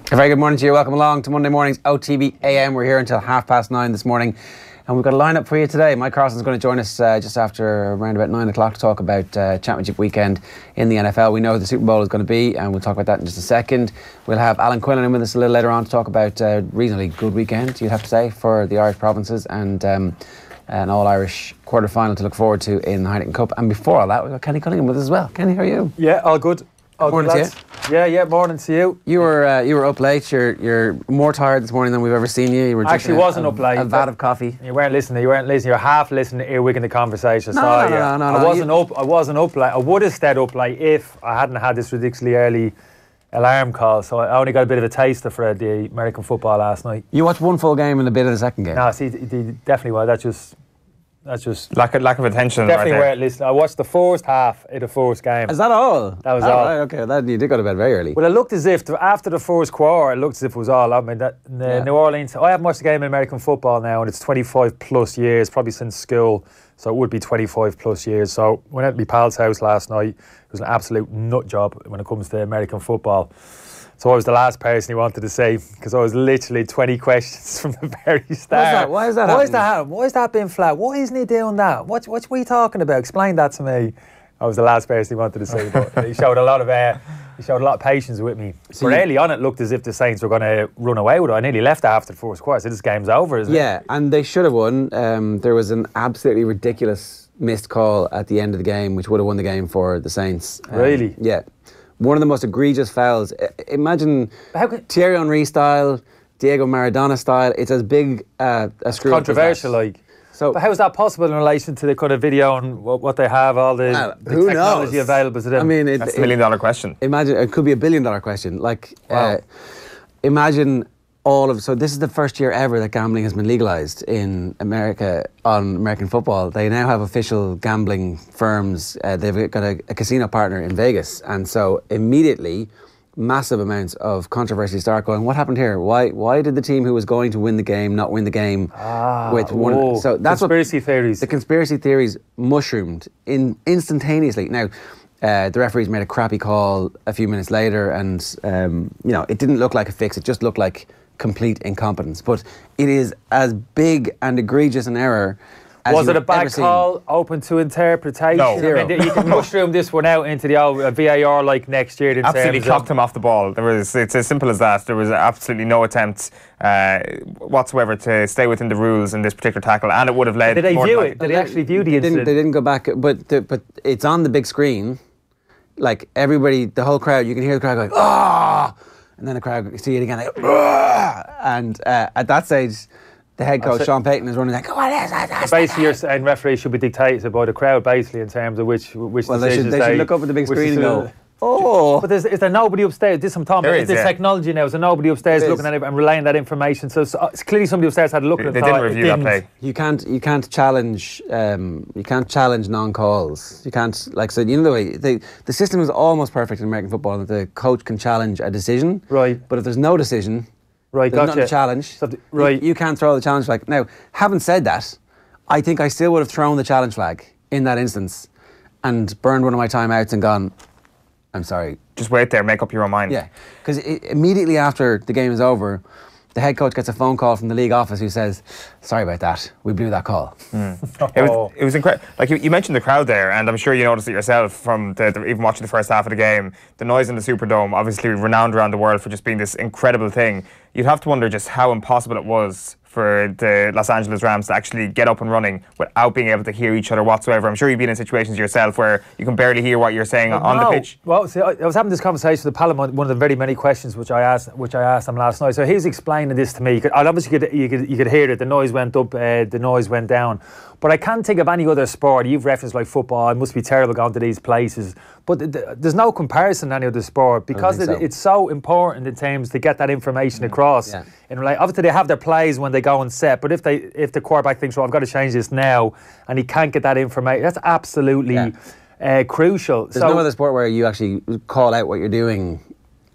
A very good morning to you. Welcome along to Monday morning's OTB AM. We're here until 9:30 this morning. And we've got a lineup for you today. Mike Carlson is going to join us just after around about 9 o'clock to talk about Championship weekend in the NFL. We know who the Super Bowl is going to be, and we'll talk about that in just a second. We'll have Alan Quinlan in with us a little later on to talk about a reasonably good weekend, you'd have to say, for the Irish provinces, and an all-Irish quarter-final to look forward to in the Heineken Cup. And before all that, we've got Kenny Cunningham with us as well. Kenny, how are you? Yeah, all good. Morning to you. Yeah, morning to you. You were up late. You're more tired this morning than we've ever seen you. You were actually wasn't up late. A vat of coffee. You weren't listening. You were half listening, earwig in the conversation. No. I wasn't up late. I would have stayed up late if I hadn't had this ridiculously early alarm call. So I only got a bit of a taster for the American football last night. You watched one full game and a bit of the second game. No, see, definitely was. That's just lack of attention. Definitely right weren't listening. I watched the first half of the first game. Is that all? That was all. Right, okay, you did go to bed very early. Well, it looked as if after the first quarter, it looked as if it was all. I mean, New Orleans. I haven't watched a game in American football now, and it's 25 plus years, probably since school. So it would be 25 plus years. So went out to my pal's house last night. It was an absolute nut job when it comes to American football. So I was the last person he wanted to say, because I was literally 20 questions from the very start. Why is that happening? Why is that being flat? Why isn't he doing that? What were you talking about? Explain that to me. I was the last person he wanted to say, but he showed a lot of patience with me. But early on, it looked as if the Saints were going to run away with it. I nearly left after the first quarter. So this game's over, isn't it? Yeah, and they should have won. There was an absolutely ridiculous missed call at the end of the game, which would have won the game for the Saints. Really? Yeah. One of the most egregious fouls. Imagine Thierry Henry style, Diego Maradona style. It's as big a screw up as that. Controversial, like. So, but how is that possible in relation to the kind of video and what they have, all the technology available to them? I mean, that's a $1 million question. Imagine, it could be $1 billion question. Like, wow. Imagine so this is the first year ever that gambling has been legalised in America on American football. They now have official gambling firms. They've got a casino partner in Vegas. And so immediately, massive amounts of controversy start going, what happened here? Why did the team who was going to win the game not win the game? With one? So that's conspiracy theories. The conspiracy theories mushroomed instantaneously. Now, the referees made a crappy call a few minutes later, and it didn't look like a fix. It just looked like complete incompetence. But it is as big and egregious an error as was it a bad call, open to interpretation? No. I mean, you can mushroom this one out into the old VAR like next year. Absolutely clocked him off the ball. It's as simple as that. There was absolutely no attempt whatsoever to stay within the rules in this particular tackle, and it would have led. Did they view it? Did they actually view the incident? They didn't go back, but it's on the big screen. Like everybody, the whole crowd, you can hear the crowd going, "Ah!" And then the crowd see it again, they go, "Ah!" And at that stage, the head coach, Sean Payton, is running like, "What is that?" Basically, you're saying referees should be dictated by the crowd, basically, in terms of which decisions they should look up at the big screen and go, "Oh!" But is there nobody upstairs? This I'm talking about. There's technology now. Is there nobody upstairs looking at it and relaying that information? So it's clearly somebody upstairs had a look at it. They didn't review that play. You can't challenge non-calls. You can't so you know the way the system is almost perfect in American football that the coach can challenge a decision. Right. But if there's no decision, right, there's nothing to challenge. So right. You can't throw the challenge flag. Now, having said that, I think I still would have thrown the challenge flag in that instance and burned one of my timeouts and gone, I'm sorry. Just wait there, make up your own mind. Yeah, because immediately after the game is over, the head coach gets a phone call from the league office who says, sorry about that, we blew that call. It was incredible. Like you mentioned the crowd there, and I'm sure you noticed it yourself from even watching the first half of the game. The noise in the Superdome, obviously renowned around the world for just being this incredible thing. You'd have to wonder just how impossible it was for the Los Angeles Rams to actually get up and running without being able to hear each other whatsoever. I'm sure you've been in situations yourself where you can barely hear what you're saying on the pitch. Well, see, I was having this conversation with Palom, one of the very many questions which I asked him last night. So he was explaining this to me. You could hear it. The noise went up, the noise went down. But I can't think of any other sport. You've referenced like football. It must be terrible going to these places. But there's no comparison to any other sport because it's so important in terms to get that information across. Yeah. And like, obviously they have their plays when they go on set. But if the quarterback thinks, well, I've got to change this now, and he can't get that information, that's absolutely crucial. There's no other sport where you actually call out what you're doing.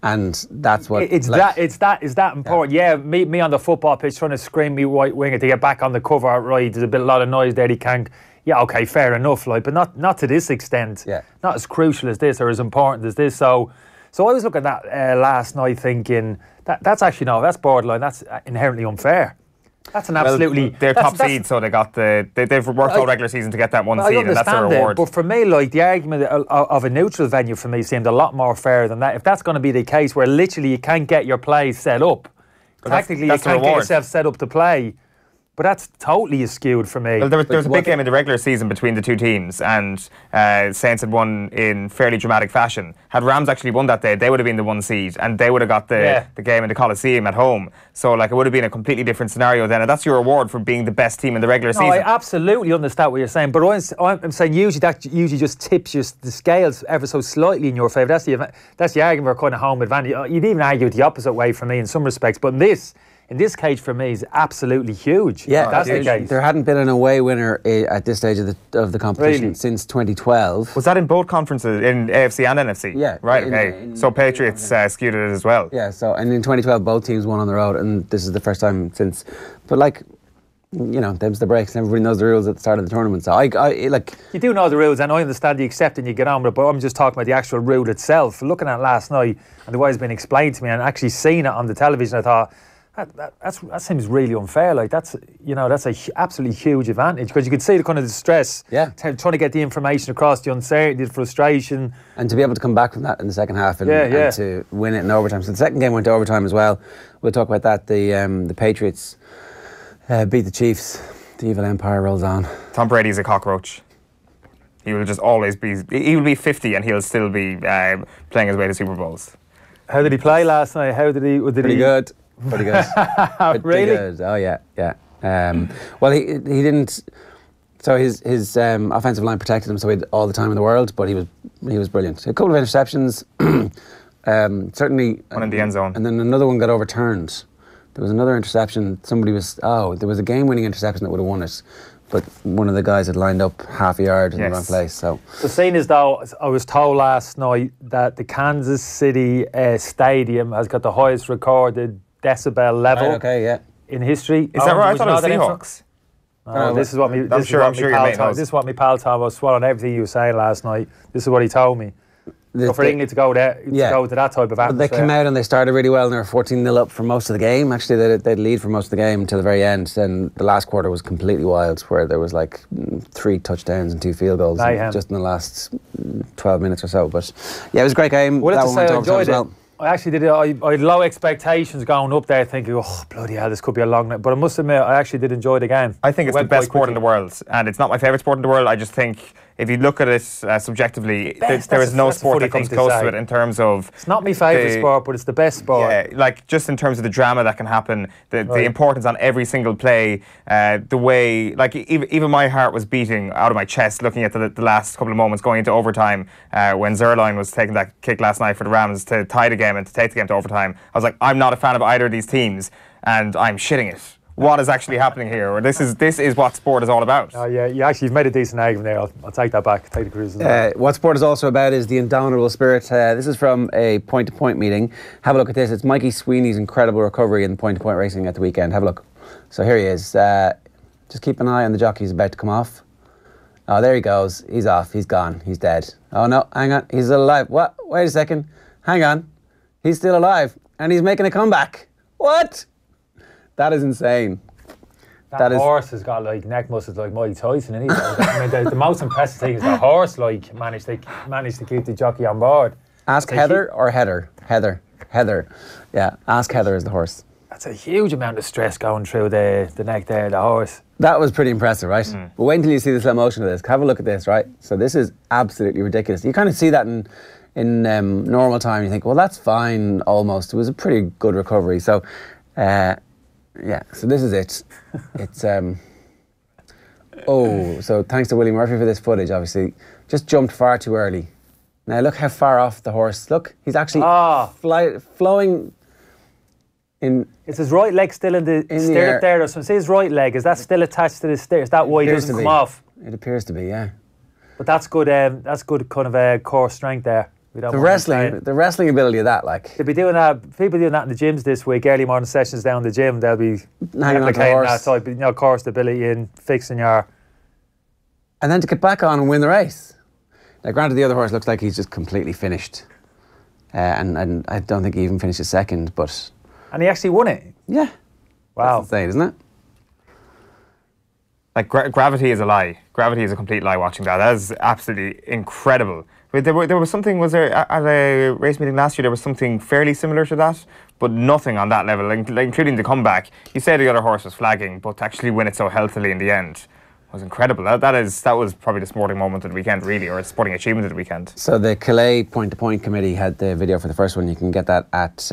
And that's what it's that important. Yeah, me on the football pitch trying to scream me right winger to get back on the cover. Right, there's a lot of noise there. He can't. Yeah, okay, fair enough. Like, but not to this extent. Yeah. Not as crucial as this or as important as this. So So I was looking at that last night thinking, that's actually, no, that's borderline, that's inherently unfair. That's an absolutely... They're top seed, so they've worked all regular season to get that one seed, and that's their reward. But for me, like, the argument of a neutral venue for me seemed a lot more fair than that. If that's going to be the case where literally you can't get your play set up, technically you can't get yourself set up to play, but that's totally skewed for me. Well, there was a big game in the regular season between the two teams, and Saints had won in fairly dramatic fashion. Had Rams actually won that day, they would have been the 1 seed, and they would have got the game in the Coliseum at home. So, like, it would have been a completely different scenario then, and that's your reward for being the best team in the regular season. I absolutely understand what you're saying, but I'm saying usually that just tips the scales ever so slightly in your favour. That's the argument for kind of home advantage. You'd even argue it the opposite way for me in some respects, but in this case, for me, is absolutely huge. Yeah, that's the case. There hadn't been an away winner at this stage of the competition since 2012. Was that in both conferences, in AFC and NFC? Yeah. Right, okay. So Patriots skewed it as well. Yeah, and in 2012, both teams won on the road, and this is the first time since. But, like, you know, them's the breaks, and everybody knows the rules at the start of the tournament. So, you do know the rules, and I understand you accept and you get on with it, but I'm just talking about the actual rule itself. Looking at it last night, and the way it's been explained to me, and actually seeing it on the television, I thought, that seems really unfair. Like, that's a absolutely huge advantage, because you could see the kind of distress, trying to get the information across, the uncertainty, the frustration, and to be able to come back from that in the second half and to win it in overtime. So the second game went to overtime as well. We'll talk about that. The Patriots beat the Chiefs. The evil empire rolls on. Tom Brady's a cockroach. He will just always be. He will be 50 and he'll still be playing his way to Super Bowls. How did he play last night? Pretty good. Pretty good. Really? Good. Oh yeah. Well, he didn't. So his offensive line protected him, so he had all the time in the world. But he was brilliant. A couple of interceptions, certainly. One in the end zone, and then another one got overturned. There was another interception. There was a game-winning interception that would have won it, but one of the guys had lined up half a yard in the wrong place. So the scene is, though, I was told last night that the Kansas City Stadium has got the highest recorded decibel level in history. Is that right? I thought it was Seahawks. No, this is what me. This is what my pal Tom was swallowing everything you were saying last night. This is what he told me. So for England to go there, to go to that type of atmosphere. They came out and they started really well, and they were 14-0 up for most of the game. Actually, they'd lead for most of the game until the very end. Then the last quarter was completely wild, where there was like 3 touchdowns and 2 field goals just in the last 12 minutes or so. But yeah, it was a great game. Well, that one went to overtime as well. I actually did. I had low expectations going up there, thinking, "Oh, bloody hell, this could be a long night." But I must admit, I actually did enjoy the game. I think it's the best sport in the world, and it's not my favourite sport in the world. I just think, if you look at it subjectively, there is no sport that comes close to it in terms of... It's not my favourite sport, but it's the best sport. Yeah, like, just in terms of the drama that can happen, the importance on every single play, the way... Like, even my heart was beating out of my chest looking at the last couple of moments going into overtime when Zerline was taking that kick last night for the Rams to tie the game and to take the game to overtime. I was like, I'm not a fan of either of these teams, and I'm shitting it. What is actually happening here? Or this is what sport is all about. Oh yeah, you've made a decent argument there. I'll take that back. Take the cruise. What sport is also about is the indomitable spirit. This is from a point-to-point meeting. Have a look at this. It's Mikey Sweeney's incredible recovery in point-to-point racing at the weekend. Have a look. So here he is. Just keep an eye on the jockey. He's about to come off. Oh, there he goes. He's off. He's gone. He's dead. Oh no, hang on. He's still alive. What? Wait a second. Hang on. He's still alive, and he's making a comeback. What? That is insane. That horse has got like neck muscles like Mike Tyson, and I mean, the most impressive thing is the horse managed to keep the jockey on board. Ask Heather or Heather. Heather. Yeah, ask Heather is the horse. That's a huge amount of stress going through the neck there, the horse. That was pretty impressive, right? But wait until you see the slow motion of this. Have a look at this, right? So this is absolutely ridiculous. You kind of see that in normal time. You think, well, that's fine almost. It was a pretty good recovery. So... yeah, so this is it. It's so thanks to Willie Murphy for this footage, obviously. Just jumped far too early. Now look how far off the horse. Look, he's actually flowing in... Is his right leg still in the stirrup there? So say his right leg, is that still attached to the stirrup? Is that why he doesn't come off? It appears to be, yeah. But that's good kind of core strength there. The wrestling ability of that, like... They'll be doing that, people doing that in the gyms this week, early morning sessions down the gym, they'll be hanging on to the horse. That type, core stability and fixing your... And then to get back on and win the race. Now, granted, the other horse looks like he's just completely finished. and I don't think he even finished second, but... And he actually won it? Yeah. Wow. That's insane, isn't it? Like, gravity is a lie. Gravity is a complete lie watching that. That is absolutely incredible. But there was something, was there, at a race meeting last year, there was something fairly similar to that, but nothing on that level, including the comeback. You said the other horse was flagging, but to actually win it so healthily in the end was incredible. That was probably the sporting moment of the weekend, really, or a sporting achievement of the weekend. So the Calais point-to-point committee had the video for the first one. You can get that at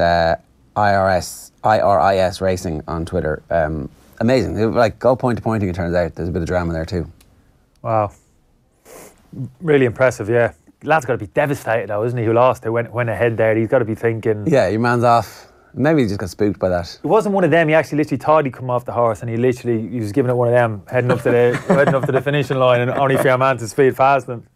IRIS Racing on Twitter. Amazing. Like, go point-to-pointing, it turns out. There's a bit of drama there too. Wow. Really impressive, yeah. Lad's got to be devastated though, isn't he, who lost? He went ahead there. He's got to be thinking... Yeah, your man's off. Maybe he just got spooked by that. It wasn't one of them. He actually literally thought he'd come off the horse, and he was giving it one of them, heading up to the finishing line, and only for your man to speed past him.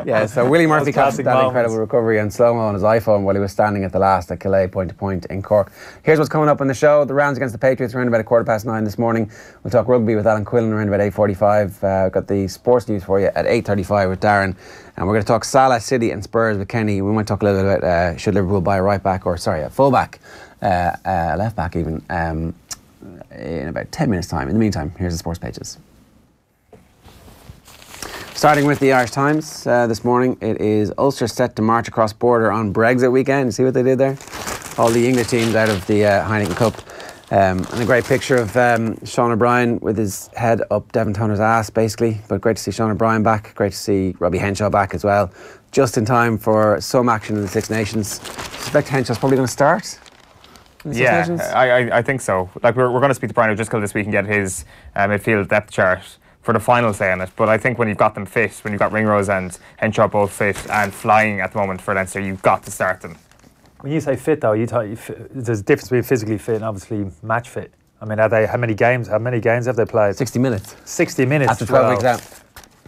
Yeah, so Willie Murphy caught that incredible recovery on slow-mo on his iPhone while he was standing at the last at Calais point-to-point in Cork. Here's what's coming up on the show. The rounds against the Patriots around about 9:15 this morning. We'll talk rugby with Alan Quinlan around about 8:45. We've got the sports news for you at 8:35 with Darren. And we're going to talk Salah, City and Spurs with Kenny. We might talk a little bit about should Liverpool buy a right-back, or sorry, a full-back, a left-back even, in about 10 minutes' time. In the meantime, here's the sports pages. Starting with the Irish Times this morning, it is Ulster set to march across border on Brexit weekend. You see what they did there? All the English teams out of the Heineken Cup. And a great picture of Sean O'Brien with his head up Devon Toner's ass, basically. But great to see Sean O'Brien back. Great to see Robbie Henshaw back as well. Just in time for some action in the Six Nations. I suspect Henshaw's probably going to start. Yeah, I think so. Like, we're going to speak to Brian O'Driscoll this week and get his midfield depth chart for the final say on it. But I think when you've got them fit, when you've got Ringrose and Henshaw both fit and flying at the moment for Leinster, you've got to start them. When you say fit though, there's a difference between physically fit and obviously match fit. I mean, how many games have they played? 60 minutes. 60 minutes. After 12 weeks out.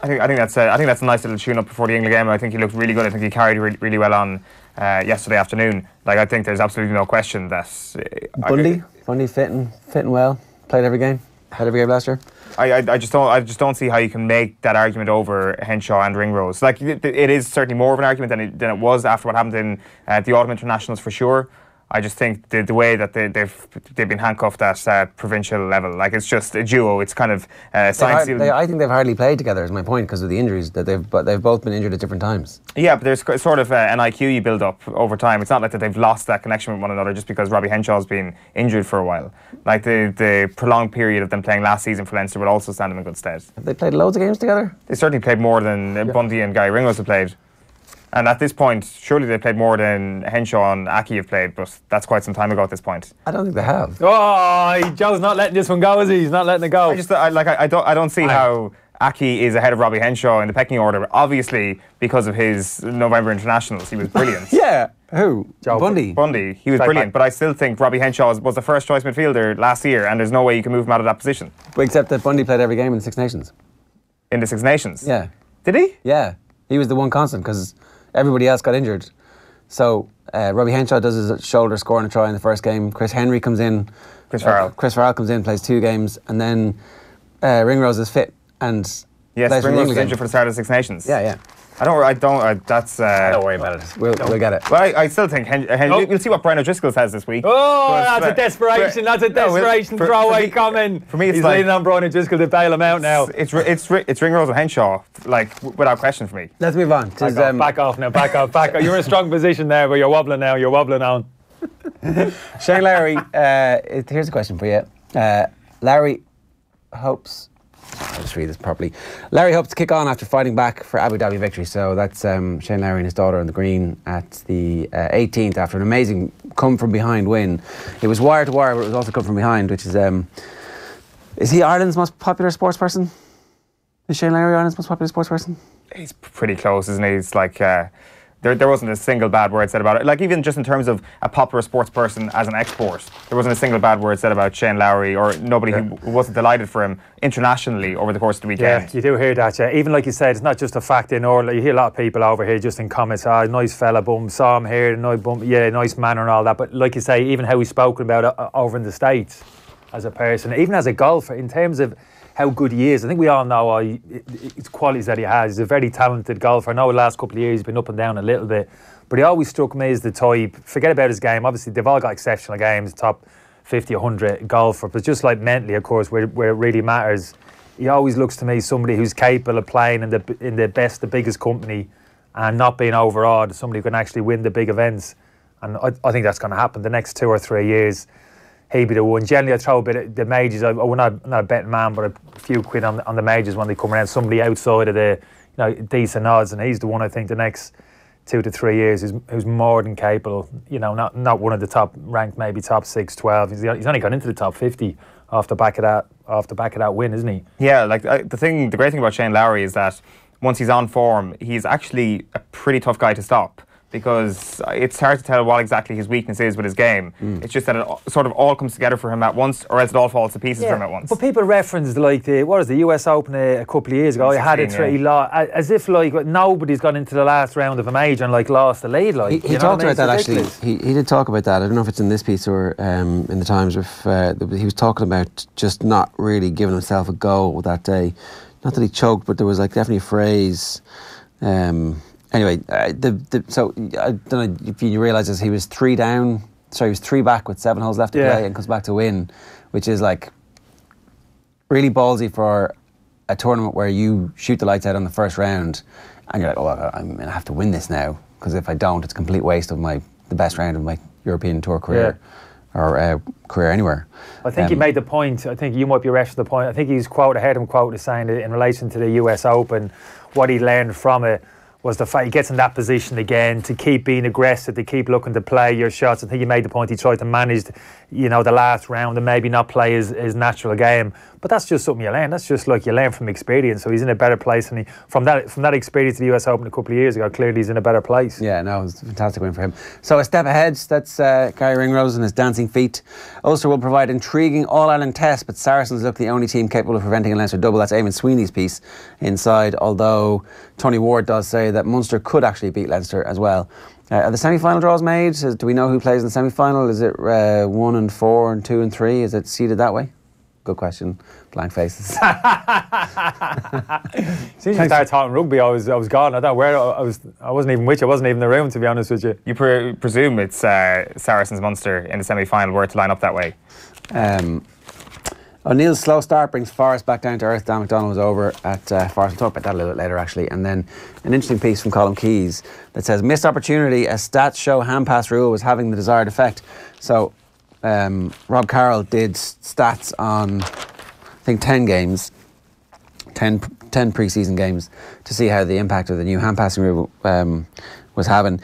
I think that's a nice little tune up before the England game. I think he looked really good. I think he carried really well on yesterday afternoon. Like, I think there's absolutely no question that Bundy fitting well. Played every game last year. I just don't see how you can make that argument over Henshaw and Ringrose. Like, it is certainly more of an argument than it was after what happened in the autumn internationals, for sure. I just think the way that they've been handcuffed at provincial level, like, it's just a duo. It's kind of science. I think they've hardly played together, is my point, because of the injuries that they've both been injured at different times. Yeah, but there's sort of an IQ you build up over time. It's not like that they've lost that connection with one another just because Robbie Henshaw's been injured for a while. Like, the prolonged period of them playing last season for Leinster will also stand them in good stead. Have they played loads of games together? They certainly played more than Bundy and Gary Ringrose have played. And at this point, surely they played more than Henshaw and Aki have played, but that's quite some time ago at this point. I don't think they have. Oh, Joe's not letting this one go, is he? He's not letting it go. I don't see how Aki is ahead of Robbie Henshaw in the pecking order. Obviously, because of his November internationals, he was brilliant. Yeah, who? Joe Bundy, he was brilliant. But I still think Robbie Henshaw was the first choice midfielder last year, and there's no way you can move him out of that position. Except that Bundy played every game in the Six Nations. In the Six Nations? Yeah. Did he? Yeah, he was the one constant because everybody else got injured. So Robbie Henshaw does his shoulder, scoring a try in the first game. Chris Henry comes in. Chris Farrell comes in, plays 2 games, and then Ringrose is fit and yes, Ringrose was injured for the start of the Six Nations. Yeah. Don't worry about it. We'll get it. Well, I still think you'll see what Brian O'Driscoll says this week. Oh, that's a desperation. That's a desperation throwaway comment. For me, it's leaning on Brian O'Driscoll to bail him out now. It's Ringrose and Henshaw, like, without question for me. Let's move on. Back off now. Back off. You're in a strong position there, but you're wobbling now. You're wobbling on. Shane Lowry, here's a question for you. Larry hopes... I'll just read this properly. Larry hopes to kick on after fighting back for Abu Dhabi victory. So that's Shane Lowry and his daughter on the green at the 18th after an amazing come-from-behind win. It was wire to wire, but it was also come from behind, which is he Ireland's most popular sports person? Is Shane Lowry Ireland's most popular sports person? He's pretty close, isn't he? It's like... There wasn't a single bad word said about it. Like, even just in terms of a popular sports person as an export, there wasn't a single bad word said about Shane Lowry or nobody who wasn't delighted for him internationally over the course of the weekend. Yeah, you do hear that, yeah. Even like you said, it's not just a fact in Orla. You hear a lot of people over here just in comments, nice fella, boom, saw him here, nice manner and all that. But like you say, even how he's spoken about it over in the States, as a person, even as a golfer, in terms of how good he is. I think we all know his qualities that he has. He's a very talented golfer. I know the last couple of years he's been up and down a little bit, but he always struck me as the type, forget about his game, obviously they've all got exceptional games, top 50, 100 golfer, but just like mentally, of course, where it really matters, he always looks to me somebody who's capable of playing in the biggest company and not being overawed, somebody who can actually win the big events. And I think that's going to happen the next 2 or 3 years. He'd be the one. Generally, I throw a bit of the majors. I'm not a betting man, but a few quid on the majors when they come around. Somebody outside of the decent odds, and he's the one I think the next 2 to 3 years who's more than capable. Not one of the top ranked, maybe top 6, 12. He's only gone into the top 50 off the back of that win, isn't he? Yeah, like the great thing about Shane Lowry is that once he's on form, he's actually a pretty tough guy to stop, because it's hard to tell what exactly his weakness is with his game. It's just that it sort of all comes together for him at once, or else it all falls to pieces for him at once. But people referenced like the US Open a couple of years ago. He had it as if like nobody's gone into the last round of a major and like lost the lead. Like he talked about that actually. He did talk about that. I don't know if it's in this piece or in the Times. He was talking about just not really giving himself a go that day. Not that he choked, but there was like definitely a phrase. Anyway, so I don't know if you realise this, he was 3 down. Sorry, he was 3 back with 7 holes left to play and comes back to win, which is like really ballsy for a tournament where you shoot the lights out on the first round, and you're like, oh, I'm going to have to win this now, because if I don't, it's a complete waste of the best round of my European Tour career. Or career anywhere. I think he made the point. I think you might be referencing the point. I think he's quoted, I heard him quoted saying that in relation to the US Open, what he learned from it was the fact he gets in that position again to keep being aggressive, to keep looking to play your shots. I think he made the point he tried to manage, the last round and maybe not play his natural game. But that's just something you learn. That's just like you learn from experience. So he's in a better place, and from that experience at the US Open a couple of years ago, clearly he's in a better place. Yeah, no, it was a fantastic win for him. So a step ahead, that's Gary Ringrose and his dancing feet. Ulster will provide intriguing All-Ireland tests, but Saracens look the only team capable of preventing a Leinster double. That's Eamon Sweeney's piece inside, although Tony Ward does say that Munster could actually beat Leinster as well. Are the semi-final draws made? Do we know who plays in the semi-final? Is it 1 and 4 and 2 and 3? Is it seeded that way? Good question. Blank faces. Since you started talking rugby, I was gone. I don't know where I wasn't even with you. I wasn't even in the room, to be honest with you. You presume it's Saracens Munster in the semi-final were to line up that way. O'Neill's slow start brings Forrest back down to earth. Dan McDonald was over at Forrest. We'll talk about that a little bit later, actually. And then an interesting piece from Colin Keys that says, missed opportunity, as stats show hand pass rule was having the desired effect. So Rob Carroll did stats on, I think, 10 games, 10 pre-season games, to see how the impact of the new hand passing rule was having.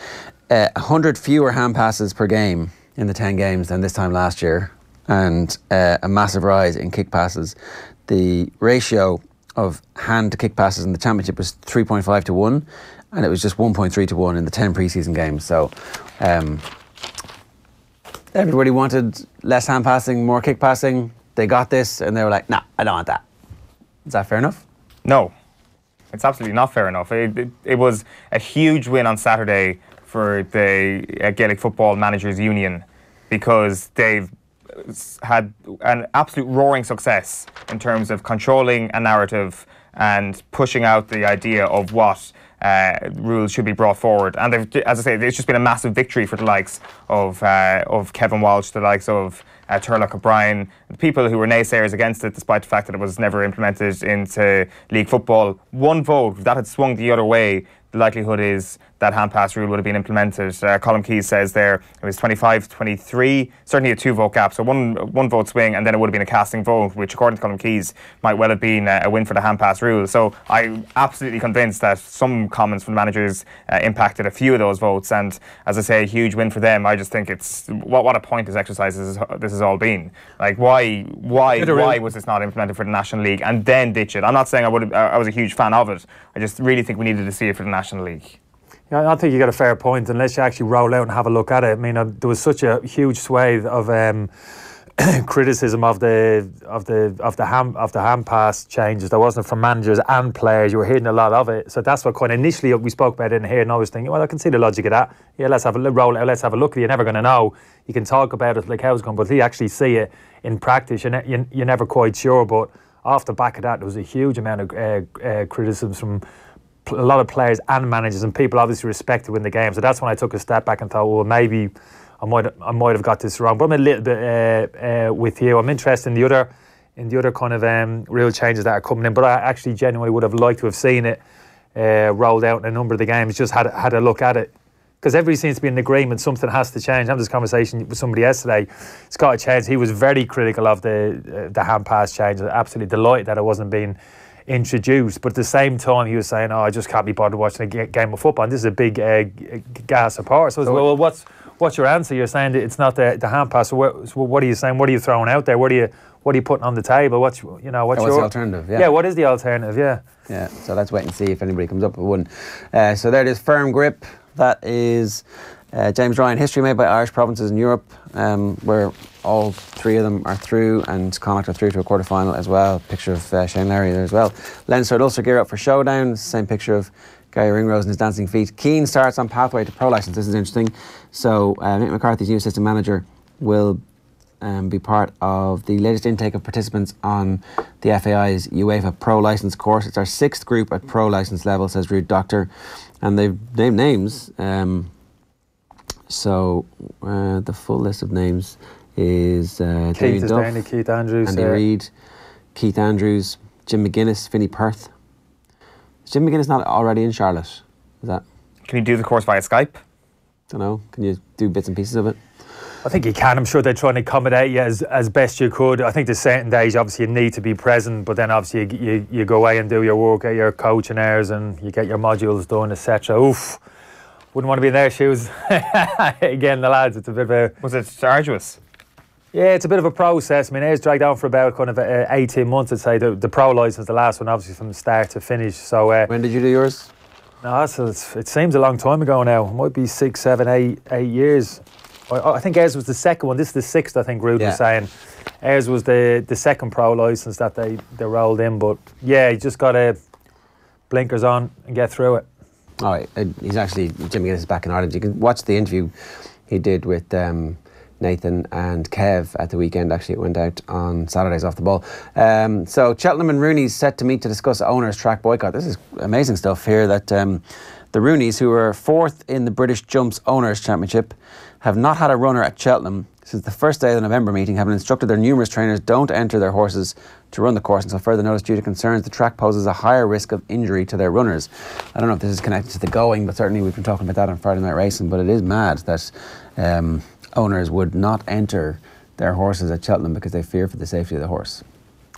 100 fewer hand passes per game in the 10 games than this time last year, and a massive rise in kick passes. The ratio of hand to kick passes in the championship was 3.5 to 1, and it was just 1.3 to 1 in the 10 pre-season games. So everybody wanted less hand passing, more kick passing. They got this, and they were like, nah, I don't want that. Is that fair enough? No, it's absolutely not fair enough. It was a huge win on Saturday for the Gaelic Football Managers Union, because they've had an absolute roaring success in terms of controlling a narrative and pushing out the idea of what rules should be brought forward. And as I say, it's just been a massive victory for the likes of Kevin Walsh, the likes of Turlock O'Brien, the people who were naysayers against it, despite the fact that it was never implemented into league football. One vote, if that had swung the other way, the likelihood is that hand pass rule would have been implemented. Colin Keys says there it was 25-23, certainly a 2-vote gap, so one vote swing, and then it would have been a casting vote, which according to Colin Keys might well have been a win for the hand pass rule. So I'm absolutely convinced that some comments from the managers impacted a few of those votes, and as I say, a huge win for them. I just think it's what a pointless exercise this has all been. Like, why was this not implemented for the National League and then ditch it? I'm not saying I was a huge fan of it. I just really think we needed to see it for the National League. Yeah, I think you got a fair point, unless you actually roll out and have a look at it. I mean, there was such a huge swathe of criticism of the hand pass changes. There wasn't from managers and players. You were hearing a lot of it. So that's what kind of initially we spoke about in here, and I was thinking, well, I can see the logic of that. Yeah, let's have a roll. Let's have a look at it. You're never going to know. You can talk about it like how it's going, but you actually see it in practice, you're never quite sure. But off the back of that, there was a huge amount of criticisms from a lot of players and managers, and people obviously respected win the game. So that's when I took a step back and thought, well, maybe I might have got this wrong. But I'm a little bit with you. I'm interested in the other kind of real changes that are coming in. But I actually genuinely would have liked to have seen it rolled out in a number of the games. Just had a look at it, because everybody seems to be in agreement something has to change. I had this conversation with somebody yesterday. It's got to change. He was very critical of the hand pass change. Absolutely delighted that it wasn't being introduced, but at the same time he was saying, I just can't be bothered watching a game of football, and this is a big gas apart. So well, what's your answer? You're saying that it's not the hand pass, so what are you saying? What are you throwing out there? What are you putting on the table? What's your the alternative? Yeah, what is the alternative? Yeah, so let's wait and see if anybody comes up with one. So there it is, firm grip. That is James Ryan, history made by Irish provinces in Europe, where all three of them are through, and Connacht are through to a quarter-final as well. Picture of Shane Larry there as well. Leinster and Ulster gear up for showdown. Same picture of Gary Ringrose and his dancing feet. Keane starts on pathway to pro licence. This is interesting. So Mick McCarthy's new assistant manager will be part of the latest intake of participants on the FAI's UEFA pro licence course. It's our 6th group at pro licence level, says Rude Doctor, and they've named names. So the full list of names is Damien Duff, Keith Andrews, Andy Reid, Keith Andrews, Jim McGuinness, Finney Perth. Is Jim McGuinness not already in Charlotte? Is that? Can you do the course via Skype? Don't know. Can you do bits and pieces of it? I think you can. I'm sure they're trying to accommodate you as best you could. I think there's certain days obviously you need to be present, but then obviously you go away and do your work at your coaching hours and you get your modules done, etc. Oof. Wouldn't want to be in their shoes. Again, the lads, it's a bit of a... Was it arduous? Yeah, it's a bit of a process. I mean, it's dragged on for about kind of 18 months, I'd say. The pro licence, the last one, obviously from start to finish. So when did you do yours? No, it seems a long time ago now. It might be 6, 7, 8 years. I think ours was the second one. This is the 6th, I think Rude was saying. Ours was the second pro licence that they rolled in. But yeah, you just got to blinkers on and get through it. All right, he's actually, Jim McGuinness is back in Ireland. You can watch the interview he did with Nathan and Kev at the weekend. Actually, it went out on Saturdays off the ball. So Cheltenham and Rooney's set to meet to discuss owners' track boycott. This is amazing stuff here, that the Rooneys, who were 4th in the British Jumps Owners' Championship, have not had a runner at Cheltenham since the first day of the November meeting, having instructed their numerous trainers don't enter their horses to run the course until further notice, due to concerns the track poses a higher risk of injury to their runners. I don't know if this is connected to the going, but certainly we've been talking about that on Friday Night Racing, but it is mad that owners would not enter their horses at Cheltenham because they fear for the safety of the horse.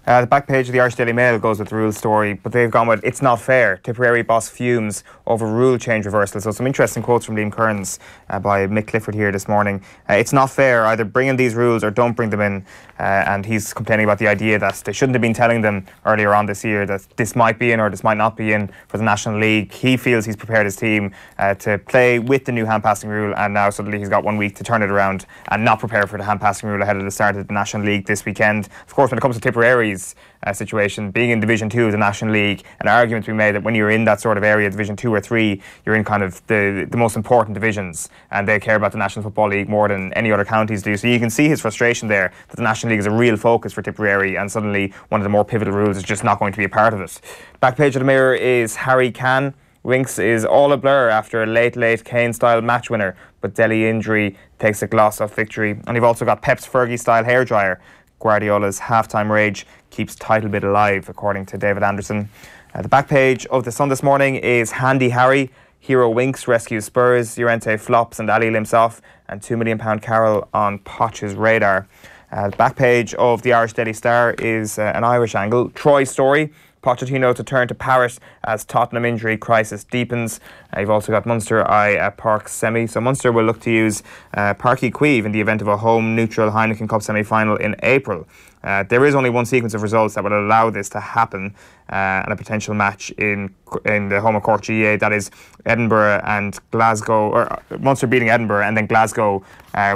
The back page of the Irish Daily Mail goes with the rule story, but they've gone with "It's not fair. Tipperary boss fumes over rule change reversal." So some interesting quotes from Liam Kearns by Mick Clifford here this morning. It's not fair. Either bring in these rules or don't bring them in. And he's complaining about the idea that they shouldn't have been telling them earlier on this year that this might be in or this might not be in for the National League. He feels he's prepared his team to play with the new hand passing rule, and now suddenly he's got 1 week to turn it around and not prepare for the hand passing rule ahead of the start of the National League this weekend. Of course, when it comes to Tipperary's situation, being in Division 2 of the National League, an argument to be made that when you're in that sort of area, Division 2 or 3, you're in kind of the most important divisions, and they care about the National Football League more than any other counties do. So you can see his frustration there, that the National League is a real focus for Tipperary, and suddenly one of the more pivotal rules is just not going to be a part of it. Back page of the Mirror is Harry Can. Winks is all a blur after a late Kane-style match winner, but Delhi injury takes a gloss off victory. And you've also got Pep's Fergie-style hairdryer. Guardiola's half-time rage keeps title bid alive, according to David Anderson. The back page of The Sun this morning is Handy Harry. Hero Winks rescues Spurs, Llorente flops and Ali limps off, and £2 million Carroll on Poch's radar. The back page of the Irish Daily Star is an Irish angle. Troy's story. Pochettino to turn to Paris as Tottenham injury crisis deepens. You've also got Munster eye at Park semi. So Munster will look to use Páirc Uí Chaoimh in the event of a home neutral Heineken Cup semi-final in April. There is only one sequence of results that would allow this to happen, and a potential match in the home of Cork GAA, that is Edinburgh and Glasgow, or Munster beating Edinburgh and then Glasgow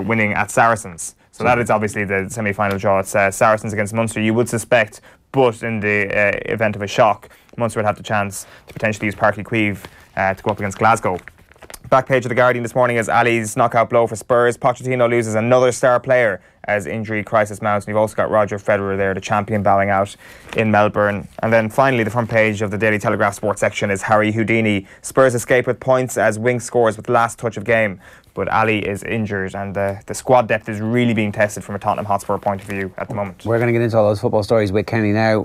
winning at Saracens. So that is obviously the semi-final draw. It's Saracens against Munster, you would suspect, but in the event of a shock, Munster would have the chance to potentially use Páirc Uí Chaoimh to go up against Glasgow. Back page of The Guardian this morning is Ali's knockout blow for Spurs. Pochettino loses another star player as injury crisis mounts. And you've also got Roger Federer there, the champion, bowing out in Melbourne. And then finally, the front page of the Daily Telegraph sports section is Harry Houdini. Spurs escape with points as Winks scores with last touch of game. But Ali is injured, and the squad depth is really being tested from a Tottenham Hotspur point of view at the moment. We're going to get into all those football stories with Kenny now.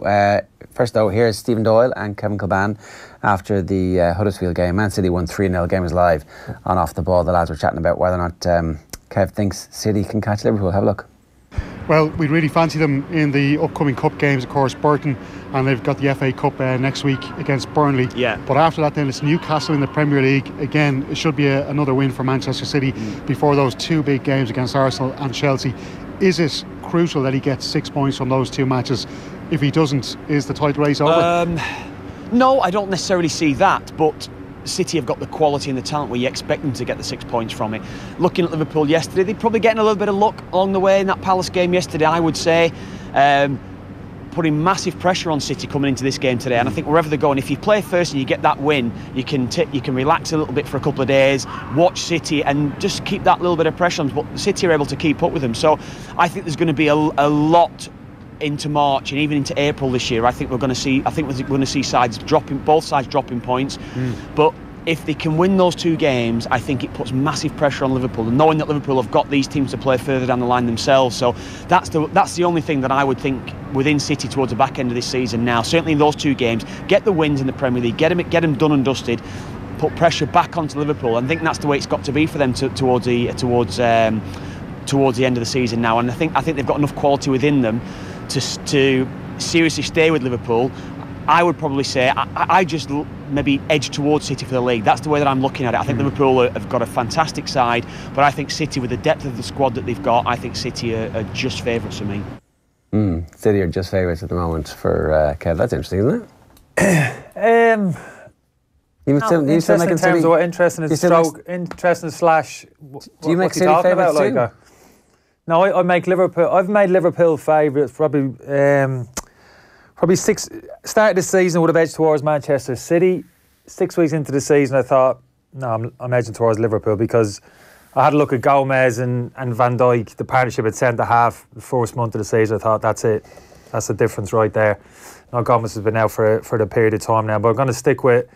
First though, here's Stephen Doyle and Kevin Kilban after the Huddersfield game. Man City won 3-0, game was live on Off the Ball. The lads were chatting about whether or not Kev thinks City can catch Liverpool. Have a look. Well, we really fancy them in the upcoming cup games, of course, Burton, and they've got the FA Cup next week against Burnley. Yeah. But after that, then it's Newcastle in the Premier League. Again, it should be another win for Manchester City before those two big games against Arsenal and Chelsea. Is it crucial that he gets 6 points from those two matches? If he doesn't, is the title race over? No, I don't necessarily see that, but City have got the quality and the talent where you expect them to get the 6 points from it. Looking at Liverpool yesterday, they're probably getting a little bit of luck along the way in that Palace game yesterday, I would say. Putting massive pressure on City coming into this game today, and I think wherever they're going, if you play first and you get that win, you can relax a little bit for a couple of days, watch City and just keep that little bit of pressure on them. But City are able to keep up with them, so I think there's going to be a lot into March and even into April this year. I think we're going to see sides dropping, both sides dropping points. But if they can win those two games, I think it puts massive pressure on Liverpool, and knowing that Liverpool have got these teams to play further down the line themselves. So that's the only thing that I would think within City towards the back end of this season now. Certainly in those two games, get the wins in the Premier League, get them done and dusted, put pressure back onto Liverpool. I think that's the way it's got to be for them towards the end of the season now. And I think they've got enough quality within them to seriously stay with Liverpool. I would probably say I just maybe edge towards City for the league. That's the way that I'm looking at it. I think Liverpool have got a fantastic side, but I think City, with the depth of the squad that they've got, I think City are just favourites for me. City are just favourites at the moment for Kev. That's interesting, isn't it? Interesting in terms of what interesting slash. Do you make City favourites too? No, I make Liverpool. I've made Liverpool favourites probably six. Start of the season would have edged towards Manchester City. 6 weeks into the season, I thought, no, I'm edging towards Liverpool, because I had a look at Gomez and Van Dijk, the partnership at centre half, the first month of the season. I thought, that's it. That's the difference right there. Now Gomez has been out for the period of time now, but I'm going to stick with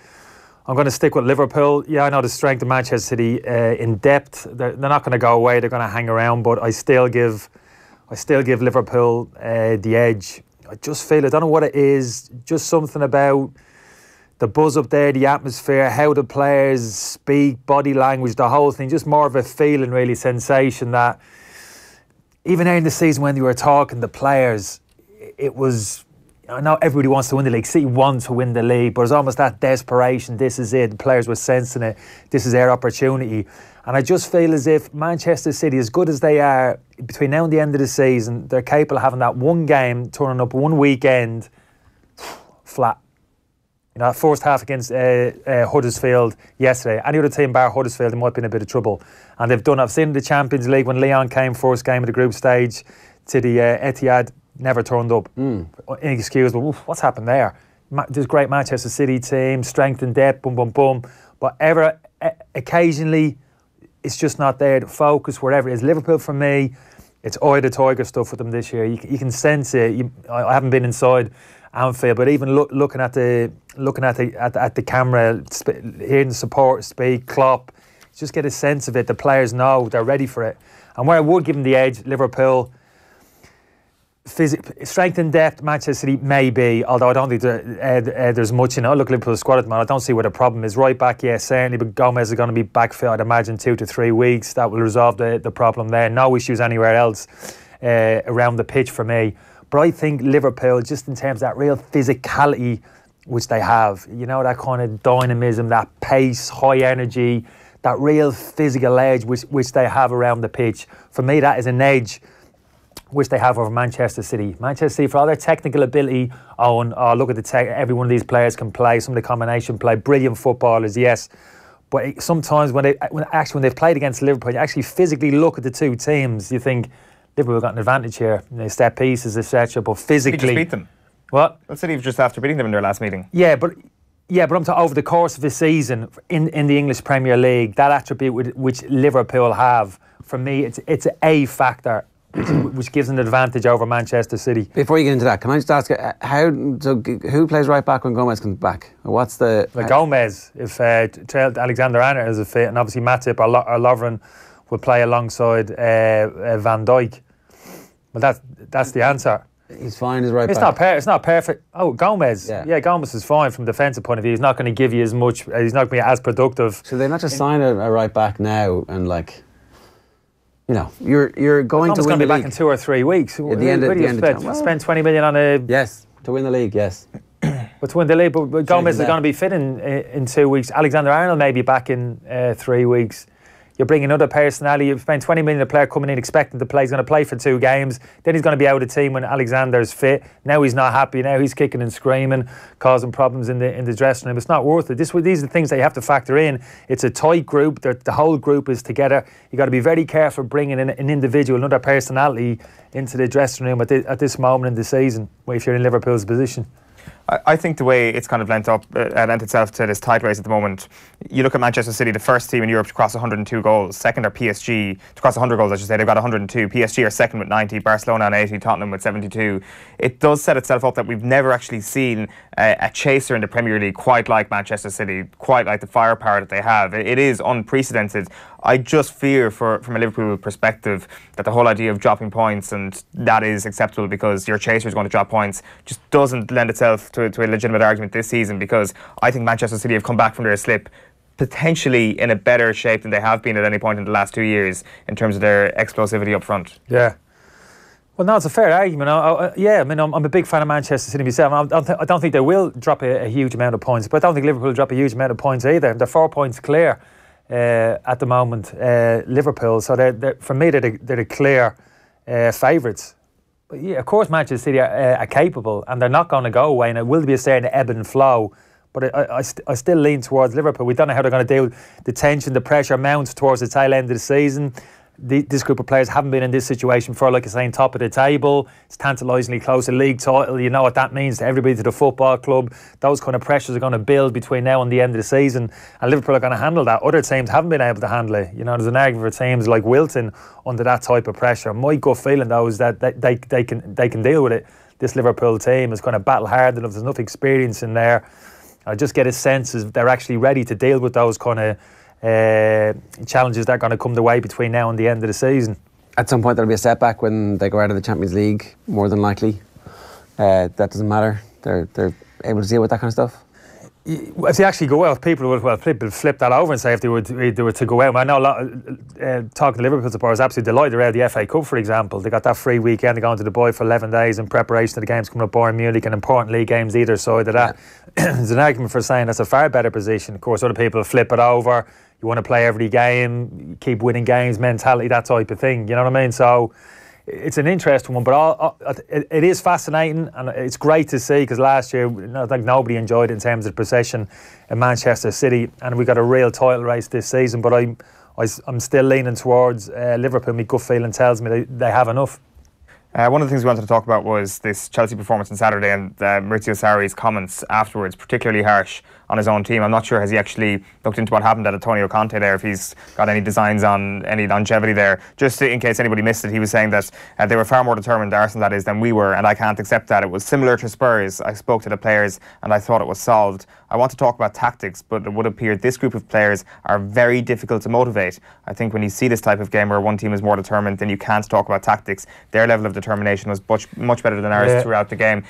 Liverpool. Yeah, I know the strength of Manchester City in depth. They're not going to go away. They're going to hang around, but I still give Liverpool the edge. I just feel, I don't know what it is, just something about the buzz up there, the atmosphere, how the players speak, body language, the whole thing, just more of a feeling, really, sensation that even in the season when you were talking, the players, it was, I know everybody wants to win the league. City want to win the league, but it's almost that desperation. This is it. The players were sensing it. This is their opportunity. And I just feel as if Manchester City, as good as they are, between now and the end of the season, they're capable of having that one game, turning up one weekend, flat. You know, that first half against Huddersfield yesterday. Any other team bar Huddersfield, they might be in a bit of trouble. And they've done, I've seen the Champions League when Lyon came first game of the group stage to the Etihad, never turned up. Inexcusable. What's happened there? There's a great Manchester City team, strength and depth, boom, boom, boom. But occasionally, it's just not there. The focus, wherever it is. Liverpool, for me, it's eye the tiger stuff with them this year. You can sense it. I haven't been inside Anfield, but even looking at the camera, hearing the support speak, Klopp, just get a sense of it. The players know they're ready for it. And where I would give them the edge, Liverpool, strength and depth, Manchester City maybe, although I don't think there's much in it. I look at Liverpool's squad at the moment, I don't see where the problem is. Right back, yes, certainly, but Gomez is going to be back fit, I'd imagine 2 to 3 weeks. That will resolve the problem there. No issues anywhere else around the pitch for me. But I think Liverpool, just in terms of that real physicality which they have, you know, that kind of dynamism, that pace, high energy, that real physical edge which they have around the pitch, for me that is an edge which they have over Manchester City. Manchester City, for all their technical ability, look at the tech, every one of these players can play, some of the combination play, brilliant footballers, yes. But sometimes when they've played against Liverpool, you actually physically look at the two teams, you think Liverpool got an advantage here. Set pieces, etc. But physically, He just beat them. What? Let's say he was just after beating them in their last meeting. Yeah, but I'm talking over the course of the season in the English Premier League. That attribute which Liverpool have, for me, it's a factor which gives an advantage over Manchester City. Before you get into that, can I just ask who plays right back when Gomez comes back? What's the Gomez? If Alexander-Arnold is a fit, and obviously Matip or Lovren will play alongside Van Dijk. Well, that's the answer. He's fine as right back. It's not perfect. Oh, Gomez. Yeah, Gomez is fine from a defensive point of view. He's not going to give you as much. He's not going to be as productive. So they're not just sign a right back now and you're going to win the league. Gomez going to be back in 2 or 3 weeks. At the end of spend 20 million on a to win the league. Yes, but to win the league. But Gomez is going to be fit in 2 weeks. Alexander-Arnold may be back in 3 weeks. You're bringing other personality. You've spent 20 million, a player coming in expecting to play. He's going to play for 2 games. Then he's going to be out of the team when Alexander's fit. Now he's not happy. Now he's kicking and screaming, causing problems in the dressing room. It's not worth it. These are the things that you have to factor in. It's a tight group. The whole group is together. You've got to be very careful bringing in an individual, another personality into the dressing room at this moment in the season, if you're in Liverpool's position. I think the way it's kind of lent itself to this tight race at the moment, you look at Manchester City, the first team in Europe to cross 102 goals. Second are PSG, to cross 100 goals, I should say. They've got 102. PSG are second with 90, Barcelona on 80, Tottenham with 72. It does set itself up that we've never actually seen a chaser in the Premier League quite like Manchester City, quite like the firepower that they have. It is unprecedented. I just fear, from a Liverpool perspective, that the whole idea of dropping points, and that is acceptable because your chaser is going to drop points, just doesn't lend itself to a legitimate argument this season, because I think Manchester City have come back from their slip potentially in a better shape than they have been at any point in the last 2 years in terms of their explosivity up front. Yeah. Well, no, it's a fair argument. I'm a big fan of Manchester City myself. I don't think they will drop a huge amount of points, but I don't think Liverpool will drop a huge amount of points either. They're 4 points clear at the moment, Liverpool. So for me, they're the clear favourites. But yeah, of course, Manchester City are capable, and they're not going to go away, and it will be a certain ebb and flow. But I still lean towards Liverpool. We don't know how they're going to deal with the tension, the pressure mounts towards the tail end of the season. This group of players haven't been in this situation before, like I say, top of the table. It's tantalisingly close, a league title. You know what that means to everybody, to the football club. Those kind of pressures are going to build between now and the end of the season, and Liverpool are going to handle that. Other teams haven't been able to handle it. You know, there's an argument for teams like Wilton under that type of pressure. My gut feeling, though, is that they can deal with it. This Liverpool team is kind of battle hardened. There's enough experience in there. I just get a sense is they're actually ready to deal with those kind of challenges that are going to come the way between now and the end of the season. At some point there'll be a setback when they go out of the Champions League, more than likely. That doesn't matter. They're able to deal with that kind of stuff. If they actually go out, people flip that over and say if they were to go out. I know a lot, talking to Liverpool supporters, absolutely delighted around the FA Cup, for example. They got that free weekend. They're going to Dubai for 11 days in preparation of the games coming up, Bayern Munich, and important league games either side of that. Yeah. There's an argument for saying that's a far better position. Of course, other people flip it over. You want to play every game, keep winning games, mentality, that type of thing. You know what I mean? So it's an interesting one, but it is fascinating, and it's great to see, because last year I think nobody enjoyed it in terms of possession in Manchester City, and we got a real title race this season. But I'm still leaning towards Liverpool. My gut feeling tells me they have enough. One of the things we wanted to talk about was this Chelsea performance on Saturday, and Maurizio Sarri's comments afterwards, particularly harsh on his own team. I'm not sure, has he actually looked into what happened at Antonio Conte there, if he's got any designs on any longevity there. Just in case anybody missed it, he was saying that they were far more determined, Arsenal that is, than we were, and I can't accept that. It was similar to Spurs. I spoke to the players and I thought it was solved. I want to talk about tactics, but it would appear this group of players are very difficult to motivate. I think when you see this type of game where one team is more determined, then you can't talk about tactics. Their level of determination was much better than ours throughout the game.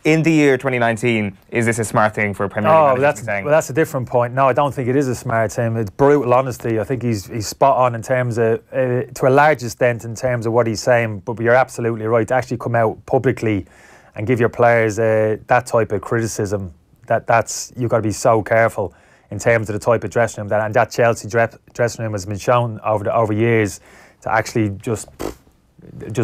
In the year 2019, is this a smart thing for a Premier League manager to be saying? Well, that's a different point. No, I don't think it is a smart thing. It's brutal honesty. I think he's spot on in terms of, to a large extent, in terms of what he's saying. But you're absolutely right. To actually come out publicly and give your players that type of criticism, that's you've got to be so careful in terms of the type of dressing room and that Chelsea dressing room has been shown over years to actually just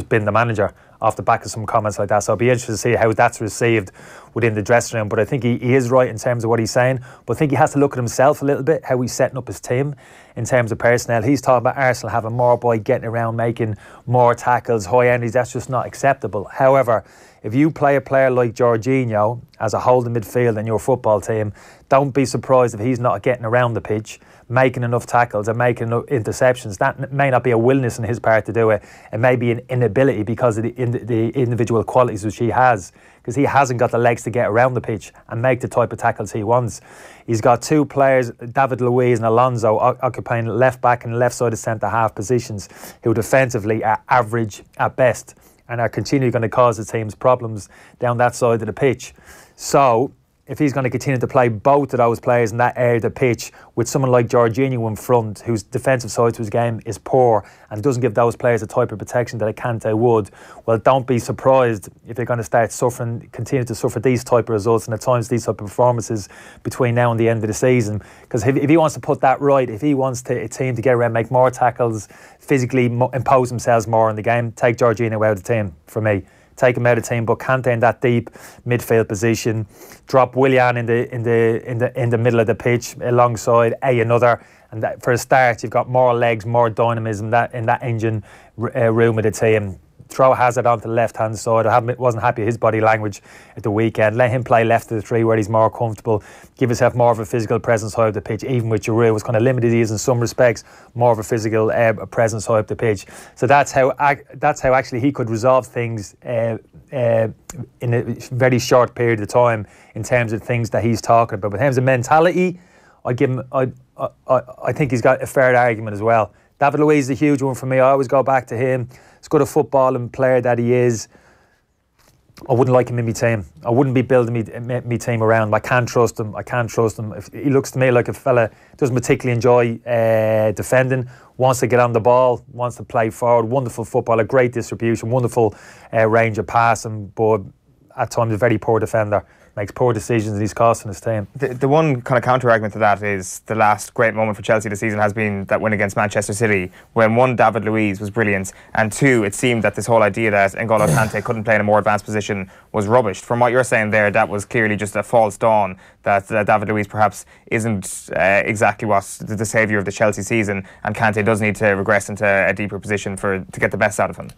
bin the manager off the back of some comments like that. So I'll be interested to see how that's received within the dressing room. But I think he is right in terms of what he's saying. But I think he has to look at himself a little bit, how he's setting up his team in terms of personnel. He's talking about Arsenal having more by getting around, making more tackles, high energies. That's just not acceptable. However, if you play a player like Jorginho as a holding midfield in your football team, don't be surprised if he's not getting around the pitch, making enough tackles and making enough interceptions. That may not be a willingness on his part to do it. It may be an inability because of the individual qualities which he has, because he hasn't got the legs to get around the pitch and make the type of tackles he wants. He's got two players, David Luiz and Alonso, occupying left back and left side of centre half positions, who defensively are average at best and are continually going to cause the team's problems down that side of the pitch. So if he's going to continue to play both of those players in that area of the pitch with someone like Jorginho in front, whose defensive side to his game is poor and doesn't give those players the type of protection that a Kante would, well, don't be surprised if they're going to start suffering, continue to suffer these type of results and at times these type of performances between now and the end of the season. Because if he wants to put that right, if he wants a team to get around, make more tackles, physically impose themselves more in the game, take Jorginho out of the team for me. Take him out of the team, but Kante in that deep midfield position. Drop Willian in the middle of the pitch alongside another. And that, for a start, you've got more legs, more dynamism in that engine room of the team. Throw Hazard onto the left-hand side. I wasn't happy with his body language at the weekend. Let him play left of the three where he's more comfortable. Give yourself more of a physical presence high up the pitch. Even with Giroud, was kind of limited he is in some respects. More of a physical presence high up the pitch. So that's how actually he could resolve things in a very short period of time in terms of things that he's talking about. But in terms of mentality, I think he's got a fair argument as well. David Luiz is a huge one for me. I always go back to him. As good a footballing player that he is, I wouldn't like him in my team. I wouldn't be building me team around him. I can't trust him. If he looks to me like a fella doesn't particularly enjoy defending, wants to get on the ball, wants to play forward. Wonderful footballer, great distribution, wonderful range of passing, but at times a very poor defender. Makes poor decisions and he's costing his team. The one kind of counter-argument to that is the last great moment for Chelsea this season has been that win against Manchester City, when one, David Luiz was brilliant, and two, it seemed that this whole idea that N'Golo Kante couldn't play in a more advanced position was rubbish. From what you're saying there, that was clearly just a false dawn, that David Luiz perhaps isn't exactly what the saviour of the Chelsea season, and Kante does need to regress into a deeper position to get the best out of him.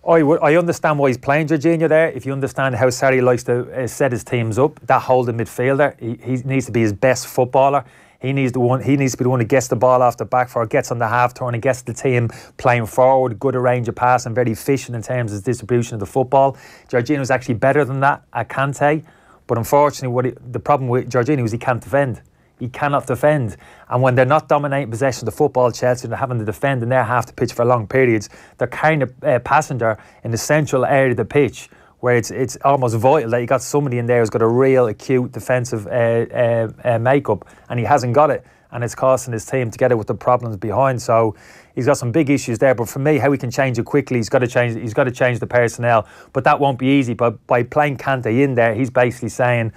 I understand why he's playing Jorginho there. If you understand how Sarri likes to set his teams up, that holding midfielder, he needs to be his best footballer. He needs to be the one who gets the ball off the back foot, gets on the half turn and gets the team playing forward, good range of pass and very efficient in terms of his distribution of the football. Jorginho is actually better than that at Kante, but unfortunately the problem with Jorginho is he can't defend. He cannot defend. And when they're not dominating possession of the football, Chelsea, and they're having to defend in their half the pitch for long periods, they're kind of passenger in the central area of the pitch where it's almost vital that you got somebody in there who's got a real acute defensive makeup, and he hasn't got it. And it's costing his team together with the problems behind. So he's got some big issues there. But for me, how he can change it quickly, he's got to change the personnel. But that won't be easy. But by playing Kante in there, he's basically saying,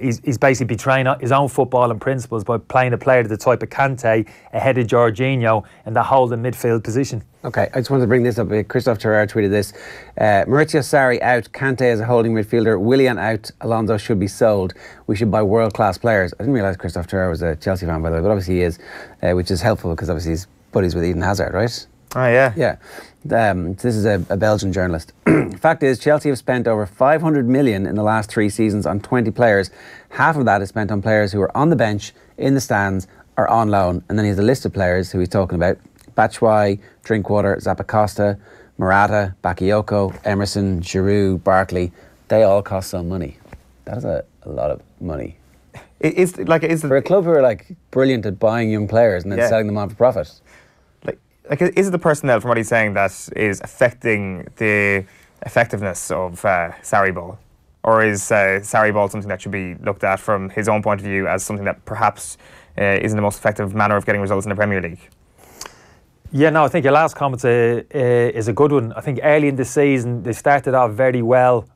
He's basically betraying his own football and principles by playing a player to the type of Kante ahead of Jorginho in the holding midfield position. Okay, I just wanted to bring this up. Christophe Gerrard tweeted this. Maurizio Sarri out, Kante as a holding midfielder, Willian out, Alonso should be sold. We should buy world-class players. I didn't realise Christophe Gerrard was a Chelsea fan, by the way, but obviously he is, which is helpful because obviously he's buddies with Eden Hazard, right? Oh, yeah. Yeah. This is a Belgian journalist. Fact is, Chelsea have spent over 500 million in the last 3 seasons on 20 players. Half of that is spent on players who are on the bench, in the stands, or on loan. And then he has a list of players who he's talking about. Batshuayi, Drinkwater, Zappacosta, Morata, Bakayoko, Emerson, Giroud, Barkley. They all cost some money. That is a lot of money. For a club who are like brilliant at buying young players and then selling them on for profit. Is it the personnel, from what he's saying, that is affecting the effectiveness of Sarri ball? Or is Sarri ball something that should be looked at from his own point of view as something that perhaps isn't the most effective manner of getting results in the Premier League? Yeah, no, I think your last comment is a good one. I think early in the season, they started off very well,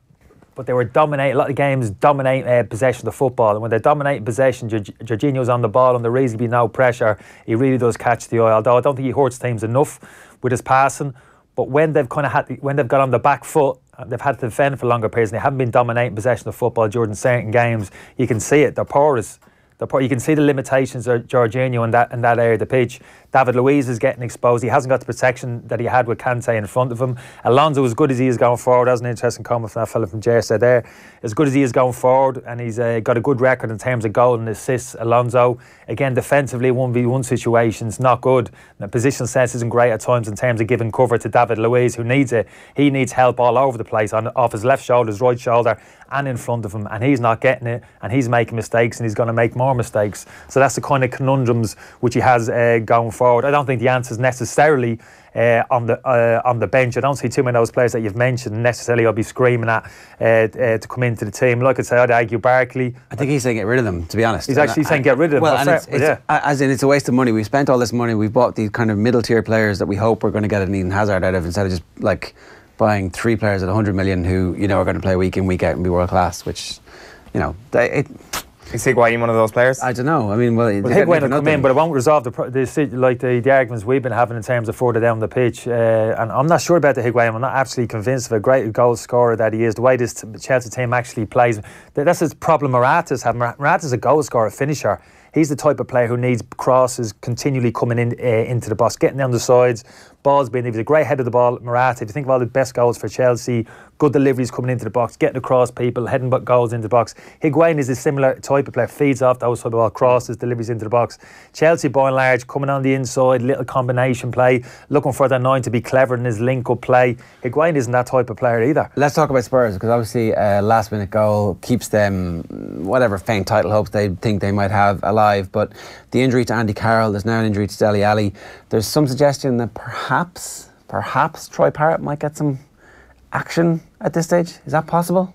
but they were dominating, a lot of games dominate possession of the football. And when they're dominating possession, Jorginho's on the ball and there reasonably no pressure. He really does catch the eye, although I don't think he hurts teams enough with his passing. But when they've got on the back foot They've had to defend for longer periods, and they haven't been dominating possession of football during certain games. You can see it. They're porous. You can see the limitations of Jorginho in that area of the pitch. David Luiz is getting exposed. He hasn't got the protection that he had with Kante in front of him. Alonso, as good as he is going forward, that was an interesting comment from that fella from Ger said there. As good as he is going forward, and he's got a good record in terms of goal and assists. Alonso, again, defensively, 1v1 situations, not good. The positional sense isn't great at times in terms of giving cover to David Luiz, who needs it. He needs help all over the place, off his left shoulder, his right shoulder, and in front of him, and he's not getting it, and he's making mistakes, and he's going to make more mistakes. So that's the kind of conundrums which he has going forward. I don't think the answer is necessarily on the bench. I don't see too many of those players that you've mentioned necessarily I'll be screaming at to come into the team. Like I say, I'd argue Barkley. I think he's saying get rid of them, to be honest. He's actually saying get rid of them. Well, as in it's a waste of money. We've spent all this money. We've bought these kind of middle tier players that we hope we're going to get an Eden Hazard out of, instead of just like buying 3 players at 100 million who are going to play week in, week out and be world class, which Is Higuain one of those players? I don't know. I mean, Higuain will come in, but it won't resolve the arguments we've been having in terms of further down the pitch. And I'm not sure about the Higuain. I'm not absolutely convinced of a great goal scorer that he is. The way this Chelsea team actually plays, that's the problem Morata's have. Morata's a goal scorer, finisher. He's the type of player who needs crosses continually coming in into the box, getting down the sides, balls being. He was a great head of the ball, Morata. If you think of all the best goals for Chelsea, good deliveries coming into the box, getting across people, heading goals into the box. Higuain is a similar type of player, feeds off those type of ball, crosses, deliveries into the box. Chelsea, by and large, coming on the inside, little combination play, looking for their 9 to be clever in his link-up play. Higuain isn't that type of player either. Let's talk about Spurs, because obviously last-minute goal keeps them whatever faint title hopes they think they might have alive. But the injury to Andy Carroll, there's now an injury to Dele Alli. There's some suggestion that perhaps Troy Parrott might get some action at this stage. Is that possible?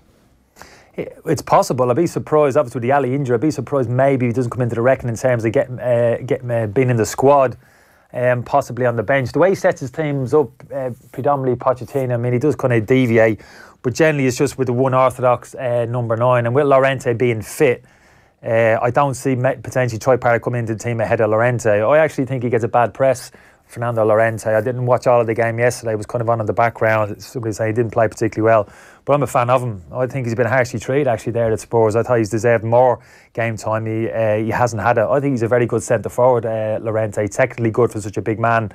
It's possible. I'd be surprised, obviously with the Ali injury, I'd be surprised maybe he doesn't come into the reckoning in terms of getting being in the squad, possibly on the bench. The way he sets his teams up, predominantly Pochettino, I mean, he does kind of deviate, but generally it's just with the one orthodox number 9, and with Llorente being fit, I don't see potentially Troy Parrott coming into the team ahead of Llorente. I actually think he gets a bad press, Fernando Llorente. I didn't watch all of the game yesterday. I was kind of on in the background. Somebody saying he didn't play particularly well, but I'm a fan of him. I think he's been harshly treated actually there at Spurs. I thought he's deserved more game time. He hasn't had it. I think he's a very good centre forward, Llorente. Technically good for such a big man.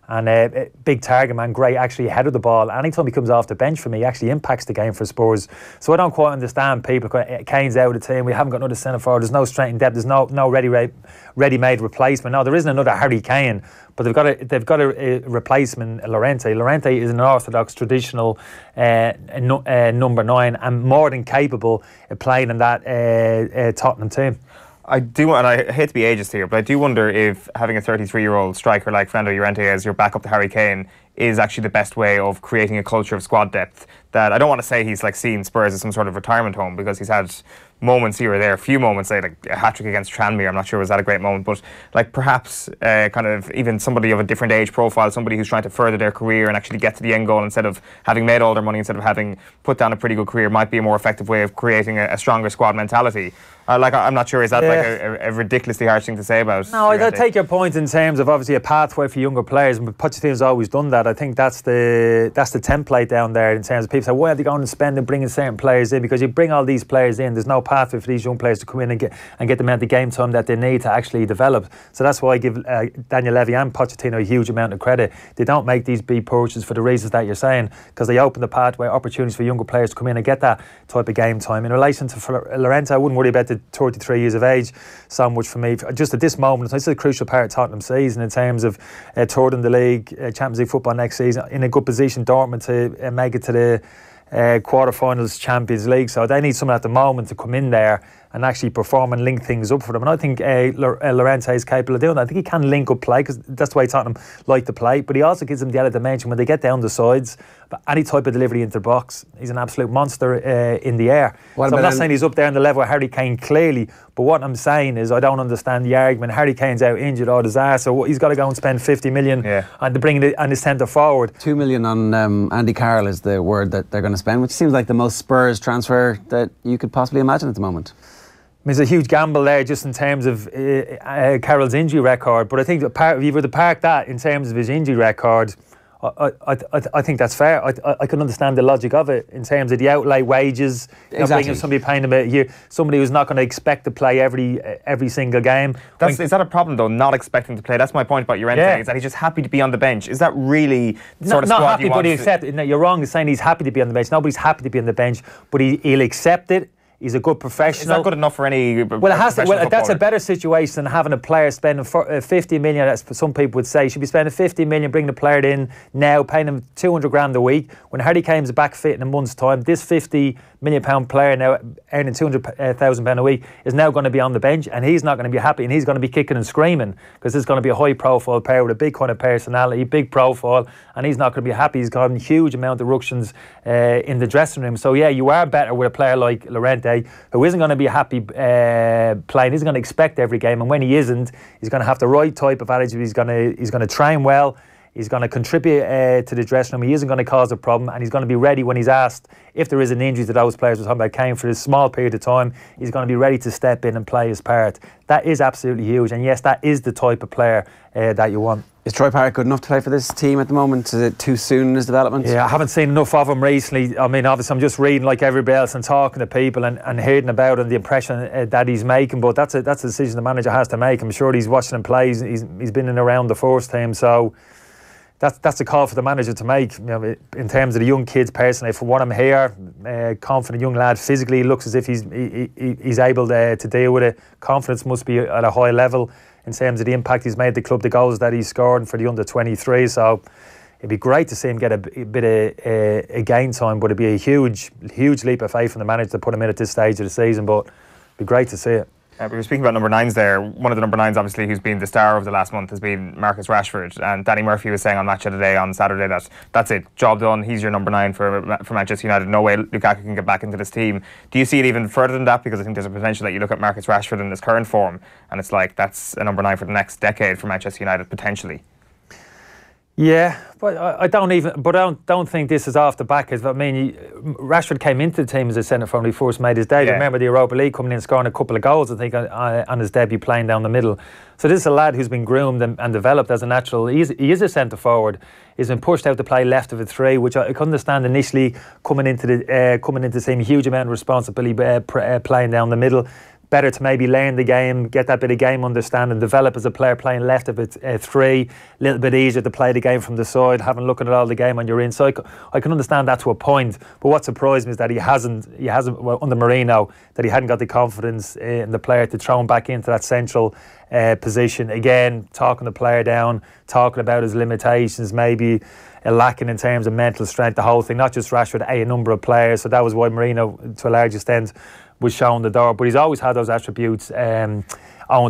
And big target man, great actually ahead of the ball. Anytime he comes off the bench for me, he actually impacts the game for Spurs. So I don't quite understand people. Kane's out of the team. We haven't got another centre forward. There's no strength in depth. There's no ready-made replacement. No, there isn't another Harry Kane, but they've got a replacement, Llorente. Llorente is an orthodox, traditional number 9 and more than capable of playing in that Tottenham team. I do, and I hate to be ageist here, but I do wonder if having a 33-year-old striker like Fernando Llorente as your backup to Harry Kane is actually the best way of creating a culture of squad depth. That I don't want to say he's like seeing Spurs as some sort of retirement home, because he's had moments here or there, a few moments, like a hat-trick against Tranmere. I'm not sure was that a great moment, but like perhaps kind of even somebody of a different age profile, somebody who's trying to further their career and actually get to the end goal instead of having made all their money, instead of having put down a pretty good career, might be a more effective way of creating a stronger squad mentality. I'm not sure, is that like a ridiculously harsh thing to say about? No, I take your point in terms of obviously a pathway for younger players, and Pochettino's always done that. I think that's the template down there in terms of people say, why are they going to spend and bringing certain players in? Because you bring all these players in, there's no pathway for these young players to come in and get them out the game time that they need to actually develop. So that's why I give Daniel Levy and Pochettino a huge amount of credit. They don't make these big purchases for the reasons that you're saying, because they open the pathway, opportunities for younger players to come in and get that type of game time. In relation to Llorente, I wouldn't worry about the 33 years of age so much for me. Just at this moment, it's a crucial part of Tottenham's season in terms of third in the league, Champions League football next season, in a good position, Dortmund to make it to the quarterfinals Champions League. So they need someone at the moment to come in there and actually perform and link things up for them. And I think Llorente is capable of doing that. I think he can link up play, because that's the way Tottenham like to play. But he also gives them the added dimension when they get down the sides. But any type of delivery into the box, he's an absolute monster in the air. So I'm not saying he's up there on the level of Harry Kane, clearly. But what I'm saying is I don't understand the argument. Harry Kane's out injured or disaster, so he's got to go and spend 50 million and to bring it on his centre forward. 2 million on Andy Carroll is the word that they're going to spend, which seems like the most Spurs transfer that you could possibly imagine at the moment. There's a huge gamble there just in terms of Carroll's injury record, but I think if you were to park that in terms of his injury record, I think that's fair. I can understand the logic of it in terms of the outlay wages. Exactly. Somebody paying them a year, somebody who's not going to expect to play every single game. Is that a problem though? Not expecting to play. That's my point about Llorente. Is that he's just happy to be on the bench? Is that really sort of not squad happy, you but want? he accepts it. No, you're wrong in saying he's happy to be on the bench. Nobody's happy to be on the bench, but he'll accept it. He's a good professional. Is that good enough for any? Well, it has to. Well, that's a better situation than having a player spending 50 million. As some people would say, you should be spending 50 million, bringing the player in now, paying him 200 grand a week. When Harry Kane's back fit in a month's time, this 50 million pound player now earning 200,000 pound a week is now going to be on the bench, and he's not going to be happy, and he's going to be kicking and screaming because this is going to be a high profile player with a big kind of personality, big profile, and he's not going to be happy. He's got a huge amount of ructions in the dressing room. So yeah, you are better with a player like Llorente, who isn't going to be happy playing. He's going to expect every game, and when he isn't, he's going to have the right type of attitude. He's going to train well. He's going to contribute to the dressing room. He isn't going to cause a problem, and he's going to be ready when he's asked if there is an injury to those players we're talking about Kane for this small period of time. He's going to be ready to step in and play his part. That is absolutely huge, and yes, that is the type of player that you want. Is Troy Parrott good enough to play for this team at the moment? Is it too soon in his development? Yeah, I haven't seen enough of him recently. I mean, obviously I'm just reading like everybody else and talking to people and hearing about him, the impression that he's making, but that's a decision the manager has to make. I'm sure he's watching him play. He's been in around the first team, so that's a call for the manager to make. You know, in terms of the young kids, personally, for what I'm here, confident young lad, physically looks as if he's able to deal with it. Confidence must be at a high level in terms of the impact he's made at the club, the goals that he's scored for the under-23. So it'd be great to see him get a bit of game time, but it'd be a huge leap of faith from the manager to put him in at this stage of the season. But it'd be great to see it. We were speaking about number 9s there. One of the number 9s, obviously, who's been the star of the last month has been Marcus Rashford. And Danny Murphy was saying on Match of the Day on Saturday that that's it, job done. He's your number 9 for Manchester United. No way Lukaku can get back into this team. Do you see it even further than that? Because I think there's a potential that you look at Marcus Rashford in his current form, and it's like that's a number 9 for the next decade for Manchester United potentially. Yeah, but I don't think this is off the back. I mean, Rashford came into the team as a centre forward when he first made his debut. Yeah. Remember the Europa League, coming in scoring a couple of goals, I think, on his debut, playing down the middle. So this is a lad who's been groomed and developed as a natural. He is a centre forward. He's been pushed out to play left of a 3, which I can understand initially coming into the team, a huge amount of responsibility playing down the middle. Better to maybe learn the game, get that bit of game understanding, develop as a player playing left of a 3. A little bit easier to play the game from the side, having looking at all the game on your inside. I can understand that to a point, but what surprised me is that he hasn't well, under Mourinho, that he hadn't got the confidence in the player to throw him back into that central position. Again, talking the player down, talking about his limitations, maybe lacking in terms of mental strength, the whole thing, not just Rashford, a number of players. So that was why Mourinho, to a large extent, was shown the door, but he's always had those attributes on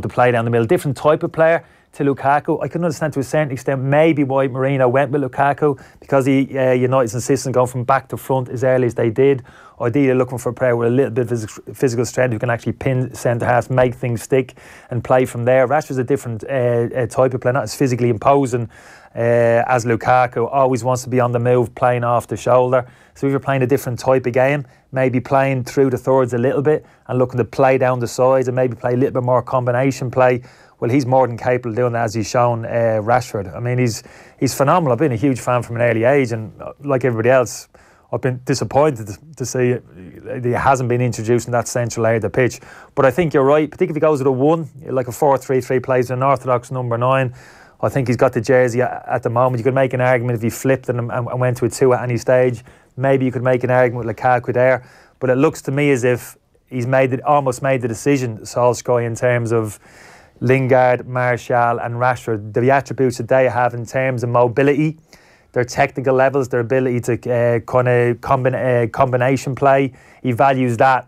to play down the middle. Different type of player to Lukaku. I can understand to a certain extent maybe why Mourinho went with Lukaku, because United's insisting going from back to front as early as they did. Ideally looking for a player with a little bit of physical strength who can actually pin centre-halves, make things stick and play from there. Rashford's a different type of player, not as physically imposing as Lukaku. Always wants to be on the move, playing off the shoulder. So if you're playing a different type of game, maybe playing through the thirds a little bit and looking to play down the sides and maybe play a little bit more combination play, well, he's more than capable of doing that, as he's shown Rashford. I mean, he's phenomenal. I've been a huge fan from an early age, and like everybody else, I've been disappointed to see he hasn't been introduced in that central area of the pitch. But I think you're right, particularly if he goes with a 1, like a 4-3-3, plays an orthodox number 9. I think he's got the jersey at the moment. You could make an argument if he flipped and went to a 2 at any stage. Maybe you could make an argument with Lukaku there. But it looks to me as if he's almost made the decision, Solskjaer, in terms of Lingard, Martial and Rashford, the attributes that they have in terms of mobility, their technical levels, their ability to kind of combination play. He values that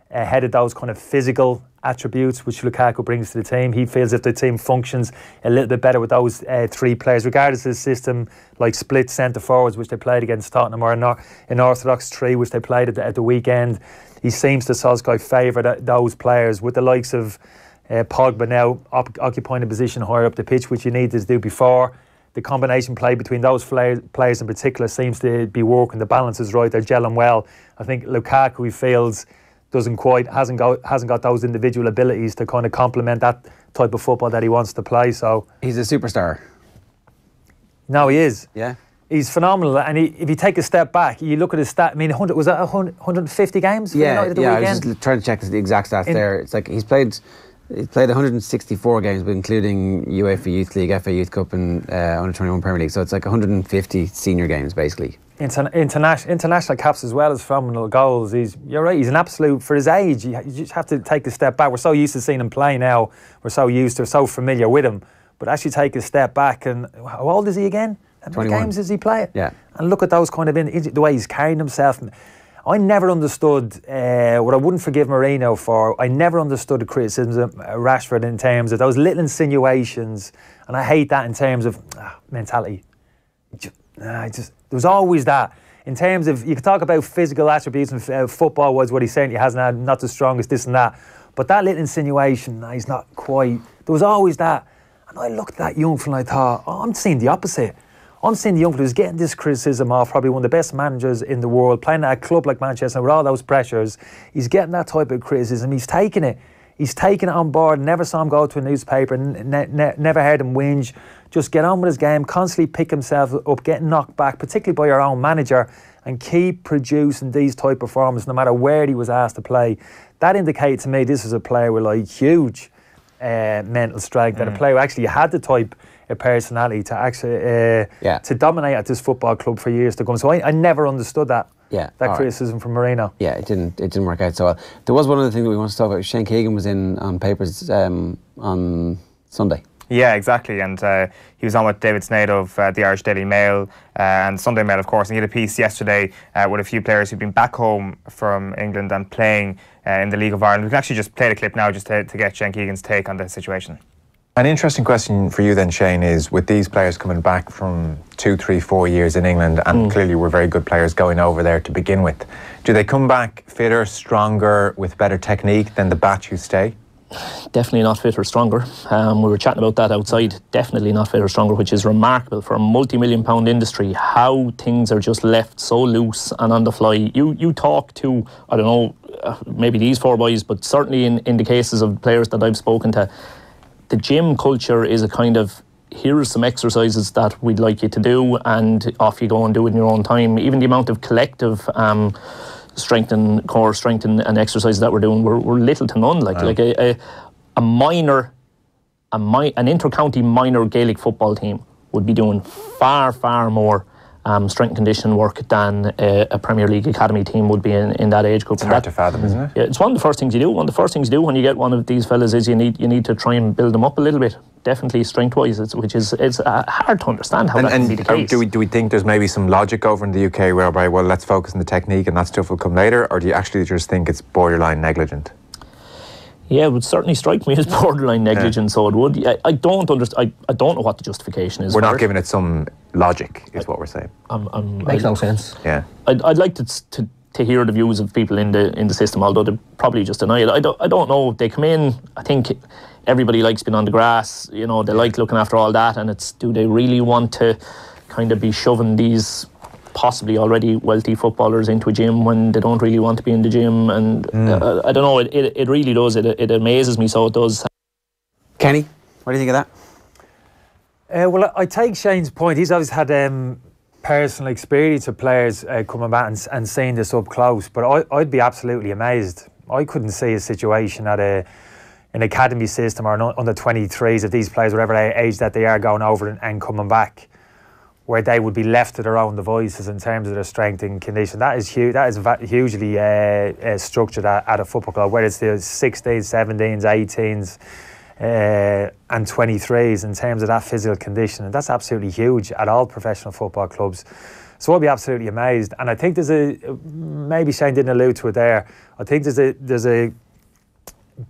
ahead of those kind of physical attributes which Lukaku brings to the team. He feels if the team functions a little bit better with those 3 players, regardless of the system, like split centre forwards, which they played against Tottenham, or an orthodox 3, which they played at the weekend. He seems to Solskjaer favour those players, with the likes of Pogba now occupying a position higher up the pitch, which you needed to do before. The combination play between those players in particular seems to be working. The balance is right. They're gelling well. I think Lukaku, he feels, hasn't got those individual abilities to kind of complement that type of football that he wants to play. So he's a superstar. No, he is. Yeah. He's phenomenal, and if you take a step back, you look at his stat. I mean, was that 150 games for United the weekend? I was just trying to check the exact stats there. It's like he's played 164 games, but including UEFA Youth League, FA Youth Cup, and Under 21 Premier League. So it's like 150 senior games, basically. International caps as well as phenomenal goals. You're right. He's an absolute, for his age. You just have to take a step back. We're so used to seeing him play now. We're so familiar with him. But actually take a step back. And how old is he again? How many 21. games does he play? Yeah. And look at those kind of the way he's carrying himself. I never understood what I wouldn't forgive Mourinho for. I never understood the criticisms of Rashford in terms of those little insinuations, and I hate that in terms of mentality. There was always that. In terms of, you could talk about physical attributes and football was what he's saying. He hasn't had, not the strongest, this and that. But that little insinuation, he's not quite. There was always that. And I looked at that young fella and I thought, I'm seeing the opposite. I'm seeing the young fella who's getting this criticism off probably one of the best managers in the world, playing at a club like Manchester with all those pressures. He's getting that type of criticism. He's taking it. He's taking it on board. Never saw him go to a newspaper. Never heard him whinge. Just get on with his game. Constantly pick himself up, getting knocked back, particularly by your own manager, and keep producing these type of performances no matter where he was asked to play. That indicates to me this is a player with like huge mental strength, and a player who actually had the type of personality to actually to dominate at this football club for years to come. So I never understood that. Criticism from Mourinho. Yeah, it didn't work out so well. There was one other thing that we wanted to talk about. Shane Keegan was in on papers on Sunday. Yeah, exactly. And he was on with David Sneyd of the Irish Daily Mail and Sunday Mail, of course. And he had a piece yesterday with a few players who've been back home from England and playing in the League of Ireland. We can actually just play the clip now just to get Shane Keegan's take on the situation. An interesting question for you then, Shane, is with these players coming back from 2, 3, 4 years in England, and clearly were very good players going over there to begin with, do they come back fitter, stronger, with better technique than the batch who stay? Definitely not fitter, stronger. We were chatting about that outside. Definitely not fitter, stronger, which is remarkable for a multi-million-pound industry, how things are just left so loose and on the fly. You talk to, I don't know, maybe these 4 boys, but certainly in the cases of players that I've spoken to, the gym culture is a kind of, here are some exercises that we'd like you to do, and off you go and do it in your own time. Even the amount of collective strength and core strength and exercises that we're doing were little to none. Like an inter-county minor Gaelic football team would be doing far more strength and conditioning work than a Premier League academy team would be in that age group. It's hard to fathom, isn't it? Yeah, it's one of the first things you do. One of the first things you do when you get one of these fellas is you need to try and build them up a little bit. Definitely strength-wise, it's hard to understand how that can be the case. Do we think there's maybe some logic over in the UK whereby, well, let's focus on the technique and that stuff will come later, or do you actually just think it's borderline negligent? Yeah, it would certainly strike me as borderline negligent, so it would. I don't understand. I don't know what the justification is. We're not giving it some logic, is what we're saying. Makes no sense. Yeah. I'd like to hear the views of people in the system, although they probably just deny it. I don't know. They come in. I think everybody likes being on the grass. You know, they like looking after all that, and do they really want to kind of be shoving these possibly already wealthy footballers into a gym when they don't really want to be in the gym? And I don't know, it really does, it amazes me, so it does. Kenny, what do you think of that? Well, I take Shane's point. He's always had personal experience of players coming back and seeing this up close, but I'd be absolutely amazed. I couldn't see a situation at an academy system or an under 23s of these players, whatever age that they are, going over and coming back, where they would be left to their own devices in terms of their strength and condition. That is huge. That is hugely structured at a football club, whether it's the 16s, 17s, 18s and 23s, in terms of that physical condition. And that's absolutely huge at all professional football clubs. So I'd be absolutely amazed. And I think maybe Shane didn't allude to it there, I think there's a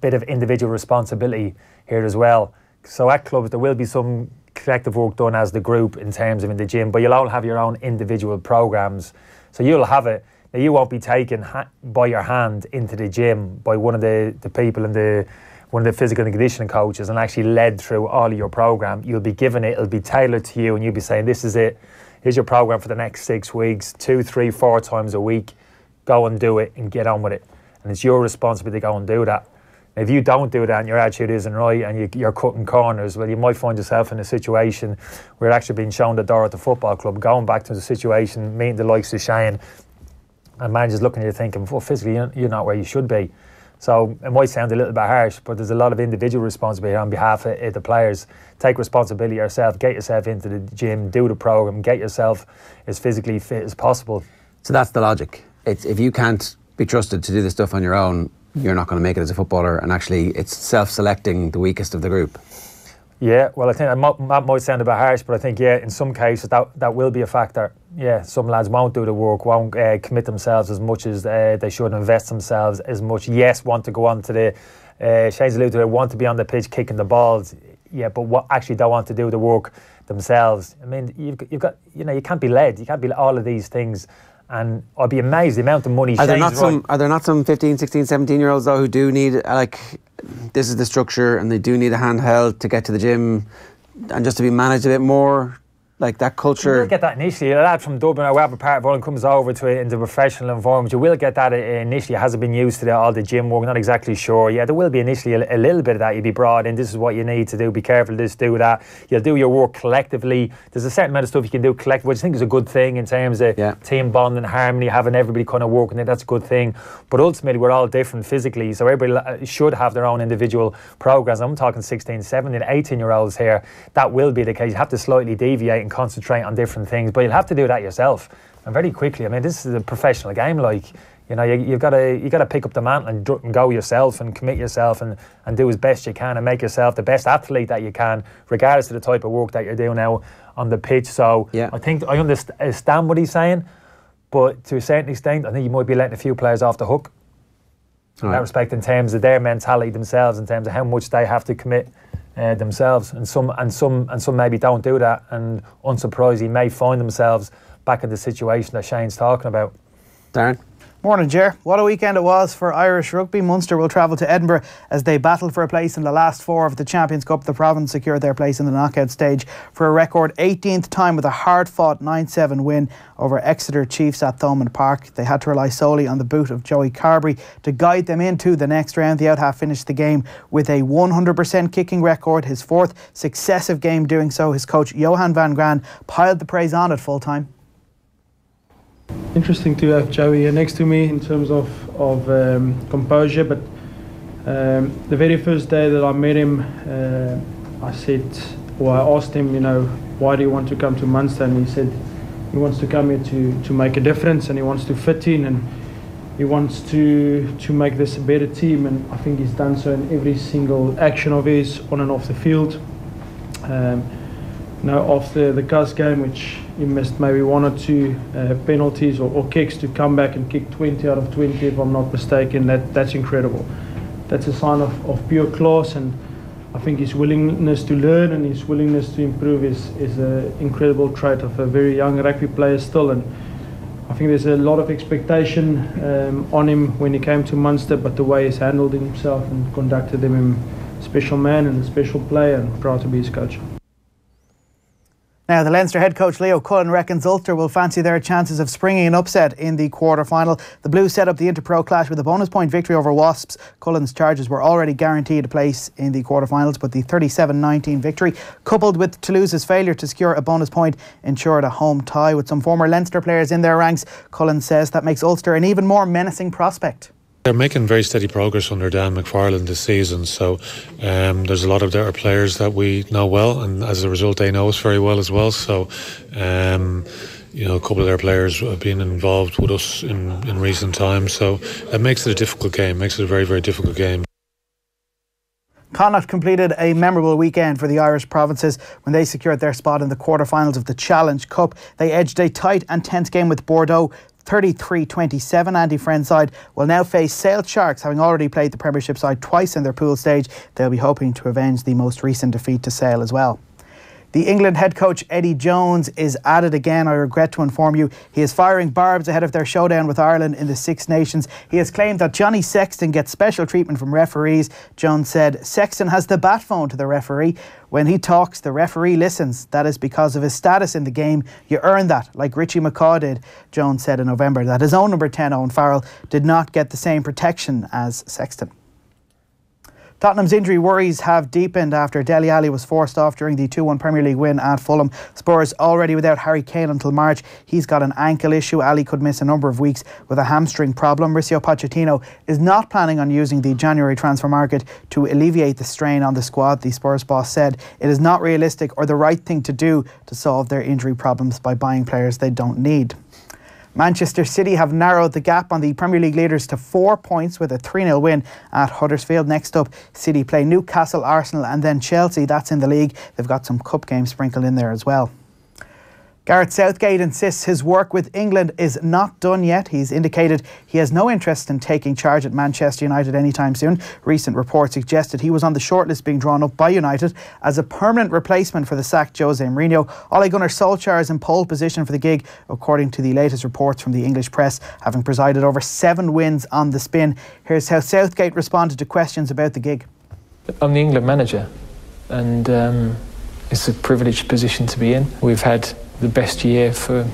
bit of individual responsibility here as well. So at clubs there will be some collective work done as the group in terms of in the gym, but you'll all have your own individual programs. So you'll have it. Now, you won't be taken by your hand into the gym by one of the people in one of the physical and conditioning coaches and actually led through all of your program. You'll be given it, it'll be tailored to you, and you'll be saying, this is it, here's your program for the next 6 weeks, 2, 3, 4 times a week, go and do it and get on with it. And it's your responsibility to go and do that. If you don't do that and your attitude isn't right and you're cutting corners, well, you might find yourself in a situation where you're actually being shown the door at the football club, going back to the situation, meeting the likes of Shane, and managers looking at you thinking, well, physically you're not where you should be. So it might sound a little bit harsh, but there's a lot of individual responsibility on behalf of the players. Take responsibility yourself, get yourself into the gym, do the programme, get yourself as physically fit as possible. So that's the logic. It's, if you can't be trusted to do this stuff on your own, you're not going to make it as a footballer, and actually it's self-selecting the weakest of the group. Yeah, well, I think that might sound a bit harsh, but I think, yeah, in some cases that will be a factor. Yeah, some lads won't do the work, won't commit themselves as much as they should, invest themselves as much. Yes, want to go on to the, Shane's alluded to it, want to be on the pitch kicking the balls, yeah, but what actually don't want to do the work themselves. I mean, you've got, you can't be led, you can't be all of these things. And I'd be amazed the amount of money. Are there not some 15, 16, 17-year-olds though who do need, like, this is the structure, and they do need a handheld to get to the gym and just to be managed a bit more? Like that culture. You will get that initially. A lad from Dublin or wherever part of Ireland comes over to it into a professional environment. You will get that initially. It hasn't been used to all the gym work. Not exactly sure. Yeah, there will be initially a little bit of that. You'll be brought in. This is what you need to do. Be careful. This, do that. You'll do your work collectively. There's a certain amount of stuff you can do collectively, which I think is a good thing in terms of team bond and harmony, having everybody kind of working it. That's a good thing. But ultimately, we're all different physically, so everybody should have their own individual programs. I'm talking 16, 17, 18-year-olds here. That will be the case. You have to slightly deviate and concentrate on different things, but you'll have to do that yourself, and very quickly. I mean, this is a professional game. Like, you've got to pick up the mantle and go yourself and commit yourself and do as best you can and make yourself the best athlete that you can, regardless of the type of work that you're doing now on the pitch. So I think I understand what he's saying, but to a certain extent, I think you might be letting a few players off the hook in that respect, in terms of their mentality themselves, in terms of how much they have to commit themselves, and some maybe don't do that, and unsurprisingly may find themselves back in the situation that Shane's talking about. Darren? Morning, Ger. What a weekend it was for Irish rugby. Munster will travel to Edinburgh as they battle for a place in the last four of the Champions Cup. The province secured their place in the knockout stage for a record 18th time with a hard-fought 9-7 win over Exeter Chiefs at Thomond Park. They had to rely solely on the boot of Joey Carbery to guide them into the next round. The out-half finished the game with a 100% kicking record, his fourth successive game doing so. His coach, Johan van Graan, piled the praise on at full-time. Interesting to have Joey here next to me in terms of composure, but the very first day that I met him, I asked him, why do you want to come to Munster? And he said he wants to come here to make a difference, and he wants to fit in, and he wants to make this a better team, and I think he's done so in every single action of his, on and off the field. After the Cus game, which he missed maybe one or two penalties or kicks, to come back and kick 20 out of 20, if I'm not mistaken, that's incredible. That's a sign of pure class, and I think his willingness to learn and his willingness to improve is an incredible trait of a very young rugby player still. And I think there's a lot of expectation on him when he came to Munster, but the way he's handled himself and conducted him a special man and a special player, and proud to be his coach. Now, the Leinster head coach Leo Cullen reckons Ulster will fancy their chances of springing an upset in the quarter-final. The Blues set up the Interpro clash with a bonus point victory over Wasps. Cullen's charges were already guaranteed a place in the quarter-finals, but the 37-19 victory, coupled with Toulouse's failure to secure a bonus point, ensured a home tie. With some former Leinster players in their ranks, Cullen says that makes Ulster an even more menacing prospect. They're making very steady progress under Dan McFarland this season, so there's a lot of their players that we know well, and as a result they know us very well as well. So a couple of their players have been involved with us in recent times, so it makes it a difficult game, makes it a very, very difficult game. Connacht completed a memorable weekend for the Irish provinces when they secured their spot in the quarter-finals of the Challenge Cup. They edged a tight and tense game with Bordeaux 33-27. Andy Friend's side will now face Sale Sharks, having already played the Premiership side twice in their pool stage. They'll be hoping to avenge the most recent defeat to Sale as well. The England head coach Eddie Jones is at it again. I regret to inform you he is firing barbs ahead of their showdown with Ireland in the Six Nations. He has claimed that Johnny Sexton gets special treatment from referees. Jones said Sexton has the bat phone to the referee. When he talks, the referee listens. That is because of his status in the game. You earn that, like Richie McCaw did. Jones said in November that his own number 10, Owen Farrell, did not get the same protection as Sexton. Tottenham's injury worries have deepened after Dele Alli was forced off during the 2-1 Premier League win at Fulham. Spurs already without Harry Kane until March. He's got an ankle issue. Alli could miss a number of weeks with a hamstring problem. Mauricio Pochettino is not planning on using the January transfer market to alleviate the strain on the squad. The Spurs boss said it is not realistic or the right thing to do to solve their injury problems by buying players they don't need. Manchester City have narrowed the gap on the Premier League leaders to 4 points with a 3-0 win at Huddersfield. Next up, City play Newcastle, Arsenal and then Chelsea. That's in the league. They've got some cup games sprinkled in there as well. Gareth Southgate insists his work with England is not done yet. He's indicated he has no interest in taking charge at Manchester United anytime soon. Recent reports suggested he was on the shortlist being drawn up by United as a permanent replacement for the sacked Jose Mourinho. Ole Gunnar Solskjaer is in pole position for the gig, according to the latest reports from the English press, having presided over 7 wins on the spin. Here's how Southgate responded to questions about the gig. I'm the England manager, and it's a privileged position to be in. We've had the best year for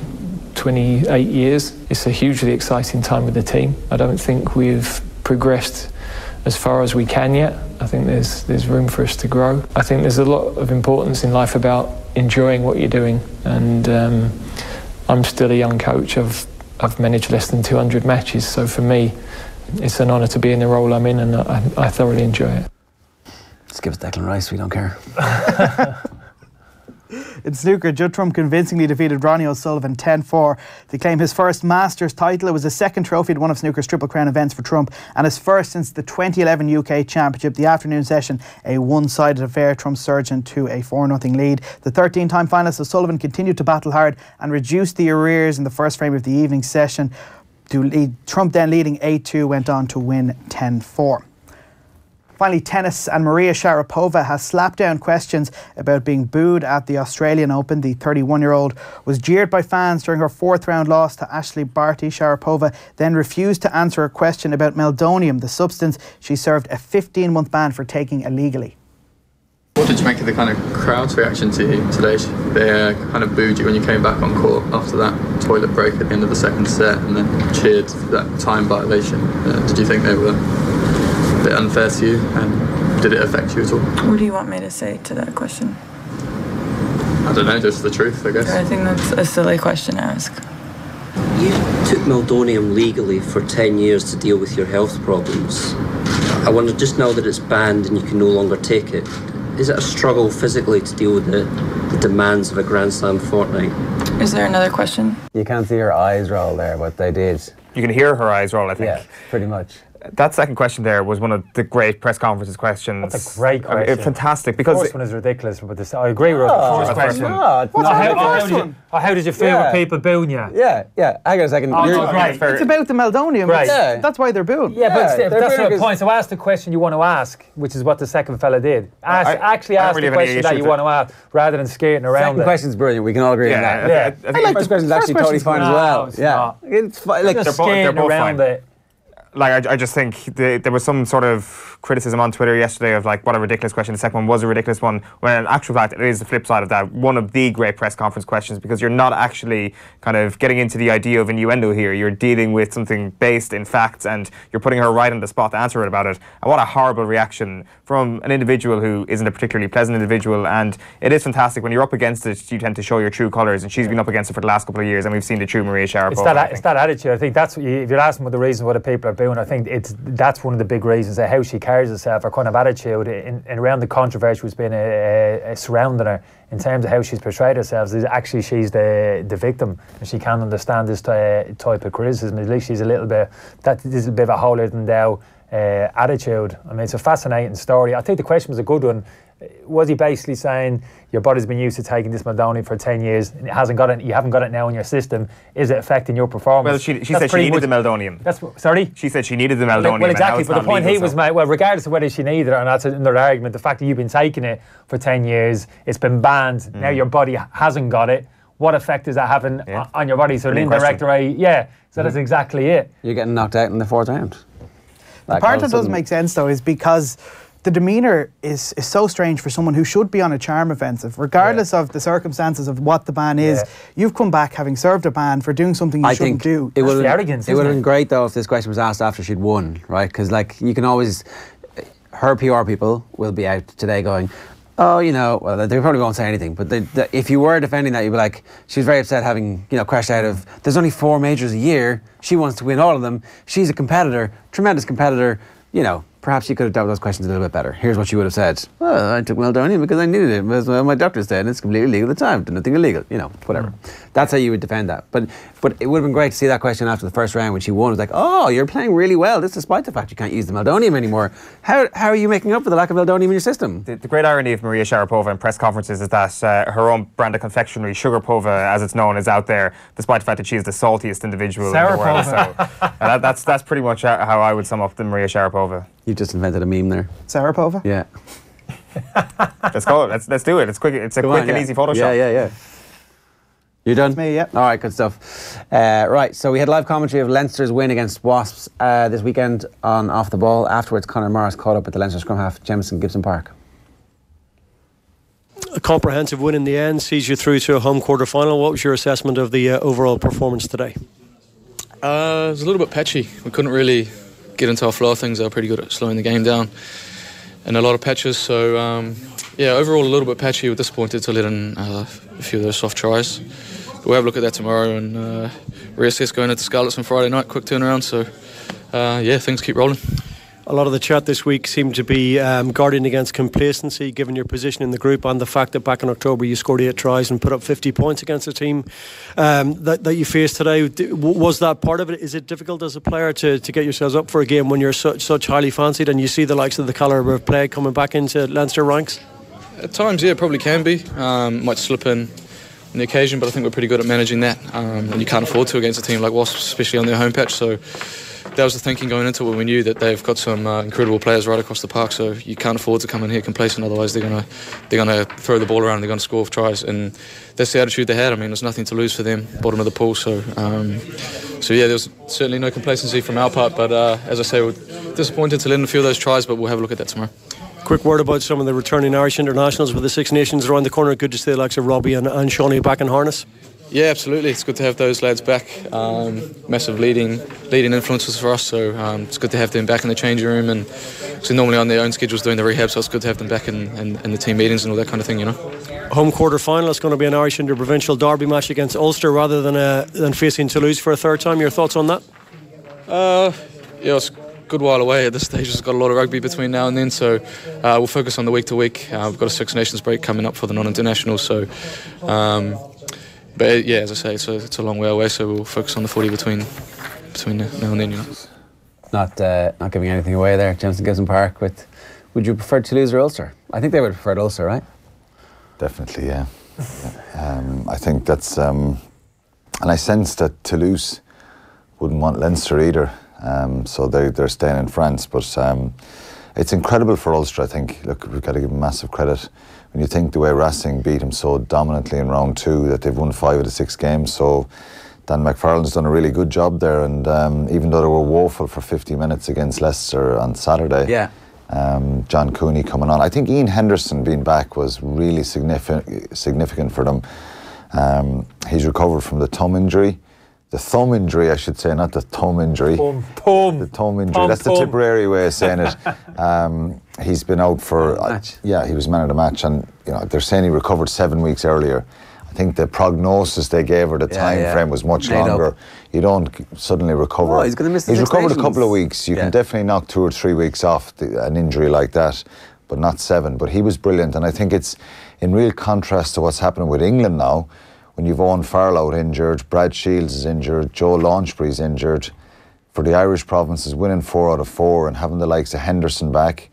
28 years. It's a hugely exciting time with the team. I don't think we've progressed as far as we can yet. I think there's room for us to grow. I think there's a lot of importance in life about enjoying what you're doing, and I'm still a young coach. I've managed less than 200 matches, so for me it's an honour to be in the role I'm in, and I thoroughly enjoy it. Just give us Declan Rice, we don't care. In snooker, Judd Trump convincingly defeated Ronnie O'Sullivan 10-4 to claim his first Masters title. It was the second trophy at one of snooker's Triple Crown events for Trump and his first since the 2011 UK Championship. The afternoon session, a one-sided affair. Trump surged into a 4-0 lead. The 13-time finalist O'Sullivan continued to battle hard and reduced the arrears in the first frame of the evening session. Trump, then leading 8-2, went on to win 10-4. Finally, tennis, and Maria Sharapova has slapped down questions about being booed at the Australian Open. The 31-year-old was jeered by fans during her 4th round loss to Ashley Barty. Sharapova then refused to answer a question about meldonium, the substance she served a 15-month ban for taking illegally. What did you make of the kind of crowd's reaction to you today? They kind of booed you when you came back on court after that toilet break at the end of the second set, and then cheered that time violation. Did you think they were a bit unfair to you, and did it affect you at all? What do you want me to say to that question? I don't know, just the truth, I guess. I think that's a silly question to ask. You took meldonium legally for 10 years to deal with your health problems. I wonder, just now that it's banned and you can no longer take it, is it a struggle physically to deal with the demands of a Grand Slam fortnight? Is there another question? You can't see her eyes roll there, but they did. You can hear her eyes roll, I think. Yeah, pretty much. That second question there was one of the great press conferences questions. That's a great question. I mean, fantastic, because the first one is ridiculous, but this, I agree with the first question. How did you feel with people booing you? Yeah. Hang on a second. Right. It's about the meldonium. Right. That's why they're booing. Yeah, but that's the point. So ask the question you want to ask, which is what the second fella did. Actually ask the question that you want to ask, rather than skating around it. Second question's brilliant. We can all agree on that. I think the first question's actually totally fine as well. Yeah, it's fine. Like, just skating around it. Like, I just think there was some sort of criticism on Twitter yesterday of like, what a ridiculous question. The second one was a ridiculous one, when in actual fact it is the flip side of that. One of the great press conference questions, because you're not actually kind of getting into the idea of innuendo here. You're dealing with something based in facts, and you're putting her right on the spot to answer it about it. And what a horrible reaction from an individual who isn't a particularly pleasant individual. And it is fantastic when you're up against it, you tend to show your true colours, and she's been up against it for the last couple of years, and we've seen the true Maria Sharapova. It's that attitude. I think that's what if you're asking what the reason why the people are booing, I think that's one of the big reasons, how she carries herself, her kind of attitude and around the controversy that's been surrounding her in terms of how she's portrayed herself. Is actually she's the victim, and she can't understand this type of criticism. At least she's a little bit of a holier than thou attitude. I mean, it's a fascinating story. I think the question was a good one. Was he basically saying your body's been used to taking this meldonium for 10 years and you haven't got it now in your system? Is it affecting your performance? Well, she said she needed the meldonium. Sorry? She said she needed the meldonium. Well, exactly. But the point he was made, well, regardless of whether she needed it, and that's another argument, the fact that you've been taking it for 10 years, it's been banned, now your body hasn't got it. What effect is that having on your body? So an indirect way, so that's exactly it. You're getting knocked out in the 4th round. The part that does make sense, though, is because the demeanour is so strange for someone who should be on a charm offensive, regardless of the circumstances of what the ban is. You've come back having served a ban for doing something you shouldn't do. It would have been great, though, if this question was asked after she'd won, right? Because, like, you can always... her PR people will be out today going, oh, you know, well, they probably won't say anything, but if you were defending that, you'd be like, she's very upset having, you know, crashed out of, there's only 4 majors a year, she wants to win all of them, she's a competitor, tremendous competitor, you know, perhaps you could have dealt with those questions a little bit better. Here's what you would have said. Well, I took Meldonium because I needed it. As my doctor said, it's completely legal at the time. Nothing illegal. You know, whatever. That's how you would defend that. But it would have been great to see that question after the first round when she won. It was like, oh, you're playing really well. This despite the fact you can't use the Meldonium anymore. How are you making up for the lack of Meldonium in your system? The great irony of Maria Sharapova in press conferences is that her own brand of confectionery, Sugarpova, as it's known, is out there, despite the fact that she's the saltiest individual in the world. So that's pretty much how I would sum up the Maria Sharapova. You just invented a meme there. Sharapova? Yeah. Let's go. Let's do it. It's quick. It's a quick and easy Photoshop. Yeah. You done? Me, yeah. All right, good stuff. Right, so we had live commentary of Leinster's win against Wasps this weekend on Off the Ball. Afterwards, Conor Morris caught up with the Leinster scrum half, Jamison Gibson Park. A comprehensive win in the end sees you through to a home quarter final. What was your assessment of the overall performance today? It was a little bit patchy. We couldn't really get into our flow of things. They were pretty good at slowing the game down and a lot of patches. So overall a little bit patchy. We're disappointed to let in a few of those soft tries. But we'll have a look at that tomorrow and reassess going into Scarlets on Friday night. Quick turnaround. So things keep rolling. A lot of the chat this week seemed to be guarding against complacency, given your position in the group and the fact that back in October you scored 8 tries and put up 50 points against a team that you faced today. Was that part of it? Is it difficult as a player to get yourselves up for a game when you're such highly fancied and you see the likes of the calibre of play coming back into Leinster ranks? At times, yeah, it probably can be. Might slip in on the occasion, but I think we're pretty good at managing that. And you can't afford to against a team like Wasps, especially on their home patch. So that was the thinking going into it when we knew that they've got some incredible players right across the park. So you can't afford to come in here complacent, otherwise they're gonna throw the ball around. They're gonna score tries, and that's the attitude they had. I mean, there's nothing to lose for them, bottom of the pool. So there's certainly no complacency from our part. But as I say, we're disappointed to let in a few of those tries, but we'll have a look at that tomorrow. Quick word about some of the returning Irish internationals with the Six Nations around the corner. Good to see the likes of Robbie and Shawnee back in harness. Yeah, absolutely. It's good to have those lads back. Massive leading influences for us. So it's good to have them back in the changing room, and so normally on their own schedules doing the rehab. So it's good to have them back in the team meetings and all that kind of thing. You know. Home quarter final. It's going to be an Irish interprovincial derby match against Ulster rather than facing Toulouse for a third time. Your thoughts on that? It's a good while away at this stage. It's got a lot of rugby between now and then. So we'll focus on the week to week. We've got a Six Nations break coming up for the non-international. So. But yeah, as I say, it's a long way away, so we'll focus on the footy between now and then, you know. Not giving anything away there, Jamison Gibson Park. Would you prefer Toulouse or Ulster? I think they would prefer Ulster, right? Definitely, yeah. I think that's, and I sense that Toulouse wouldn't want Leinster either, so they're staying in France. But it's incredible for Ulster, I think. Look, we've got to give them massive credit. When you think the way Racing beat him so dominantly in round 2, that they've won 5 of the 6 games, so Dan McFarlane's done a really good job there. And even though they were woeful for 50 minutes against Leicester on Saturday, John Cooney coming on, I think Ian Henderson being back was really significant for them. He's recovered from the thumb injury. The thumb injury, I should say, not the thumb injury. The thumb injury. That's the Tipperary way of saying it. He's been out for he was man of the match, and they're saying he recovered 7 weeks earlier. I think the prognosis they gave her, the time frame was much longer. You don't suddenly recover. Oh, he's going to miss the He's recovered Nations. a couple of weeks. You can definitely knock 2 or 3 weeks off an injury like that, but not 7. But he was brilliant, and I think it's in real contrast to what's happening with England now. When you've Owen Farrell out injured, Brad Shields is injured, Joe Launchbury's injured. For the Irish provinces, winning 4 out of 4 and having the likes of Henderson back,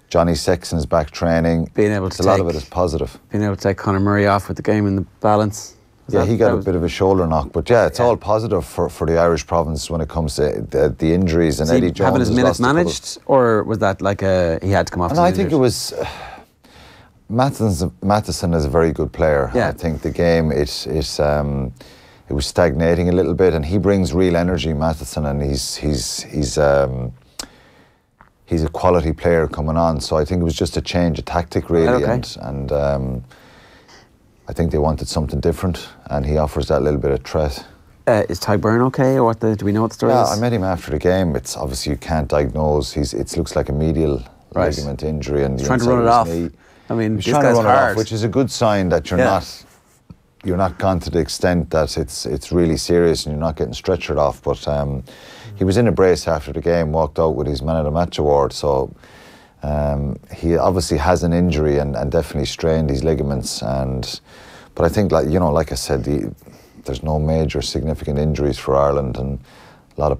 Johnny Sexton's back training, being able to a lot of it is positive. Being able to take Conor Murray off with the game in the balance. He got a bit of a shoulder knock, but it's all positive for the Irish province when it comes to the injuries. And Eddie Jones having his minutes managed, or was that like he had to come off? No, I think it was. Matheson is a very good player. I think the game it was stagnating a little bit, and he brings real energy, Matheson, and he's a quality player coming on. So I think it was just a change of tactic, really, and I think they wanted something different, and he offers that little bit of threat. Is Ty Byrne okay, or do we know what the story is? I met him after the game. It's obviously you can't diagnose. It looks like a medial ligament injury and trying to run it off. Knee. I mean, he's trying to run it off, which is a good sign that you're not gone to the extent that it's really serious and you're not getting stretchered off. But he was in a brace after the game, walked out with his Man of the Match award. So he obviously has an injury and definitely strained his ligaments. But I think, like I said, there's no major significant injuries for Ireland, and a lot of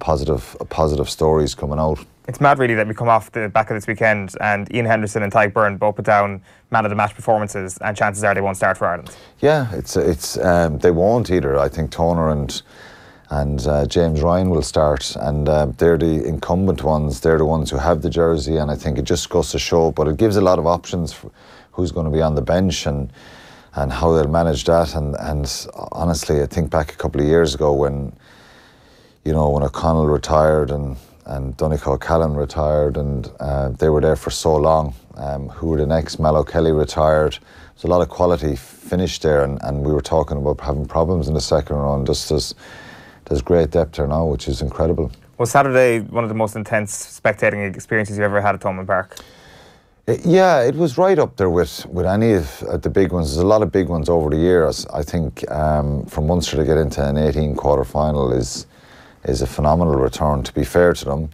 positive stories coming out. It's mad, really, that we come off the back of this weekend and Ian Henderson and Tadhg Byrne both put down man of the match performances, and chances are they won't start for Ireland. Yeah, it's they won't either. I think Toner and James Ryan will start, and they're the incumbent ones. They're the ones who have the jersey, and I think it just goes to show. But it gives a lot of options for who's going to be on the bench and how they'll manage that. And honestly, I think back a couple of years ago when O'Connell retired and Donegal Callan retired, and they were there for so long. Who were the next? Mallow Kelly retired. There's a lot of quality finished there, and we were talking about having problems in the second round. There's great depth there now, which is incredible. Was Saturday one of the most intense spectating experiences you've ever had at Thomond Park? Yeah, it was right up there with any of the big ones. There's a lot of big ones over the years. I think for Munster to get into an 18 quarter final is a phenomenal return, to be fair to them.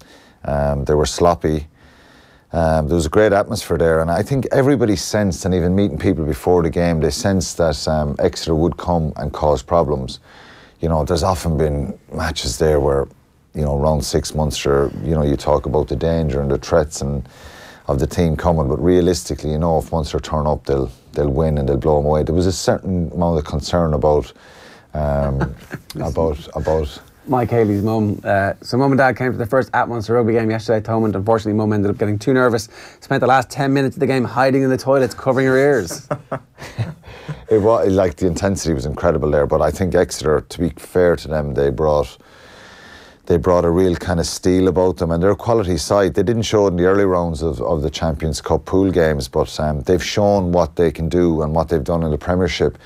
They were sloppy. There was a great atmosphere there, and I think everybody sensed, and even meeting people before the game, they sensed that Exeter would come and cause problems. There's often been matches there where, round 6 Munster, you talk about the danger and the threats of the team coming, but realistically, if Munster turn up, they'll win and they'll blow them away. There was a certain amount of concern about Mike Haley's mum. So mum and dad came to the first at Munster rugby game yesterday at Thomond. Unfortunately, mum ended up getting too nervous. Spent the last 10 minutes of the game hiding in the toilets, covering her ears. It was the intensity was incredible there, but I think Exeter, to be fair to them, they brought a real kind of steel about them, and they're a quality side. They didn't show it in the early rounds of the Champions Cup pool games, but they've shown what they can do and what they've done in the Premiership.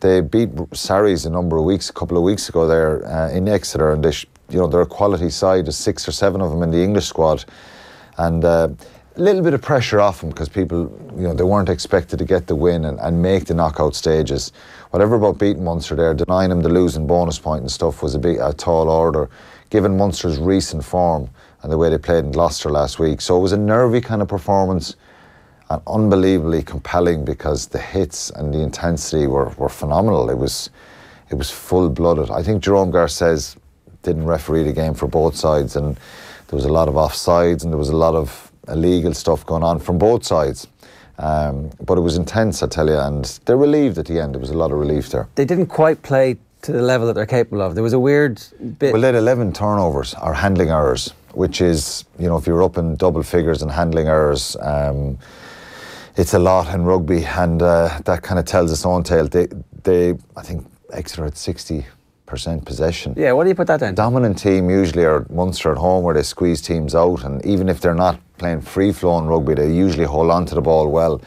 They beat Sarries a couple of weeks ago there in Exeter, and they're a quality side. There's 6 or 7 of them in the English squad, and a little bit of pressure off them because people, they weren't expected to get the win and make the knockout stages. Whatever about beating Munster there, denying them the losing bonus point and stuff was a tall order, given Munster's recent form and the way they played in Gloucester last week. So it was a nervy kind of performance, and unbelievably compelling because the hits and the intensity were phenomenal. It was full-blooded. I think Jerome Garces didn't referee the game for both sides, and there was a lot of offsides and there was a lot of illegal stuff going on from both sides. But it was intense, I tell you, and they're relieved at the end. There was a lot of relief there. They didn't quite play to the level that they're capable of. There was a weird bit. Well, they had 11 turnovers or handling errors, which is, if you're up in double figures and handling errors, it's a lot in rugby, and that kind of tells its own tale. I think Exeter had 60% possession. Yeah, what do you put that down? Dominant team usually are Munster at home, where they squeeze teams out, and even if they're not playing free-flowing rugby, they usually hold on to the ball well.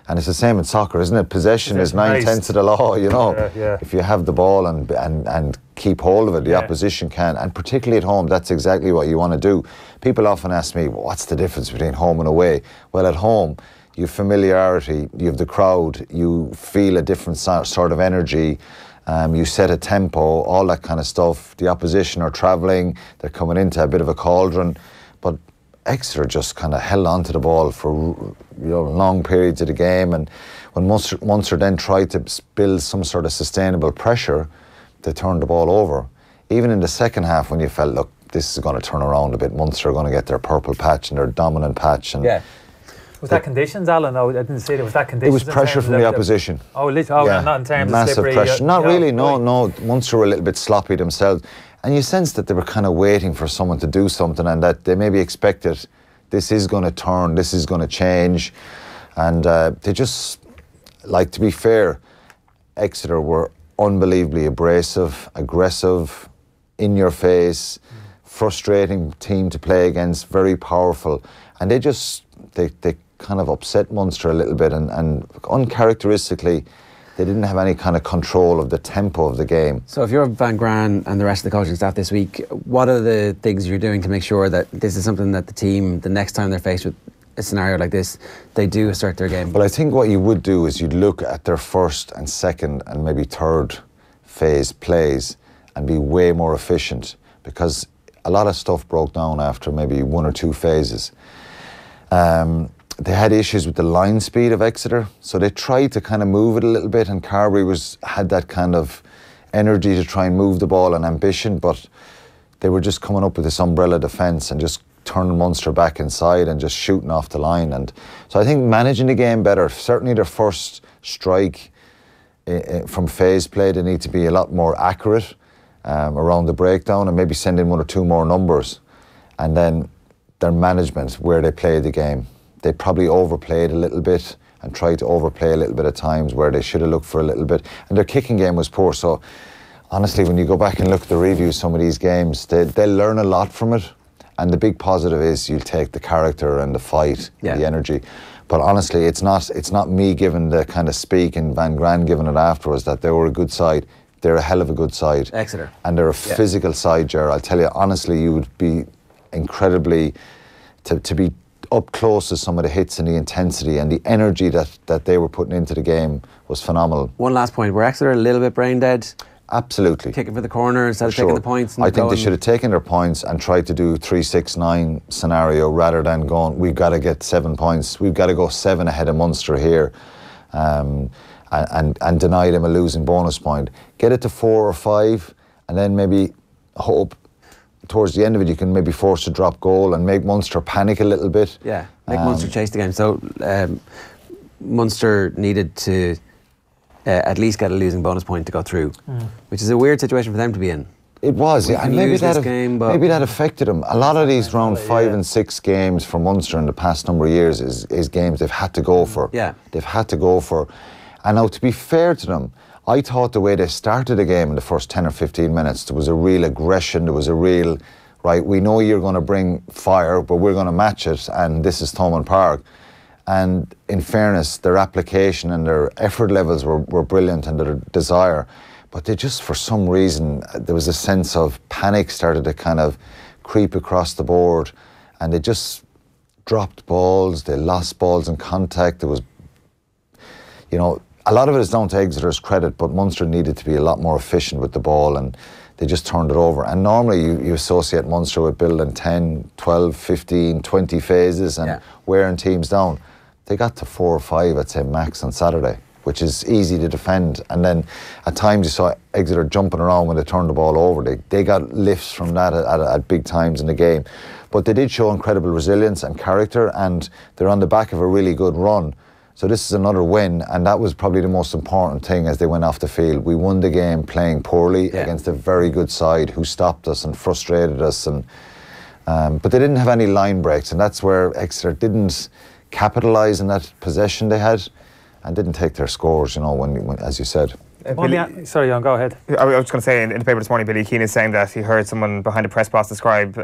And it's the same in soccer, isn't it? Possession is 9/10 of the law, Yeah. If you have the ball and keep hold of it, the opposition can. And particularly at home, that's exactly what you want to do. People often ask me, what's the difference between home and away? Well, at home, you have familiarity, you have the crowd, you feel a different sort of energy, you set a tempo, all that kind of stuff. The opposition are travelling, they're coming into a bit of a cauldron, but Exeter just kind of held on to the ball for long periods of the game, and when Munster then tried to build some sort of sustainable pressure, they turned the ball over. Even in the second half, when you felt, look, this is going to turn around a bit, Munster are going to get their purple patch and their dominant patch. And was that conditions, Alan? No, I didn't see it. Was that conditions? It was pressure from the opposition. Not in terms massive of slippery. Pressure. Not really, no. Munster were a little bit sloppy themselves. And you sense that they were kind of waiting for someone to do something, and that they maybe expected this is going to turn, this is going to change. And they just, to be fair, Exeter were unbelievably abrasive, aggressive, in your face, frustrating team to play against, very powerful. And they kind of upset Munster a little bit, and uncharacteristically, they didn't have any kind of control of the tempo of the game. So if you're Van Gran and the rest of the coaching staff this week, what are the things you're doing to make sure that this is something that the team, the next time they're faced with a scenario like this, they do assert their game. Well, I think what you would do is you'd look at their first and second and maybe third phase plays and be way more efficient, because a lot of stuff broke down after maybe 1 or 2 phases. They had issues with the line speed of Exeter, so they tried to kind of move it a little bit, and Carbery had that kind of energy to try and move the ball and ambition, but they were just coming up with this umbrella defence and just turning Munster back inside and just shooting off the line. And so I think managing the game better, certainly their first strike from phase play, they need to be a lot more accurate around the breakdown, and maybe send in 1 or 2 more numbers. And then their management, where they play the game. They probably overplayed a little bit and tried to overplay a little bit at times where they should have looked for a little bit. And their kicking game was poor. So honestly, when you go back and look at the reviews, some of these games, they'll learn a lot from it. And the big positive is you'll take the character and the fight, the energy. But honestly, it's not me giving the kind of speak and Van Gran giving it afterwards that they were a good side. They're a hell of a good side. Exeter. And they're a physical side, Ger. I'll tell you, honestly, you would be incredibly, to be up close to some of the hits and the intensity and the energy that they were putting into the game was phenomenal. One last point, were Exeter a little bit brain dead? Absolutely. Kicking for the corner instead of taking the points? I think they should have taken their points and tried to do 3-6-9 scenario rather than going, we've got to get 7 points. We've got to go 7 ahead of Munster here and deny them a losing bonus point. Get it to 4 or 5 and then maybe hope towards the end of it you can maybe force a drop goal and make Munster panic a little bit. Yeah, make Munster chase the game. So Munster needed to at least get a losing bonus point to go through, which is a weird situation for them to be in. It was, yeah, and maybe that affected them. A lot of these round 5 and 6 games for Munster in the past number of years is games they've had to go for. Yeah. They've had to go for. And now, to be fair to them, I thought the way they started the game in the first 10 or 15 minutes, there was a real aggression, there was a real, right, we know you're going to bring fire, but we're going to match it, and this is Thomond Park. And in fairness, their application and their effort levels were brilliant, and their desire. But they just, for some reason, there was a sense of panic started to kind of creep across the board, and they just dropped balls, they lost balls in contact. There was, you know, a lot of it is down to Exeter's credit, but Munster needed to be a lot more efficient with the ball, and they just turned it over. And normally you associate Munster with building 10, 12, 15, 20 phases and wearing teams down. They got to 4 or 5, I'd say, max on Saturday, which is easy to defend. And then at times you saw Exeter jumping around when they turned the ball over. They got lifts from that at big times in the game. But they did show incredible resilience and character, and they're on the back of a really good run. So this is another win, and that was probably the most important thing as they went off the field. We won the game playing poorly against a very good side who stopped us and frustrated us. And but they didn't have any line breaks, and that's where Exeter didn't capitalise on that possession they had and didn't take their scores, you know, when as you said. Sorry, Jan, go ahead. I was just going to say, in the paper this morning, Billy Keane is saying that he heard someone behind the press box describe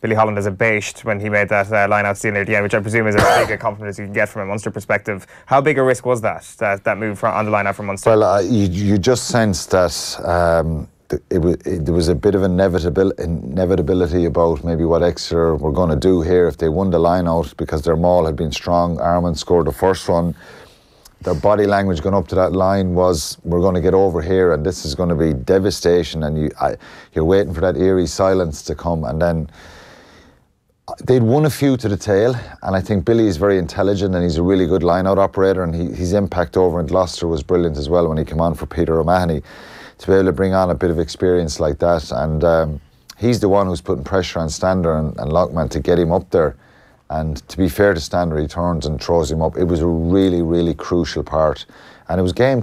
Billy Holland as a bashed when he made that line-out steal near the end, which I presume is as big a compliment as you can get from a Munster perspective. How big a risk was that move on the line-out from Munster? Well, you just sensed that there was a bit of inevitability about maybe what Exeter were going to do here if they won the line-out, because their maul had been strong. Armand scored the first one. Their body language going up to that line was, we're going to get over here and this is going to be devastation, and you're waiting for that eerie silence to come. And then they'd won a few to the tail, and I think Billy is very intelligent and he's a really good line-out operator, and his impact over in Gloucester was brilliant as well when he came on for Peter O'Mahony, to be able to bring on a bit of experience like that. And he's the one who's putting pressure on Stander and Lockman to get him up there. And to be fair to Stander, he turns and throws him up. It was a really, really crucial part. And it was game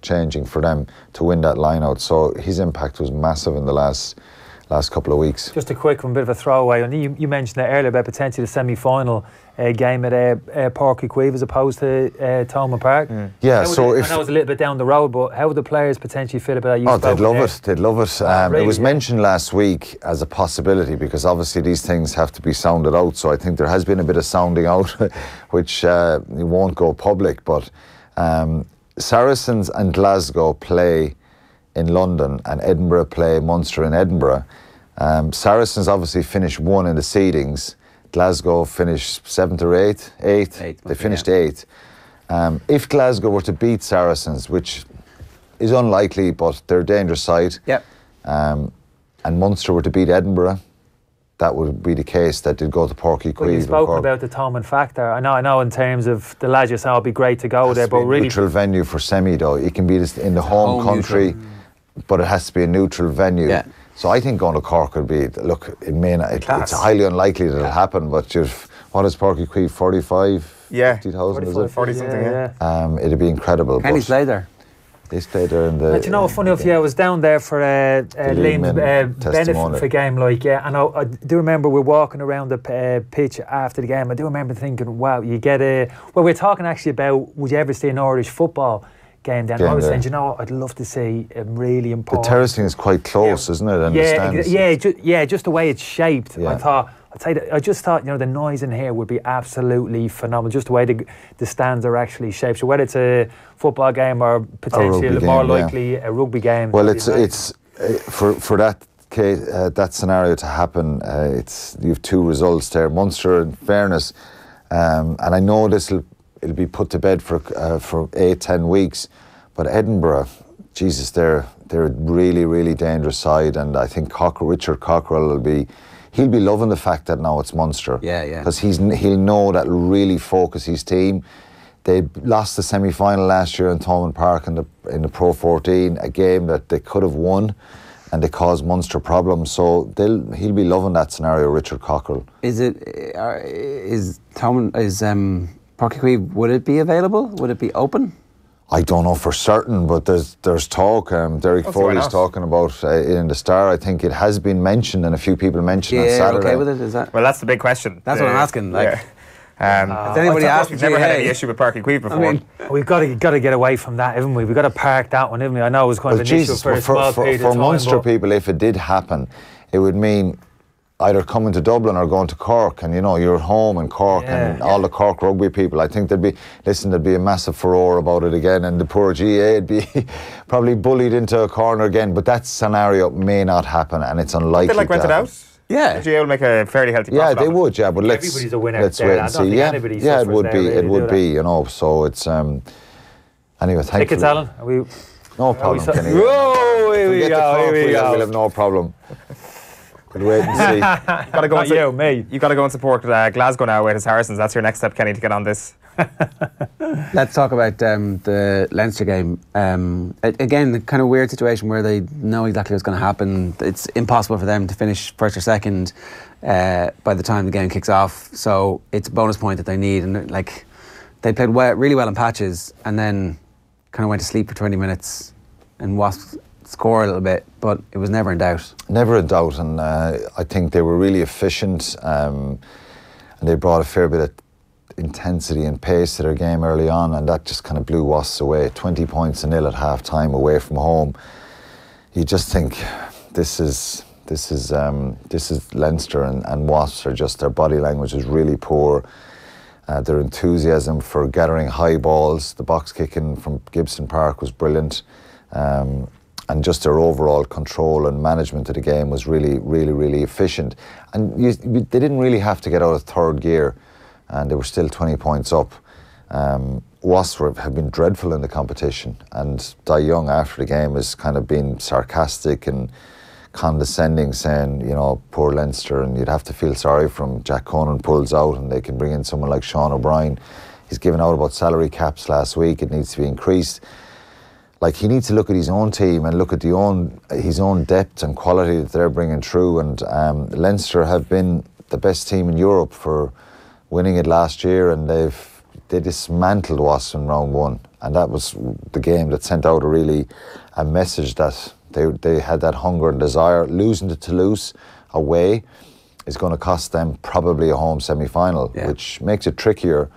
changing for them to win that line-out. So his impact was massive in the last couple of weeks. Just a quick one, bit of a throwaway. And you mentioned it earlier about potentially the semi-final game at Páirc Uí Chaoimh as opposed to Thomond Park. Yeah, I know it's a little bit down the road, but how would the players potentially feel about that? They'd love it. They'd love it. It was mentioned last week as a possibility, because obviously these things have to be sounded out. So I think there has been a bit of sounding out, which won't go public. But Saracens and Glasgow play in London, and Edinburgh play Munster in Edinburgh. Saracens obviously finished 1 in the seedings. Glasgow finished 7th or 8th. 8th. They finished 8th. If Glasgow were to beat Saracens, which is unlikely, but they're a dangerous side, and Munster were to beat Edinburgh, that would be the case that they'd go to Páirc Uí Chaoimh. Well, you've spoken about the Thomond factor. I know in terms of the lads, you say it'd be great to go there, but really... neutral venue for semi, though. It can be in the home country, but it has to be a neutral venue. Yeah. So I think going to Cork would be, look, it may not, it's highly unlikely that it'll happen, but what is Páirc Uí Chaoimh, 45? 50,000, is it? 40 something, yeah. It'd be incredible. Kenny played there. They stayed there in the... Do you know, funny enough, I was down there for Liam's benefit for game, and I do remember we're walking around the pitch after the game. I do remember thinking, wow, you get a... Well, we're talking actually about, would you ever see an Irish football game then? I was saying, you know what, I'd love to see a really important... The terracing is quite close, isn't it? And just the way it's shaped. I just thought, the noise in here would be absolutely phenomenal, just the way the stands are actually shaped. So whether it's a football game or potentially more likely a rugby game. Well, it's for that case, that scenario to happen, you have two results there. Munster, in fairness, and I know it'll be put to bed for 8-10 weeks, but Edinburgh, Jesus, they're a really, really dangerous side, and I think Richard Cockerell he'll be loving the fact that now it's Munster. Yeah. Because he'll know that will really focus his team. They lost the semi-final last year in Thomond Park in the Pro 14, a game that they could have won, and they caused Munster problems. So he'll be loving that scenario, Richard Cockerell. Is Páirc Uí Chaoimh, would it be available? Would it be open? I don't know for certain, but there's talk. Derek Foley's talking about it in the Star. I think it has been mentioned, and a few people mentioned on Saturday. Okay with it? Is that? Well, that's the big question. That's what I'm asking. Has anybody asked? We've never had any issue with Páirc Uí Chaoimh before. I mean, we've got to get away from that, haven't we? We've got to park that one, haven't we? I know it was kind of an issue for a small period of time. For Munster people, if it did happen, it would mean either coming to Dublin or going to Cork, and you're home in Cork, and all the Cork rugby people, I think there'd be a massive furore about it again, and the poor GA would be probably bullied into a corner again, but that scenario may not happen, and it's unlikely. They'd rent it out? Yeah. The GA will make a fairly healthy profit. Yeah, they would, but everybody's a winner let's wait and see. Yeah, it would be, so it's anyway, thank you. Tickets, Alan? No problem, Kenny. Whoa, here we go. We'll have no problem. We'll wait and see. You've got to go and support Glasgow now with the Saracens. That's your next step, Kenny, to get on this. Let's talk about the Leinster game. Again, the kind of weird situation where they know exactly what's going to happen. It's impossible for them to finish first or second by the time the game kicks off. So it's a bonus point that they need. And they played really well in patches, and then kind of went to sleep for 20 minutes, and Wasps score a little bit, but it was never in doubt. Never in doubt, and I think they were really efficient, and they brought a fair bit of intensity and pace to their game early on, and that just kind of blew Wasps away. 20 points to nil at half time away from home. You just think this is Leinster, and Wasps are just, their body language is really poor. Their enthusiasm for gathering high balls, the box kicking from Gibson Park was brilliant. And just their overall control and management of the game was really, really, really efficient. And they didn't really have to get out of third gear, and they were still 20 points up. Wasps have been dreadful in the competition, and Di Young after the game has kind of been sarcastic and condescending, saying, poor Leinster, and you'd have to feel sorry for him. Jack Conan pulls out and they can bring in someone like Sean O'Brien. He's given out about salary caps last week. It needs to be increased. He needs to look at his own team and look at his own depth and quality that they're bringing through. And Leinster have been the best team in Europe for winning it last year, and they dismantled Wasps in round one. And that was the game that sent out a message that they had that hunger and desire. Losing to Toulouse away is going to cost them probably a home semi-final, which makes it trickier,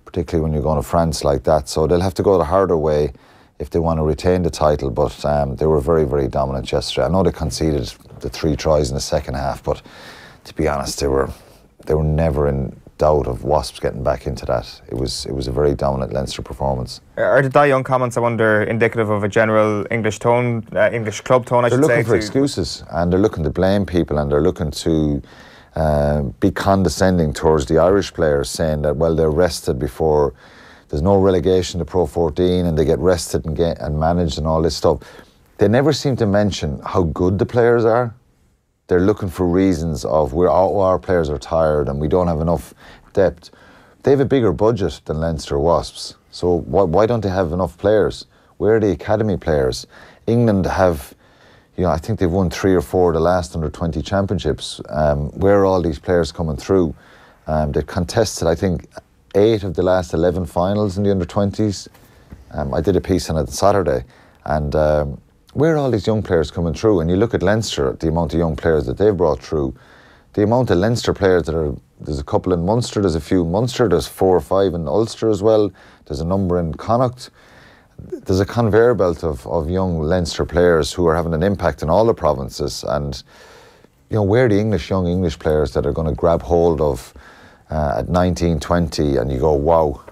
particularly when you're going to France like that. So they'll have to go the harder way if they want to retain the title, but they were very, very dominant yesterday. I know they conceded the 3 tries in the second half, but to be honest, they were never in doubt of Wasps getting back into that. It was a very dominant Leinster performance. Are the Di Young comments, I wonder, indicative of a general English tone, English club tone, I should say? They're looking for excuses, and they're looking to blame people, and they're looking to be condescending towards the Irish players, saying that, well, they're rested before, there's no relegation to Pro 14 and they get rested and managed and all this stuff. They never seem to mention how good the players are. They're looking for reasons of our players are tired and we don't have enough depth. They have a bigger budget than Leinster Wasps, so why don't they have enough players? Where are the academy players? England have, I think they've won 3 or 4 of the last under-20 championships. Where are all these players coming through? They've contested, I think, 8 of the last 11 finals in the under-20s. I did a piece on it on Saturday. And where are all these young players coming through? And you look at Leinster, the amount of young players that they've brought through, the amount of Leinster players that are, there's a couple in Munster, there's a few in Munster, there's 4 or 5 in Ulster as well, there's a number in Connacht. There's a conveyor belt of young Leinster players who are having an impact in all the provinces, and where are the young English players that are going to grab hold of at 19, 20 and you go, wow,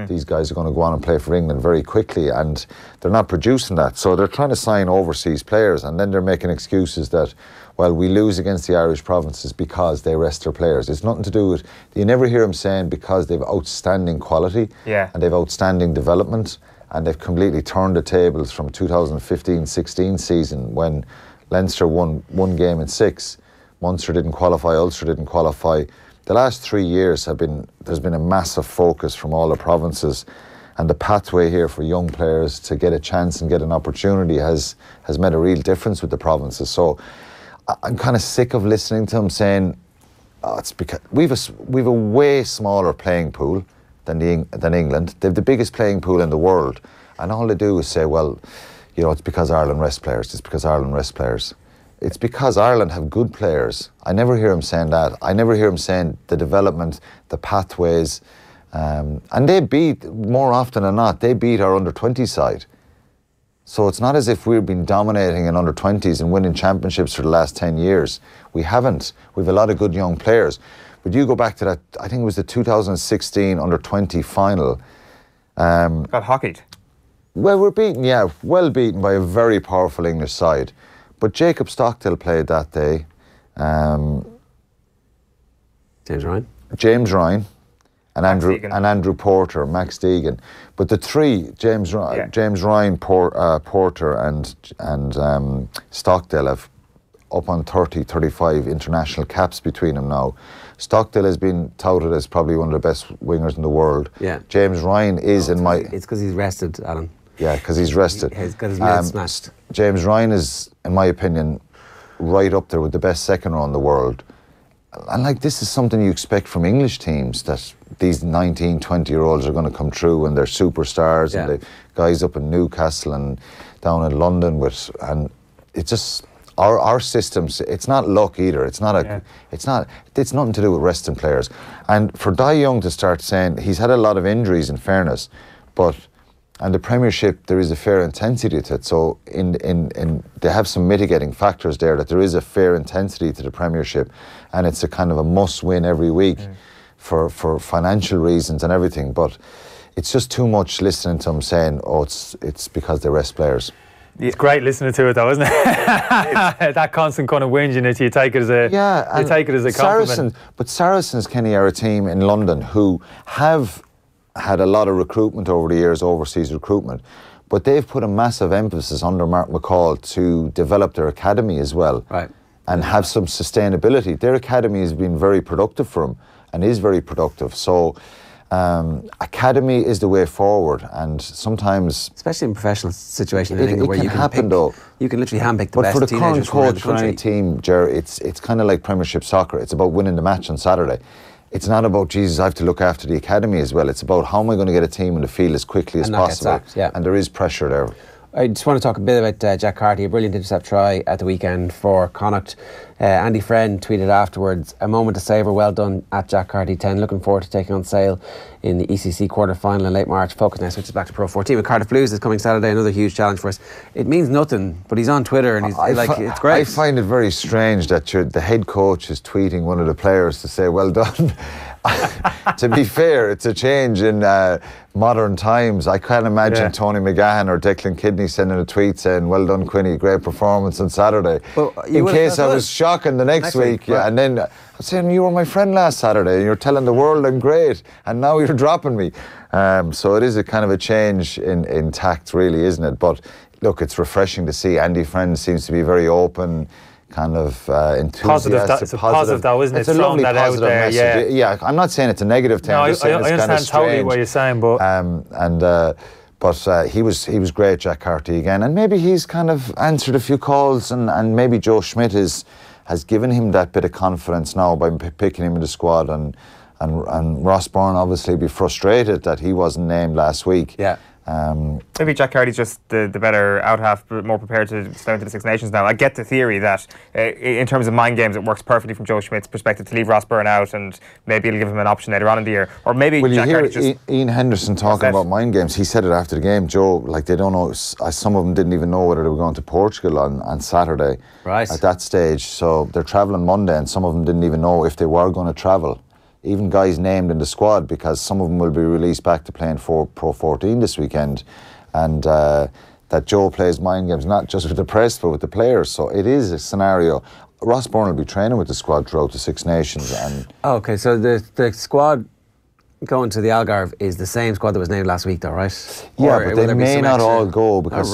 these guys are going to go on and play for England very quickly, and they're not producing that. So they're trying to sign overseas players, and then they're making excuses that, well, we lose against the Irish provinces because they rest their players. It's nothing to do with, you never hear them saying because they've outstanding quality and they've outstanding development. And they've completely turned the tables from 2015-16 season when Leinster won 1 game in 6. Munster didn't qualify, Ulster didn't qualify. The last 3 years there's been a massive focus from all the provinces, and the pathway here for young players to get a chance and get an opportunity has made a real difference with the provinces. So I'm kind of sick of listening to them saying, it's because we've a way smaller playing pool than England. They have the biggest playing pool in the world, and all they do is say, well, it's because Ireland rest players, it's because Ireland rest players. It's because Ireland have good players. I never hear them saying that. I never hear them saying the development, the pathways, and they beat, more often than not, they beat our under-20 side. So it's not as if we've been dominating in under-20s and winning championships for the last 10 years. We haven't. We have a lot of good young players. But you go back to that, I think it was the 2016 under-20 final. Got hockeyed. Well, we're beaten, well beaten by a very powerful English side. But Jacob Stockdale played that day. James Ryan and Andrew Porter, Max Deegan. But the three, James Ryan, Porter and Stockdale have up on 30, 35 international caps between them now. Stockdale has been touted as probably one of the best wingers in the world. Yeah. James Ryan is It's because he's rested, Alan. Yeah, because he's rested. He's got his mouth smashed. James Ryan is, in my opinion, right up there with the best second row in the world. And this is something you expect from English teams, that these 19, 20-year-olds are going to come through and they're superstars, and the guys up in Newcastle and down in London and it's just our systems. It's not luck either. It's not it's nothing to do with resting players. And for Dai Young to start saying he's had a lot of injuries, in fairness, and the Premiership, there is a fair intensity to it. So they have some mitigating factors there, that there is a fair intensity to the Premiership, and it's a kind of a must-win every week for financial reasons and everything. But it's just too much listening to them saying, oh, it's because they rest players. It's great listening to it, though, isn't it? That constant kind of whinging, you take it as a compliment. But Saracens, Kenny, are a team in London who have had a lot of recruitment over the years, overseas recruitment, but they've put a massive emphasis under Mark McCall to develop their academy as well, and have some sustainability. Their academy has been very productive for them and is very productive. So academy is the way forward, and sometimes, especially in professional situations in England, where you can happen, you can literally handpick the best teenagers from around the country. But for the current coach for any team, Ger, it's kind of like Premiership soccer. It's about winning the match on Saturday. It's not about, Jesus, I have to look after the academy as well. It's about how am I going to get a team in the field as quickly as possible. And there is pressure there. I just want to talk a bit about Jack Carty, a brilliant intercept try at the weekend for Connacht. Andy Friend tweeted afterwards, a moment to savour, well done at Jack Carty 10. Looking forward to taking on Sale in the ECC quarter-final in late March. Focus now switches back to Pro 14. With Cardiff Blues is coming Saturday, another huge challenge for us. It means nothing, but he's on Twitter and he's it's great. I find it very strange that the head coach is tweeting one of the players to say, well done. To be fair, it's a change in modern times. I can't imagine Tony McGahan or Declan Kidney sending a tweet saying, well done, Quinny, great performance on Saturday. In case I was shocked shocking the next week. Yeah, and then I'm saying, you were my friend last Saturday, and you're telling the world I'm great, and now you're dropping me. So it is a kind of a change in tact, really, isn't it? But look, it's refreshing to see. Andy Friend seems to be very open, kind of enthusiastic. It's a positive though, isn't it? It's a lovely that positive out there, message. Yeah, I'm not saying it's a negative thing. No, I understand kind of totally what you're saying, but he was great, Jack Carty, again, and maybe he's kind of answered a few calls, and maybe Joe Schmidt has given him that bit of confidence now by picking him in the squad, and Ross Byrne obviously be frustrated that he wasn't named last week. Yeah. Maybe Jack Carty's just the better out half, but more prepared to step into the Six Nations now. I get the theory that in terms of mind games, it works perfectly from Joe Schmidt's perspective to leave Ross Byrne out, and maybe it'll give him an option later on in the year. Or maybe Jack Carty just... Ian Henderson talking about mind games. He said it after the game. Joe, like, they don't know. Some of them didn't even know whether they were going to Portugal on Saturday. Right. At that stage. So they're travelling Monday, and some of them didn't even know if they were going to travel. Even guys named in the squad, because some of them will be released back to playing for Pro 14 this weekend. And that Joe plays mind games, not just with the press, but with the players. So it is a scenario. Ross Byrne will be training with the squad throughout the Six Nations. And okay, so the squad going to the Algarve is the same squad that was named last week, though, right? Yeah, but they may not all go, because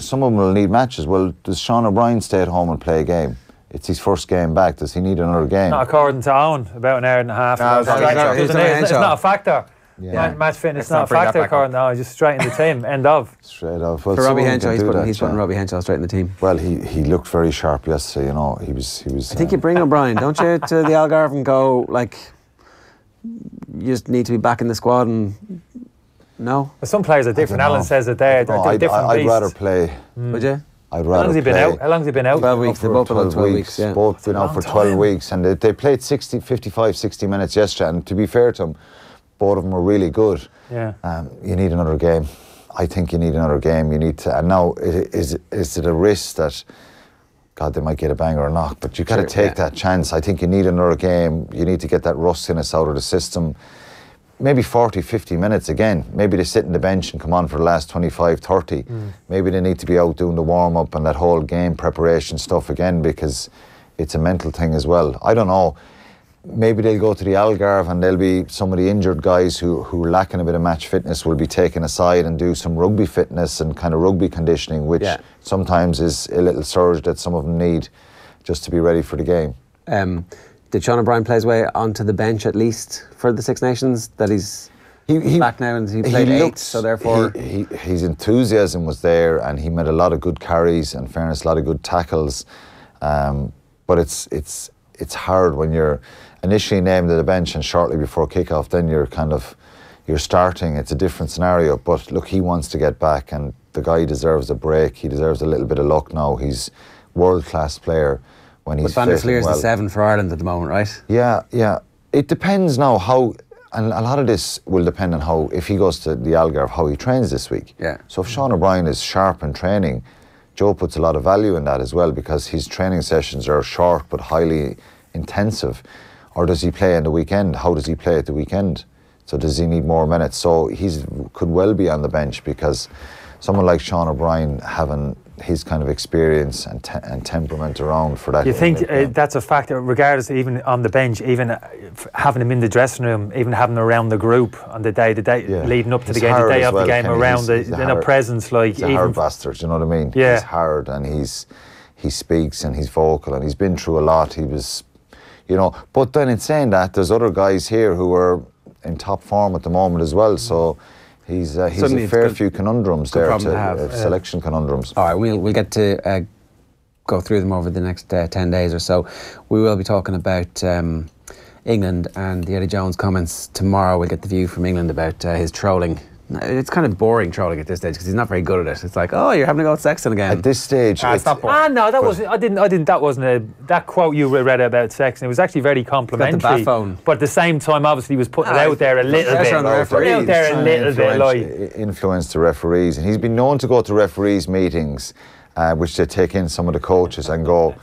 some of them will need matches. Well, does Sean O'Brien stay at home and play a game? It's his first game back. Does he need another game? Not according to Owen, about an hour and a half. It's not a factor. Yeah. Match fitness is not a factor, according to Owen. Just straight in the team. End of. Straight off. Well, for Robbie Henshaw, he's putting Robbie Henshaw straight in the team. Well, he looked very sharp yesterday. You know, he was. I think you bring O'Brien, don't you, to the Algarve and go like, you just need to be back in the squad and. No. Well, some players are different. Alan says that they're different beasts. I'd rather play. Would you? I'd rather How long has he been out? How long has he been out? 12 weeks. They've both been out 12 weeks. Yeah. Both been out for 12 weeks, and they played 55, 60 minutes yesterday. And to be fair to them, both of them were really good. Yeah. You need another game. I think you need another game. You need to. And now, is it a risk that, God, they might get a bang or a knock? But you got to take that chance. I think you need another game. You need to get that rustiness out of the system. Maybe 40, 50 minutes again. Maybe they sit on the bench and come on for the last 25, 30. Maybe they need to be out doing the warm-up and that whole game preparation stuff again, because it's a mental thing as well. I don't know. Maybe they'll go to the Algarve and there'll be some of the injured guys who are lacking a bit of match fitness will be taken aside and do some rugby fitness and kind of rugby conditioning, which sometimes is a little surge that some of them need just to be ready for the game. Did Sean O'Brien play his way onto the bench at least for the Six Nations? That he's back now and he played 8, so therefore... His enthusiasm was there, and he made a lot of good carries, and fairness, a lot of good tackles. But it's hard when you're initially named at the bench and shortly before kick-off, then you're starting. It's a different scenario. But look, he wants to get back, and the guy deserves a break. He deserves a little bit of luck now. He's a world-class player. But Van der Fleer's the 7 for Ireland at the moment, right? Yeah. It depends now how, and a lot of this will depend on how, if he goes to the Algarve, how he trains this week. Yeah. So if Sean O'Brien is sharp in training, Joe puts a lot of value in that as well, because his training sessions are short but highly intensive. Or does he play on the weekend? How does he play at the weekend? So does he need more minutes? So he could well be on the bench, because someone like Sean O'Brien having his kind of experience and temperament around for that. You think that's a factor, regardless, even on the bench, even having him in the dressing room, even having him around the group on the day leading up to the game, the day of the game, around the presence, like he's a hard bastard, you know what I mean? Yeah. He's hard, and he speaks and he's vocal, and he's been through a lot. He was, but then in saying that, there's other guys here who are in top form at the moment as well, so he's a fair few conundrums there, selection conundrums. All right, we'll get to go through them over the next 10 days or so. We will be talking about England and the Eddie Jones comments tomorrow. We'll get the view from England about his trolling. It's kind of boring trolling at this stage because he's not very good at it. It's like, oh, you're having to go with Sexton again. At this stage, it's not boring. No, that wasn't. I didn't. That wasn't that quote you read about Sexton. It was actually very complimentary. Got the bat phone. But at the same time, obviously, he was putting it out there a little bit. Influence the referees, and he's been known to go to referees meetings, which they take in some of the coaches and go,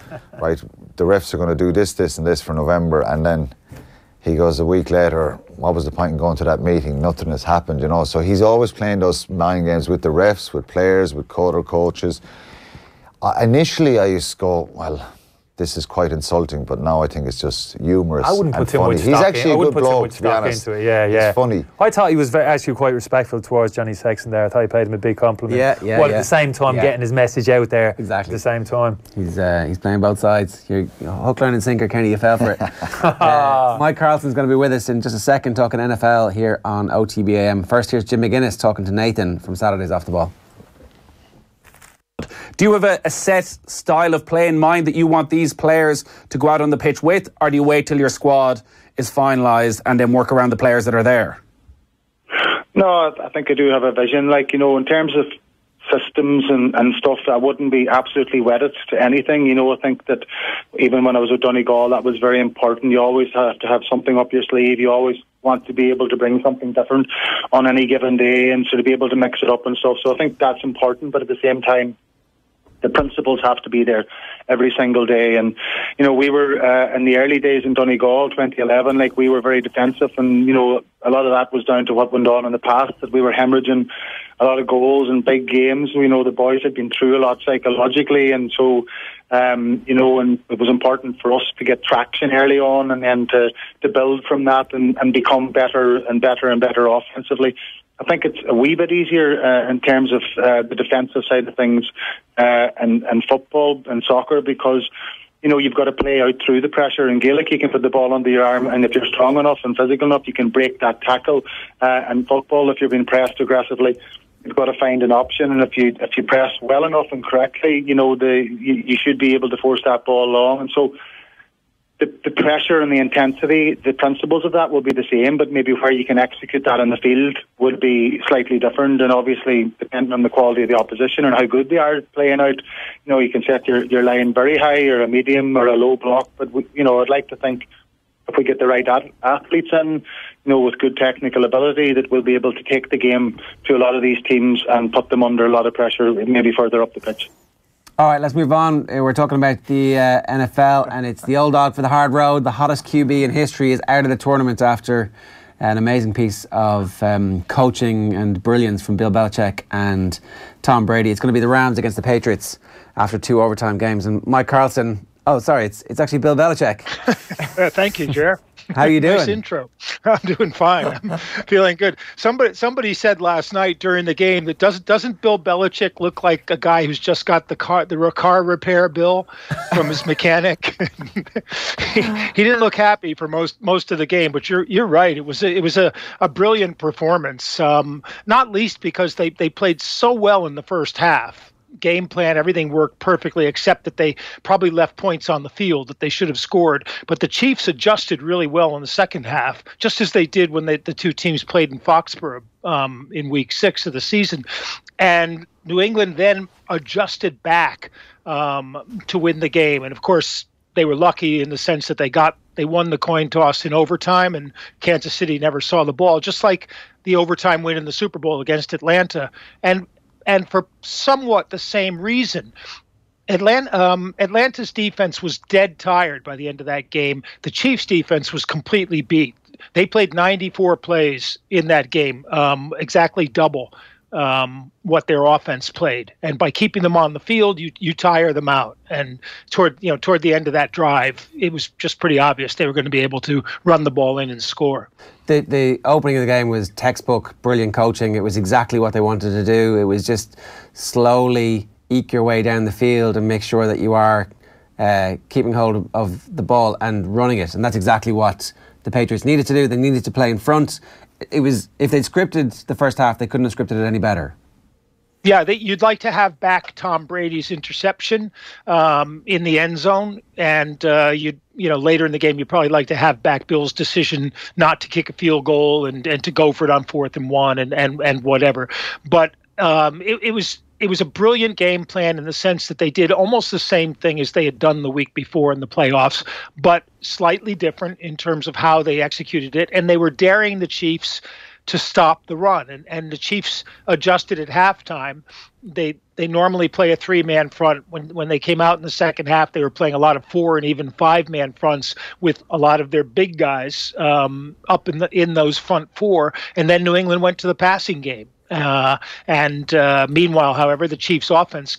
right, the refs are going to do this, this, and this for November, and then he goes a week later, what was the point in going to that meeting? Nothing has happened, So he's always playing those mind games with the refs, with players, with other coaches. Initially, I used to go, well, this is quite insulting, but now I think it's just humorous. I wouldn't put too much stock He's actually a good bloke, to be honest. Into it. Yeah. It's funny. I thought he was actually quite respectful towards Johnny Sexton there. I thought he paid him a big compliment. Yeah. While at the same time getting his message out there. Exactly. At the same time. He's playing both sides. You're hook, line and sinker, Kenny, you fell for it. Mike Carlson's going to be with us in just a second talking NFL here on OTB AM. First, here's Jim McGuinness talking to Nathan from Saturdays Off the Ball. Do you have a set style of play in mind that you want these players to go out on the pitch with, or do you wait till your squad is finalised and then work around the players that are there? No, I think I do have a vision. Like, you know, in terms of systems and stuff, I wouldn't be absolutely wedded to anything. You know, I think that even when I was with Donegal, that was very important. You always have to have something up your sleeve. You always want to be able to bring something different on any given day and sort of be able to mix it up and stuff. So I think that's important, but at the same time, the principles have to be there every single day. And, you know, we were in the early days in Donegal, 2011, like, we were very defensive, and, you know, a lot of that was down to what went on in the past, that we were hemorrhaging a lot of goals in big games. We know the boys had been through a lot psychologically, and so, you know, and it was important for us to get traction early on and then to build from that and become better and better and better offensively. I think it's a wee bit easier in terms of the defensive side of things and football and soccer, because, you know, you've got to play out through the pressure. In Gaelic, you can put the ball under your arm, and if you're strong enough and physical enough, you can break that tackle. And football, if you're being pressed aggressively, you've got to find an option, and if you press well enough and correctly, you know, you should be able to force that ball along. And so the pressure and the intensity, the principles of that will be the same, but maybe where you can execute that in the field would be slightly different. And obviously, depending on the quality of the opposition and how good they are playing out, you know, you can set your line very high or a medium or a low block. But, you know, I'd like to think if we get the right athletes in, you know, with good technical ability, that we'll be able to take the game to a lot of these teams and put them under a lot of pressure, maybe further up the pitch. All right, let's move on. We're talking about the NFL, and it's the old dog for the hard road. The hottest QB in history is out of the tournament after an amazing piece of coaching and brilliance from Bill Belichick and Tom Brady. It's going to be the Rams against the Patriots after 2 overtime games. And Mike Carlson, it's actually Bill Belichick. Thank you, Ger. How are you doing? Nice intro. I'm doing fine. I'm feeling good. Somebody said last night during the game that doesn't Bill Belichick look like a guy who's just got the car repair bill from his mechanic? he didn't look happy for most of the game, but you're right. It was a brilliant performance. Not least because they played so well in the first half. Game plan, everything worked perfectly, except that they probably left points on the field that they should have scored. But the Chiefs adjusted really well in the second half, just as they did when the two teams played in Foxborough in week 6 of the season. And New England then adjusted back to win the game. And of course, they were lucky in the sense that they won the coin toss in overtime, and Kansas City never saw the ball, just like the overtime win in the Super Bowl against Atlanta. And for somewhat the same reason, Atlanta's defense was dead tired by the end of that game. The Chiefs' defense was completely beat. They played 94 plays in that game, exactly double what their offense played. And by keeping them on the field, you tire them out. And toward the end of that drive, it was just pretty obvious they were going to be able to run the ball in and score. The opening of the game was textbook, brilliant coaching. It was exactly what they wanted to do. It was just slowly eke your way down the field and make sure that you are keeping hold of the ball and running it. And that's exactly what the Patriots needed to do. They needed to play in front. It was, if they'd scripted the first half, they couldn't have scripted it any better. Yeah, you'd like to have back Tom Brady's interception in the end zone, and later in the game, you'd probably like to have back Bill's decision not to kick a field goal and to go for it on 4th and 1 and whatever. But it was a brilliant game plan in the sense that they did almost the same thing as they had done the week before in the playoffs, but slightly different in terms of how they executed it, and they were daring the Chiefs to stop the run, and the Chiefs adjusted at halftime. They normally play a 3-man front. When they came out in the second half, they were playing a lot of 4 and even 5-man fronts with a lot of their big guys up in those front 4. And then New England went to the passing game, Meanwhile, however, the Chiefs' offense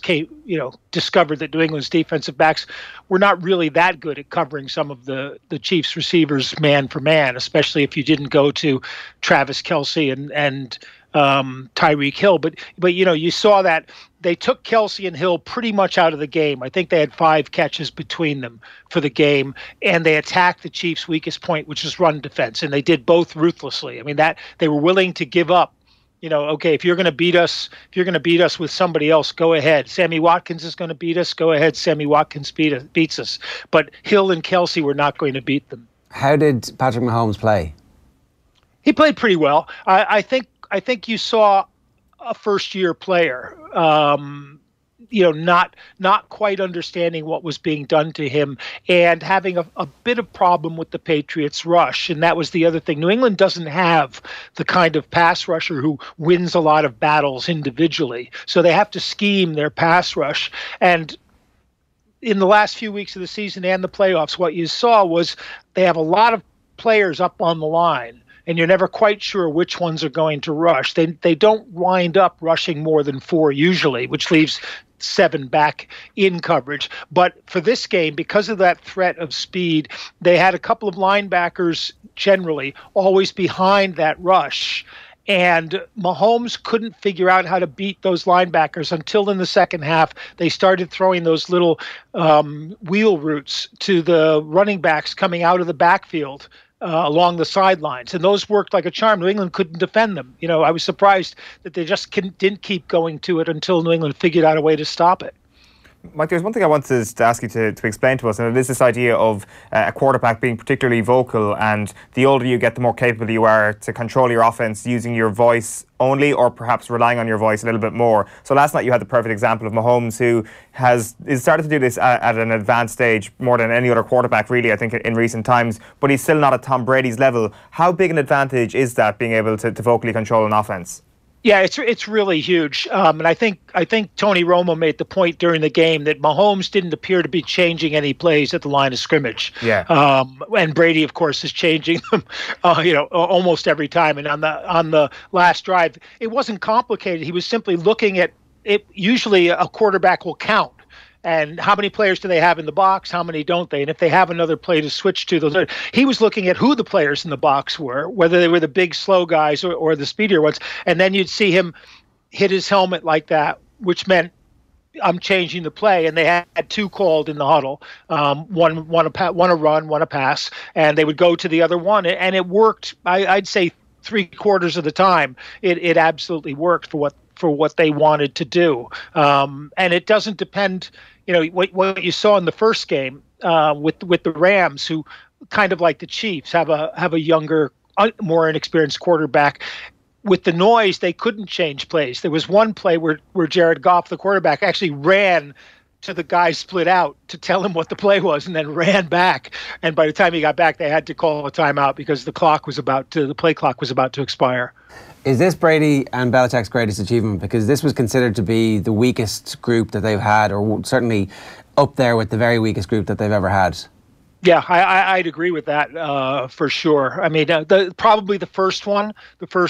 discovered that New England's defensive backs were not really that good at covering some of the Chiefs' receivers man for man, especially if you didn't go to Travis Kelce and Tyreek Hill. But you saw that they took Kelce and Hill pretty much out of the game. I think they had 5 catches between them for the game, and they attacked the Chiefs' weakest point, which is run defense, and they did both ruthlessly. I mean, that they were willing to give up. Okay, if you're going to beat us, with somebody else, go ahead. Sammy Watkins is going to beat us. Go ahead, Sammy Watkins beats us. But Hill and Kelce were not going to beat them. How did Patrick Mahomes play? He played pretty well. I think you saw a first-year player, not quite understanding what was being done to him and having a bit of problem with the Patriots' rush. And that was the other thing. New England doesn't have the kind of pass rusher who wins a lot of battles individually. So they have to scheme their pass rush. And in the last few weeks of the season and the playoffs, what you saw was they have a lot of players up on the line, and you're never quite sure which ones are going to rush. They don't wind up rushing more than 4 usually, which leaves 7 back in coverage. But for this game, because of that threat of speed, they had a couple of linebackers generally always behind that rush. And Mahomes couldn't figure out how to beat those linebackers until in the second half they started throwing those little wheel routes to the running backs coming out of the backfield along the sidelines, and those worked like a charm. New England couldn't defend them. I was surprised that they just didn't keep going to it until New England figured out a way to stop it. Mike, there's one thing I wanted to ask you to explain to us, and it is this idea of a quarterback being particularly vocal, and the older you get, the more capable you are to control your offense using your voice only, or perhaps relying on your voice a little bit more. So last night you had the perfect example of Mahomes, who is started to do this at an advanced stage more than any other quarterback, really, I think, in recent times, but he's still not at Tom Brady's level. How big an advantage is that, being able to vocally control an offense? Yeah, it's really huge, and I think Tony Romo made the point during the game that Mahomes didn't appear to be changing any plays at the line of scrimmage. Yeah. And Brady, of course, is changing them, almost every time. And on the last drive, it wasn't complicated. He was simply looking at it. Usually, a quarterback will count. And how many players do they have in the box? How many don't they? And if they have another play to switch to, he was looking at who the players in the box were, whether they were the big, slow guys or the speedier ones. And then you'd see him hit his helmet like that, which meant I'm changing the play. And they had 2 called in the huddle, one a run, one a pass, and they would go to the other one. And it worked, I'd say 3/4 of the time. It absolutely worked for what they wanted to do. And it doesn't depend, what you saw in the first game with the Rams, who kind of like the Chiefs have a younger, more inexperienced quarterback. With the noise, they couldn't change plays. There was one play where Jared Goff, the quarterback, actually ran to the guy split out to tell him what the play was, and then ran back. And by the time he got back, they had to call a timeout because the play clock was about to expire. Is this Brady and Belichick's greatest achievement? Because this was considered to be the weakest group that they've had, or certainly up there with the very weakest group that they've ever had. Yeah, I'd agree with that for sure. I mean, probably the first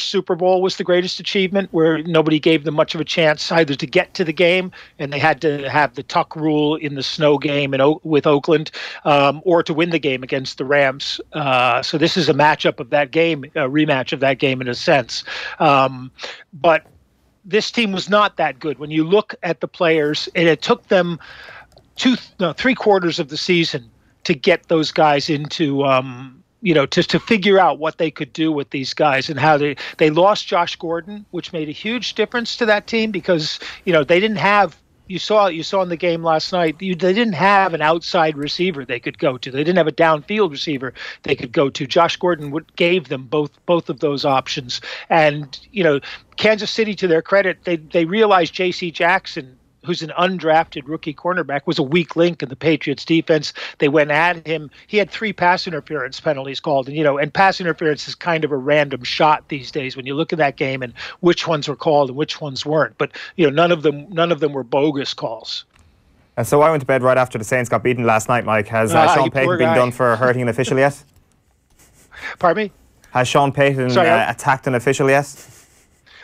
Super Bowl was the greatest achievement, where nobody gave them much of a chance either to get to the game, and they had to have the tuck rule in the snow game with Oakland, or to win the game against the Rams. So this is a matchup of that game, a rematch of that game in a sense. But this team was not that good. When you look at the players, and it took them 3/4 of the season to get those guys into, to figure out what they could do with these guys, and how they lost Josh Gordon, which made a huge difference to that team, because, they didn't have, you saw in the game last night, they didn't have an outside receiver they could go to. They didn't have a downfield receiver they could go to. Josh Gordon gave them both of those options. And, Kansas City, to their credit, they realized J.C. Jackson, who's an undrafted rookie cornerback, was a weak link in the Patriots defense. They went at him. He had 3 pass interference penalties called, and pass interference is kind of a random shot these days when you look at that game and which ones were called and which ones weren't. But none of them were bogus calls. And so I went to bed right after the Saints got beaten last night, Mike. Has Sean Payton been done for hurting an official yet? Pardon me? Has Sean Payton attacked an official yet?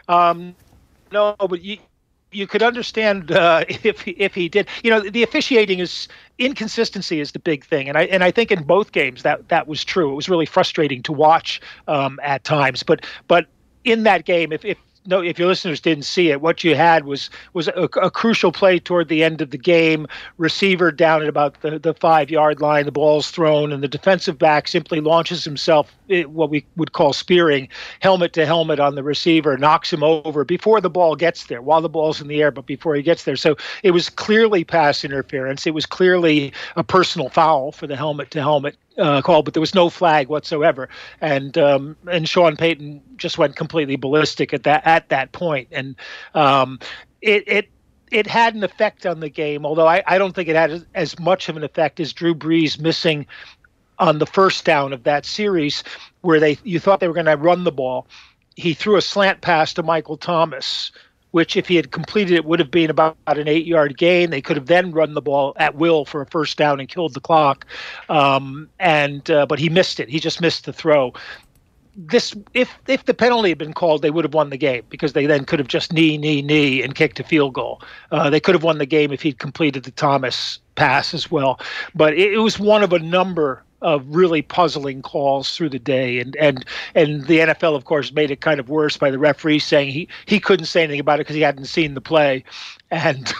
No, but you could understand if he did. You know, the officiating is inconsistency is the big thing, and I think in both games that was true. It was really frustrating to watch at times, but in that game, if your listeners didn't see it, what you had was a crucial play toward the end of the game. Receiver down at about the 5-yard line, the ball's thrown, and the defensive back simply launches himself, what we would call spearing, helmet to helmet on the receiver, knocks him over before the ball gets there, while the ball's in the air, but before he gets there. So it was clearly pass interference. It was clearly a personal foul for the helmet to helmet call, but there was no flag whatsoever, and Sean Payton just went completely ballistic at that point, and it had an effect on the game. Although I don't think it had as much of an effect as Drew Brees missing on the first down of that series, where you thought they were going to run the ball. He threw a slant pass to Michael Thomas, which if he had completed it would have been about an 8-yard gain. They could have then run the ball at will for a first down and killed the clock. But he missed it. He just missed the throw. If the penalty had been called, they would have won the game, because they then could have just knee and kicked a field goal. They could have won the game if he'd completed the Thomas pass as well. But it was one of a number of really puzzling calls through the day, and the NFL, of course, made it kind of worse by the referee saying he couldn't say anything about it because he hadn't seen the play, and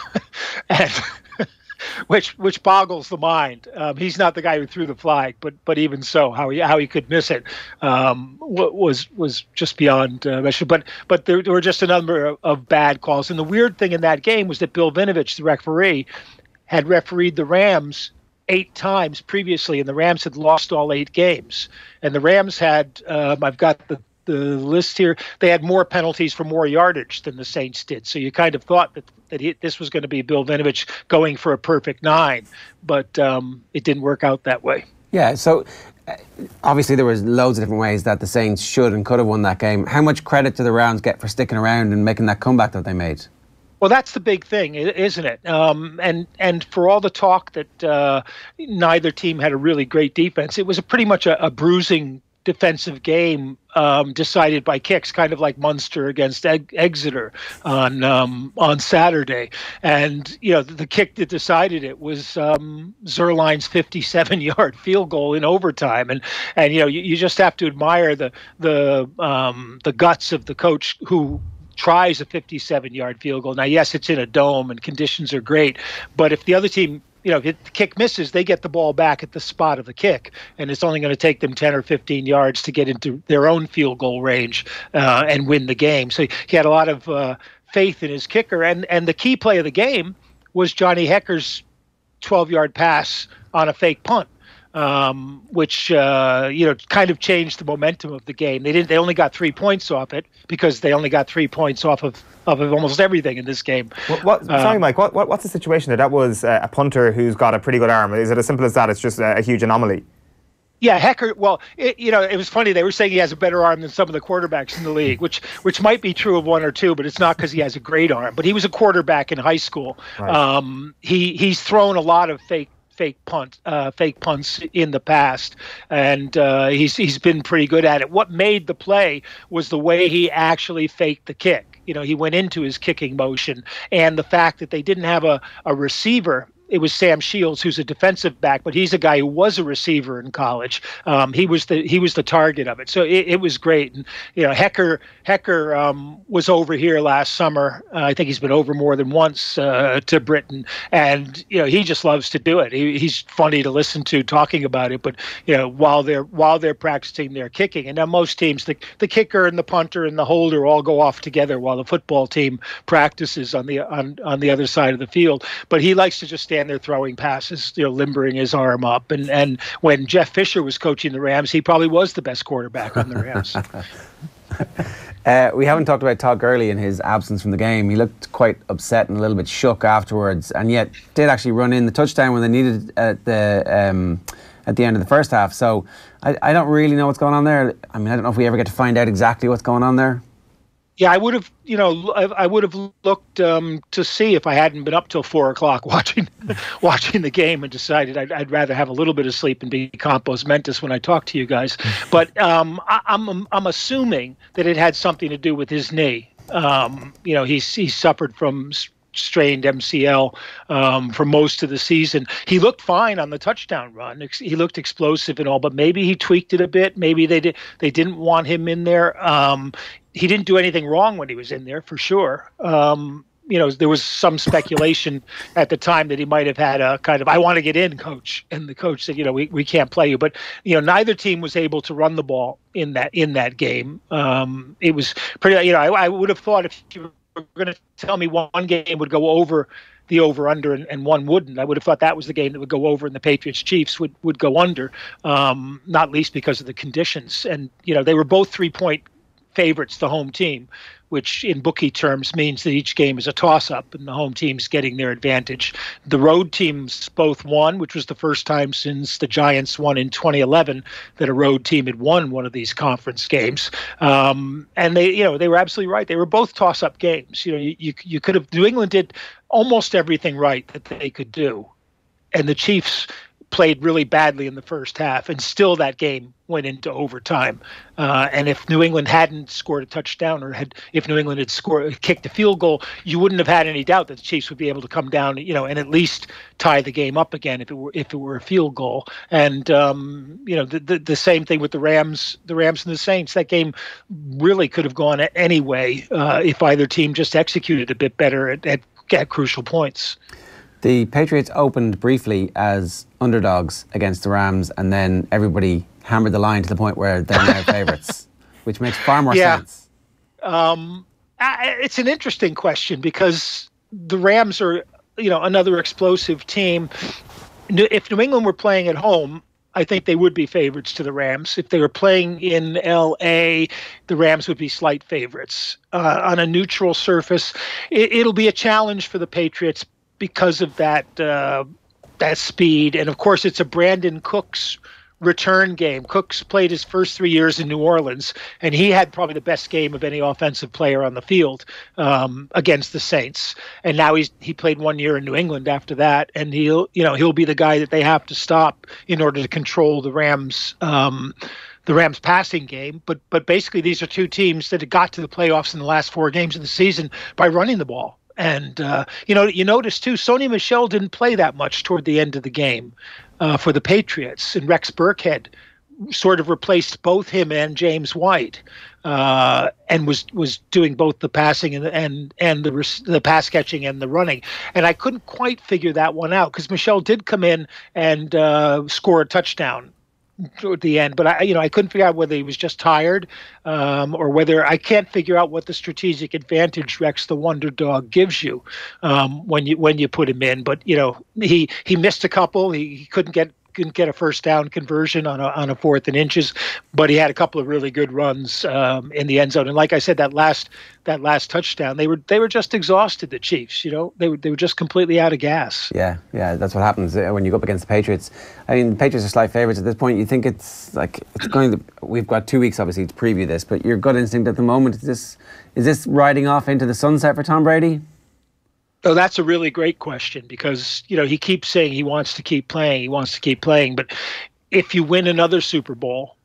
which boggles the mind. He's not the guy who threw the flag, but even so, how he could miss it was just beyond measure. But there were just a number of bad calls, and the weird thing in that game was that Bill Vinovich, the referee, had refereed the Rams 8 times previously, and the Rams had lost all 8 games. And the Rams had, I've got the list here, they had more penalties for more yardage than the Saints did. So you kind of thought that this was going to be Bill Vinovich going for a perfect 9, but it didn't work out that way. Yeah, so obviously there was loads of different ways that the Saints should and could have won that game. How much credit do the Rams get for sticking around and making that comeback that they made? Well, that's the big thing, isn't it? And for all the talk that neither team had a really great defense, it was pretty much a bruising defensive game decided by kicks, kind of like Munster against Exeter on Saturday. And the kick that decided it was Zerline's 57-yard field goal in overtime. And you just have to admire the guts of the coach who tries a 57-yard field goal. Now, yes, it's in a dome and conditions are great, but if the other team, if the kick misses, they get the ball back at the spot of the kick, and it's only going to take them 10 or 15 yards to get into their own field goal range and win the game. So he had a lot of faith in his kicker, and the key play of the game was Johnny Hecker's 12-yard pass on a fake punt. Which kind of changed the momentum of the game. They only got 3 points off it because they only got 3 points off of almost everything in this game. Sorry, Mike. What's the situation there? That was a punter who's got a pretty good arm. Is it as simple as that? It's just a huge anomaly. Yeah, Hecker. Well, it was funny. They were saying he has a better arm than some of the quarterbacks in the league, which might be true of one or two, but it's not because he has a great arm. But he was a quarterback in high school. Right. He's thrown a lot of fake punts in the past, and he's been pretty good at it. What made the play was the way he actually faked the kick. He went into his kicking motion, and the fact that they didn't have a receiver. It was Sam Shields, who's a defensive back, but he's a guy who was a receiver in college. He was the target of it, so it was great. And Hecker was over here last summer. I think he's been over more than once to Britain, and he just loves to do it. He's funny to listen to talking about it. But while they're practicing their kicking, and now most teams, the kicker and the punter and the holder all go off together while the football team practices on the other side of the field. But he likes to just stand there throwing passes, limbering his arm up. And when Jeff Fisher was coaching the Rams, he probably was the best quarterback on the Rams. We haven't talked about Todd Gurley and his absence from the game. He looked quite upset and a little bit shook afterwards, and yet did actually run in the touchdown when they needed at the end of the first half. So I don't really know what's going on there. I mean, I don't know if we ever get to find out exactly what's going on there. Yeah, I would have, looked to see if I hadn't been up till 4:00 watching the game and decided I'd rather have a little bit of sleep and be compos mentis when I talk to you guys. But I'm assuming that it had something to do with his knee. He's suffered from strained MCL for most of the season. He looked fine on the touchdown run. He looked explosive and all, but maybe he tweaked it a bit. Maybe they didn't want him in there. He didn't do anything wrong when he was in there, for sure. There was some speculation at the time that he might have had a kind of, I want to get in, coach. And the coach said, we can't play you. But, neither team was able to run the ball in that game. It was pretty, I would have thought if you were going to tell me one game would go over the over-under and one wouldn't, I would have thought that was the game that would go over and the Patriots-Chiefs would go under, not least because of the conditions. And, they were both 3-point favorites, the home team, which in bookie terms means that each game is a toss-up and the home team's getting their advantage. The road teams both won, which was the first time since the Giants won in 2011 that a road team had won one of these conference games. And they were absolutely right. They were both toss-up games. You could have, New England did almost everything right that they could do, and the Chiefs played really badly in the first half, and still that game went into overtime. And if New England hadn't scored a touchdown, if New England had kicked a field goal, you wouldn't have had any doubt that the Chiefs would be able to come down, and at least tie the game up again if it were a field goal. And the same thing with the Rams and the Saints. That game really could have gone any way if either team just executed a bit better at crucial points. The Patriots opened briefly as underdogs against the Rams, and then everybody hammered the line to the point where they're now favourites, which makes far more sense. It's an interesting question because the Rams are, another explosive team. If New England were playing at home, I think they would be favorites to the Rams. If they were playing in L.A., the Rams would be slight favorites. On a neutral surface, it'll be a challenge for the Patriots because of that speed. And, of course, it's a Brandon Cooks return game. Cooks played his first 3 years in New Orleans, and he had probably the best game of any offensive player on the field against the Saints. And now he played 1 year in New England after that, and he'll be the guy that they have to stop in order to control the Rams' passing game. But basically these are two teams that had got to the playoffs in the last 4 games of the season by running the ball. And, you notice, too, Sony Michel didn't play that much toward the end of the game for the Patriots. And Rex Burkhead sort of replaced both him and James White and was doing both the passing and the pass catching and the running. And I couldn't quite figure that one out because Michel did come in and score a touchdown at the end, but I couldn't figure out whether he was just tired or whether I can't figure out what the strategic advantage Rex the Wonder Dog gives you when you put him in. But he missed a couple. He couldn't get a first down conversion on a 4th and inches, but he had a couple of really good runs in the end zone. And like I said, that last touchdown, they were just exhausted. The Chiefs, they were just completely out of gas. Yeah, that's what happens when you go up against the Patriots. I mean, the Patriots are slight favourites at this point. You think we've got 2 weeks obviously to preview this, but your gut instinct at the moment is this riding off into the sunset for Tom Brady? Oh, that's a really great question because, he keeps saying he wants to keep playing. But if you win another Super Bowl,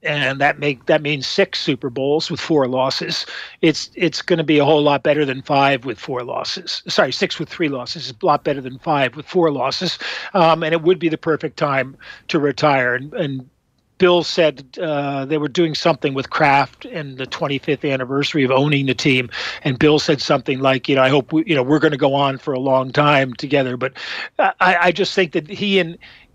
and that means 6 Super Bowls with 4 losses, it's going to be a whole lot better than 5 with 4 losses. Sorry, 6 with 3 losses is a lot better than 5 with 4 losses. And it would be the perfect time to retire. And Bill said they were doing something with Kraft and the 25th anniversary of owning the team, and Bill said something like, I hope we're going to go on for a long time together. But I just think that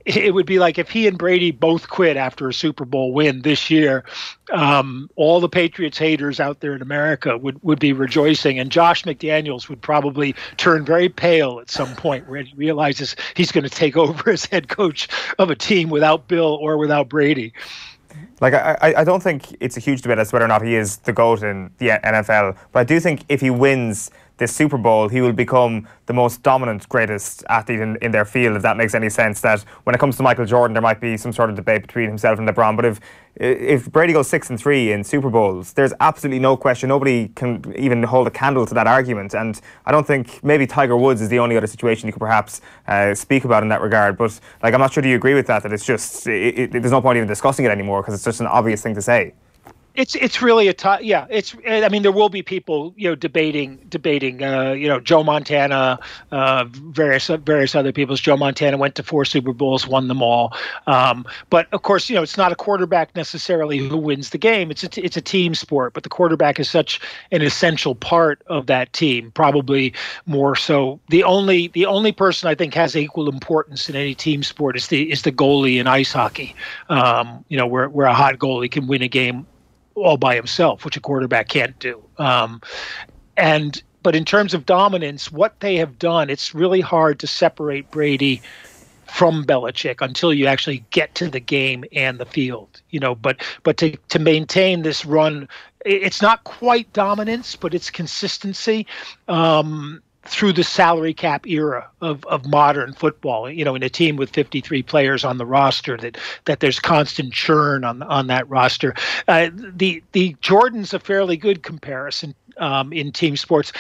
it would be like if he and Brady both quit after a Super Bowl win this year, all the Patriots haters out there in America would be rejoicing, and Josh McDaniels would probably turn very pale at some point when he realizes he's going to take over as head coach of a team without Bill or without Brady. Like, I don't think it's a huge debate as to whether or not he is the GOAT in the NFL, but I do think if he wins this Super Bowl, he will become the most dominant, greatest athlete in their field, if that makes any sense. That when it comes to Michael Jordan, there might be some sort of debate between himself and LeBron, but if Brady goes 6-3 in Super Bowls, there's absolutely no question. Nobody can even hold a candle to that argument, and I don't think, maybe Tiger Woods is the only other situation you could perhaps speak about in that regard, but I'm not sure, do you agree with that it's just, there's no point even discussing it anymore because it's just an obvious thing to say? It's really a tough. Yeah, I mean, there will be people, debating. Joe Montana, various other people. Joe Montana went to 4 Super Bowls, won them all. But of course, it's not a quarterback necessarily who wins the game. It's a team sport. But the quarterback is such an essential part of that team. Probably more so. The only person I think has equal importance in any team sport is the goalie in ice hockey. Where a hot goalie can win a game all by himself, which a quarterback can't do. But in terms of dominance, what they have done, it's really hard to separate Brady from Belichick until you actually get to the game and the field. But to maintain this run, it's not quite dominance, but it's consistency. Through the salary cap era of modern football, in a team with 53 players on the roster, that there's constant churn on that roster. The Jordan's a fairly good comparison in team sports.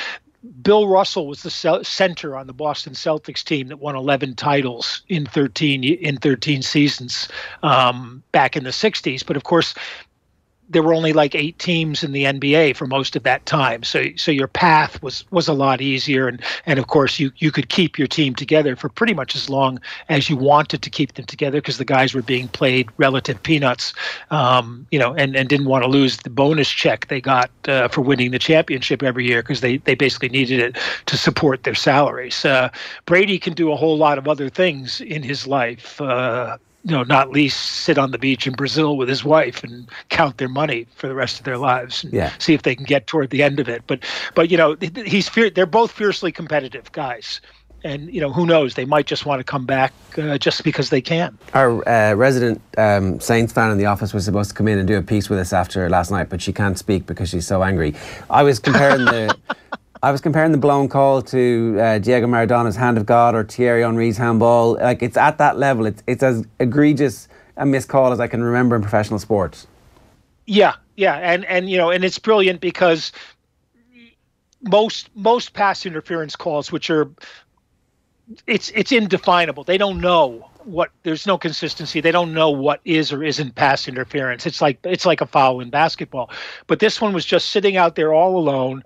Bill Russell was the center on the Boston Celtics team that won 11 titles in 13 seasons back in the 60s. But of course, there were only like 8 teams in the NBA for most of that time. So your path was a lot easier. And of course, you could keep your team together for pretty much as long as you wanted to keep them together because the guys were being paid relative peanuts, and didn't want to lose the bonus check they got for winning the championship every year because they basically needed it to support their salaries. Brady can do a whole lot of other things in his life. Not least sit on the beach in Brazil with his wife and count their money for the rest of their lives and see if they can get toward the end of it. But they're both fiercely competitive guys. And, who knows, they might just want to come back just because they can. Our resident Saints fan in the office was supposed to come in and do a piece with us after last night, but she can't speak because she's so angry. I was comparing the blown call to Diego Maradona's hand of God or Thierry Henry's handball. Like, it's at that level. It's as egregious a missed call as I can remember in professional sports. Yeah, and it's brilliant because most pass interference calls, which are it's indefinable. They don't know there's no consistency. They don't know what is or isn't pass interference. It's like a foul in basketball. But this one was just sitting out there all alone.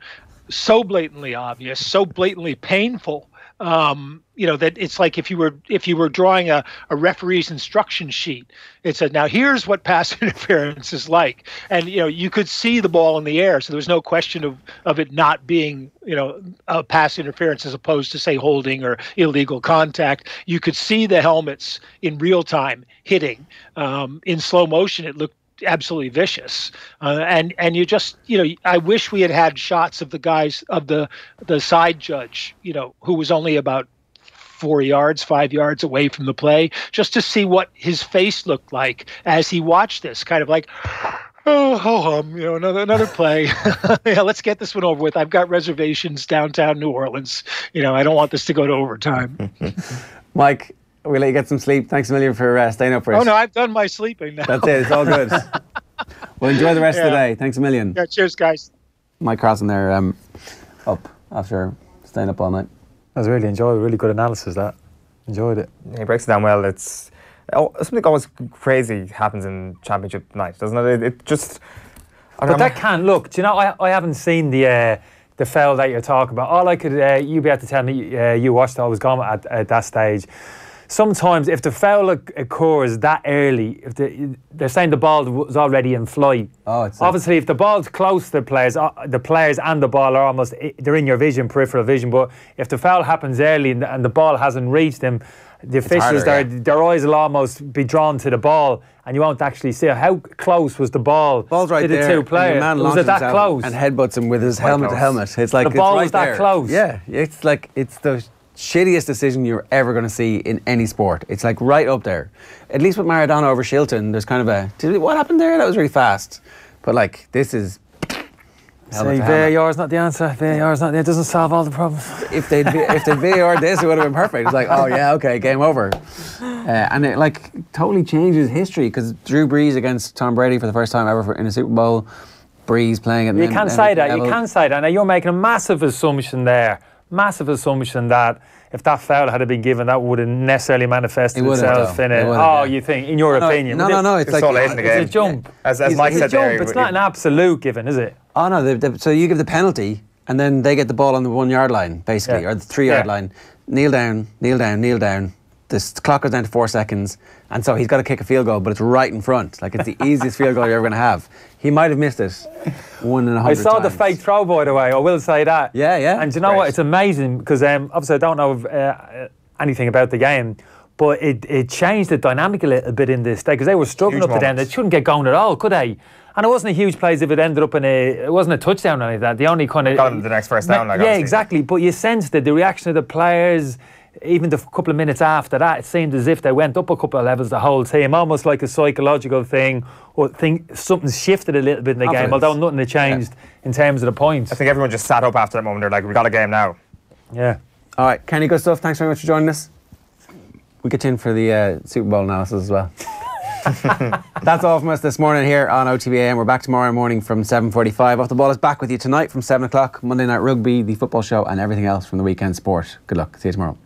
So blatantly obvious, so blatantly painful, that it's like if you were drawing a referee's instruction sheet, it said, now here's what pass interference is like. And, you could see the ball in the air. So there was no question of it not being, a pass interference as opposed to, say, holding or illegal contact. You could see the helmets in real time hitting. In slow motion, it looked absolutely vicious, and you just I wish we had shots of the guys of the side judge who was only about 5 yards away from the play, just to see what his face looked like as he watched this, kind of like, another play. Let's get this one over with. I've got reservations downtown New Orleans. I don't want this to go to overtime. Mike, we'll let you get some sleep. Thanks a million for staying up for us. Oh, no, I've done my sleeping now. That's it. It's all good. Well, enjoy the rest of the day. Thanks a million. Yeah, cheers, guys. Mike Carlson there, up after staying up all night. That was really enjoyable. Really good analysis, that. Enjoyed it. He breaks it down well. It's something always crazy happens in Championship night, doesn't it? It just... But that can look. Do you know, I haven't seen the foul that you're talking about. All I could... you'd be able to tell me you watched it. I was gone at that stage. Sometimes if the foul occurs that early, they're saying the ball was already in flight. Obviously, if the ball's close to the players and the ball are almost, they're in your vision, peripheral vision. But if the foul happens early and the ball hasn't reached them, the officials, their eyes will almost be drawn to the ball, and you won't actually see it. How close was the ball? Ball's right to the there, two players? Was it that close? And headbutts him with his helmet to helmet. It's like the ball right was that there. close. Yeah, it's the shittiest decision you're ever going to see in any sport. It's like right up there. At least with Maradona over Shilton, there's kind of what happened there? That was really fast. But like, this is... Say VAR is not the answer. VAR is not. It doesn't solve all the problems. If they VAR this, it would have been perfect. It's like, oh yeah, okay, game over. And it like totally changes history because Drew Brees against Tom Brady for the first time ever in a Super Bowl. Brees playing at You can say that. You can say that. Now you're making a massive assumption there. Massive assumption that if that foul had been given, that would have necessarily manifested It would itself have, in it. yeah. You think, in your opinion? No. It's like all late in the game. It's a jump. As Mike said there, it's not an absolute given, is it? Oh no, so you give the penalty and then they get the ball on the 1 yard line, basically, or the 3 yard line. Kneel down. The clock goes down to 4 seconds, and so he's got to kick a field goal, but it's right in front. Like, it's the easiest field goal you're ever going to have. He might have missed it 1 in 100 I saw times. the fake throw, by the way. I will say that. Yeah. And do you know what? It's amazing because obviously I don't know anything about the game, but it changed the dynamic a little bit in this day because they were struggling up to them. They shouldn't get going at all, could they? And it wasn't a huge play if it ended up it wasn't a touchdown or anything like that. The only kind of got him the next first down. Yeah, exactly. But you sensed that the reaction of the players, even the couple of minutes after that, it seemed as if they went up a couple of levels, the whole team, almost like a psychological thing, or something's shifted a little bit in the game, although nothing had changed in terms of the points. I think everyone just sat up after that moment. They're like, we got a game now. Yeah. All right, Kenny, good stuff. Thanks very much for joining us. We'll get you in for the Super Bowl analysis as well. That's all from us this morning here on OTB AM. We're back tomorrow morning from 7:45. Off the Ball is back with you tonight from 7 o'clock. Monday Night Rugby, the football show, and everything else from the weekend sport. Good luck. See you tomorrow.